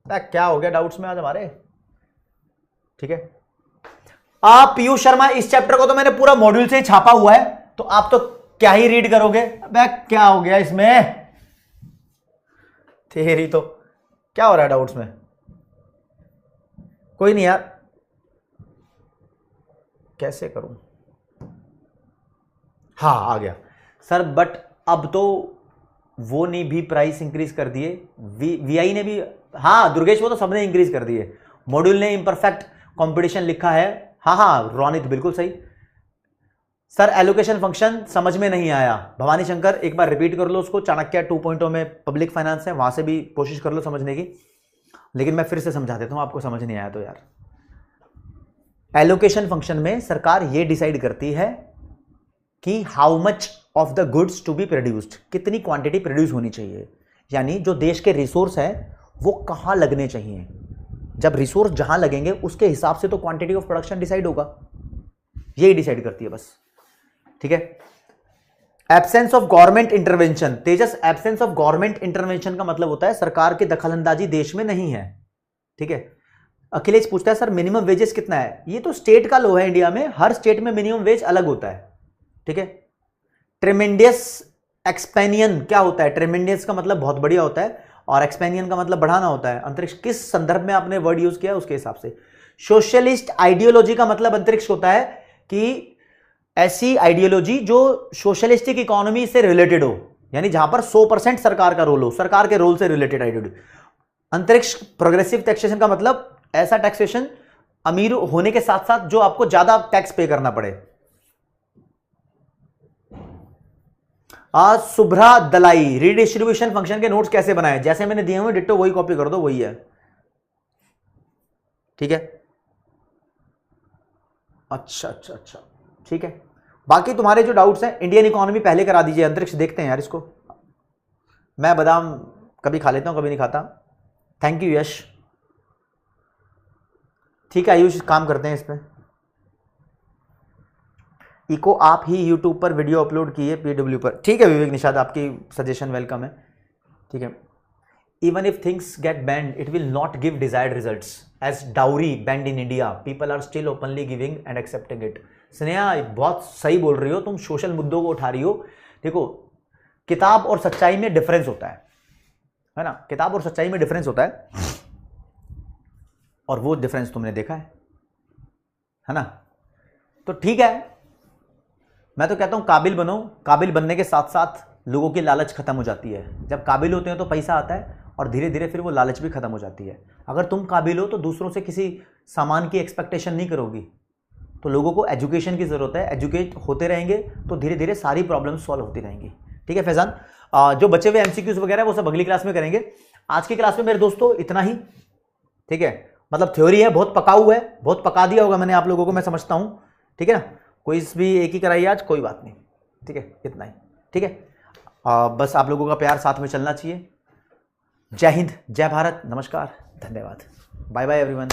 क्या हो गया डाउट्स में आज हमारे? ठीक है, आप पीयूष शर्मा, इस चैप्टर को तो मैंने पूरा मॉड्यूल से ही छापा हुआ है, तो आप तो क्या ही रीड करोगे। अबे क्या हो गया इसमें, तेरी तो क्या हो रहा है डाउट्स में? कोई नहीं यार, कैसे करूं? हाँ आ गया सर, बट अब तो वो ने भी प्राइस इंक्रीज कर दिए, वीआई ने भी। हाँ दुर्गेश, वो तो सबने इंक्रीज कर दिए। मॉड्यूल ने इम्परफेक्ट कंपटीशन लिखा है। हाँ हाँ रोनित बिल्कुल सही। सर एलोकेशन फंक्शन समझ में नहीं आया, भवानी शंकर एक बार रिपीट कर लो उसको। चाणक्य 2.0 में पब्लिक फाइनेंस है, वहां से भी कोशिश कर लो समझने की, लेकिन मैं फिर से समझा देता हूं, आपको समझ नहीं आया तो यार। एलोकेशन फंक्शन में सरकार ये डिसाइड करती है कि how much of the goods to be produced, कितनी क्वांटिटी प्रोड्यूस होनी चाहिए, यानी जो देश के रिसोर्स है वो कहां लगने चाहिए। जब रिसोर्स जहां लगेंगे उसके हिसाब से तो क्वांटिटी ऑफ प्रोडक्शन डिसाइड होगा, यही डिसाइड करती है बस। ठीक है, absence of government intervention. Tejas, absence of government intervention का मतलब होता है सरकार की दखलंदाजी देश में नहीं है। ठीक है, अखिलेश पूछता है सर मिनिमम वेजेस कितना है? ये तो स्टेट का लॉ है इंडिया में, हर स्टेट में मिनिमम वेज अलग होता है। ठीक है, ट्रेमेंडियस एक्सपेनियन क्या होता है? ट्रेमेंडियस का मतलब बहुत बढ़िया होता है, और एक्सपेनियन का मतलब बढ़ाना होता है। अंतरिक्ष किस संदर्भ में आपने वर्ड यूज किया उसके हिसाब से। सोशलिस्ट आइडियोलॉजी का मतलब अंतरिक्ष होता है कि ऐसी आइडियोलॉजी जो सोशलिस्टिक इकोनॉमी से रिलेटेड हो, यानी जहां पर 100% सरकार का रोल हो, सरकार के रोल से रिलेटेड आइडियोलॉजी। अंतरिक्ष प्रोग्रेसिव टैक्सेशन का मतलब ऐसा टैक्सेशन अमीर होने के साथ साथ जो आपको ज्यादा टैक्स पे करना पड़े। आज सुभ्रा दलाई, रीडिस्ट्रीब्यूशन फंक्शन के नोट्स कैसे बनाए? जैसे मैंने दिए हुए डिट्टो वही कॉपी कर दो, वही है। ठीक है, अच्छा अच्छा अच्छा ठीक है। बाकी तुम्हारे जो डाउट्स हैं, इंडियन इकोनॉमी पहले करा दीजिए, अंतरिक्ष देखते हैं यार इसको। मैं बादाम कभी खा लेता हूं, कभी नहीं खाता। थैंक यू यश। ठीक है आयुष, काम करते हैं इस पर। इको आप ही यूट्यूब पर वीडियो अपलोड किए पीडब्ल्यू पर। ठीक है विवेक निषाद, आपकी सजेशन वेलकम है। ठीक है, Even if things get banned, it will not give desired results. As dowry banned in India, people are still openly giving and accepting it. Sneha बहुत सही बोल रही हो तुम, सोशल मुद्दों को उठा रही हो. देखो, किताब और सच्चाई में डिफरेंस होता है ना. किताब और सच्चाई में डिफरेंस होता है, और वो डिफरेंस तुमने देखा है ना. तो ठीक है, मैं तो कहता हूं काबिल बनो. काबिल बनने के साथ साथ लोगों की लालच खत्म हो जाती है. जब काबिल होते हैं तो पैसा आता है, और धीरे धीरे फिर वो लालच भी खत्म हो जाती है. अगर तुम काबिल हो तो दूसरों से किसी सामान की एक्सपेक्टेशन नहीं करोगी. तो लोगों को एजुकेशन की जरूरत है. एजुकेट होते रहेंगे तो धीरे धीरे सारी प्रॉब्लम सॉल्व होती रहेंगी. ठीक है फैजान, जो बचे हुए एमसीक्यूज वगैरह वो सब अगली क्लास में करेंगे. आज की क्लास में मेरे दोस्तों इतना ही. ठीक है, मतलब थ्योरी है, बहुत पका हुआ है, बहुत पका दिया होगा मैंने आप लोगों को, मैं समझता हूं. ठीक है ना, क्विज भी एक ही कराई आज, कोई बात नहीं. ठीक है, इतना ही. ठीक है, बस आप लोगों का प्यार साथ में चलना चाहिए. जय हिंद, जय भारत, नमस्कार, धन्यवाद, बाय बाय एवरीवन.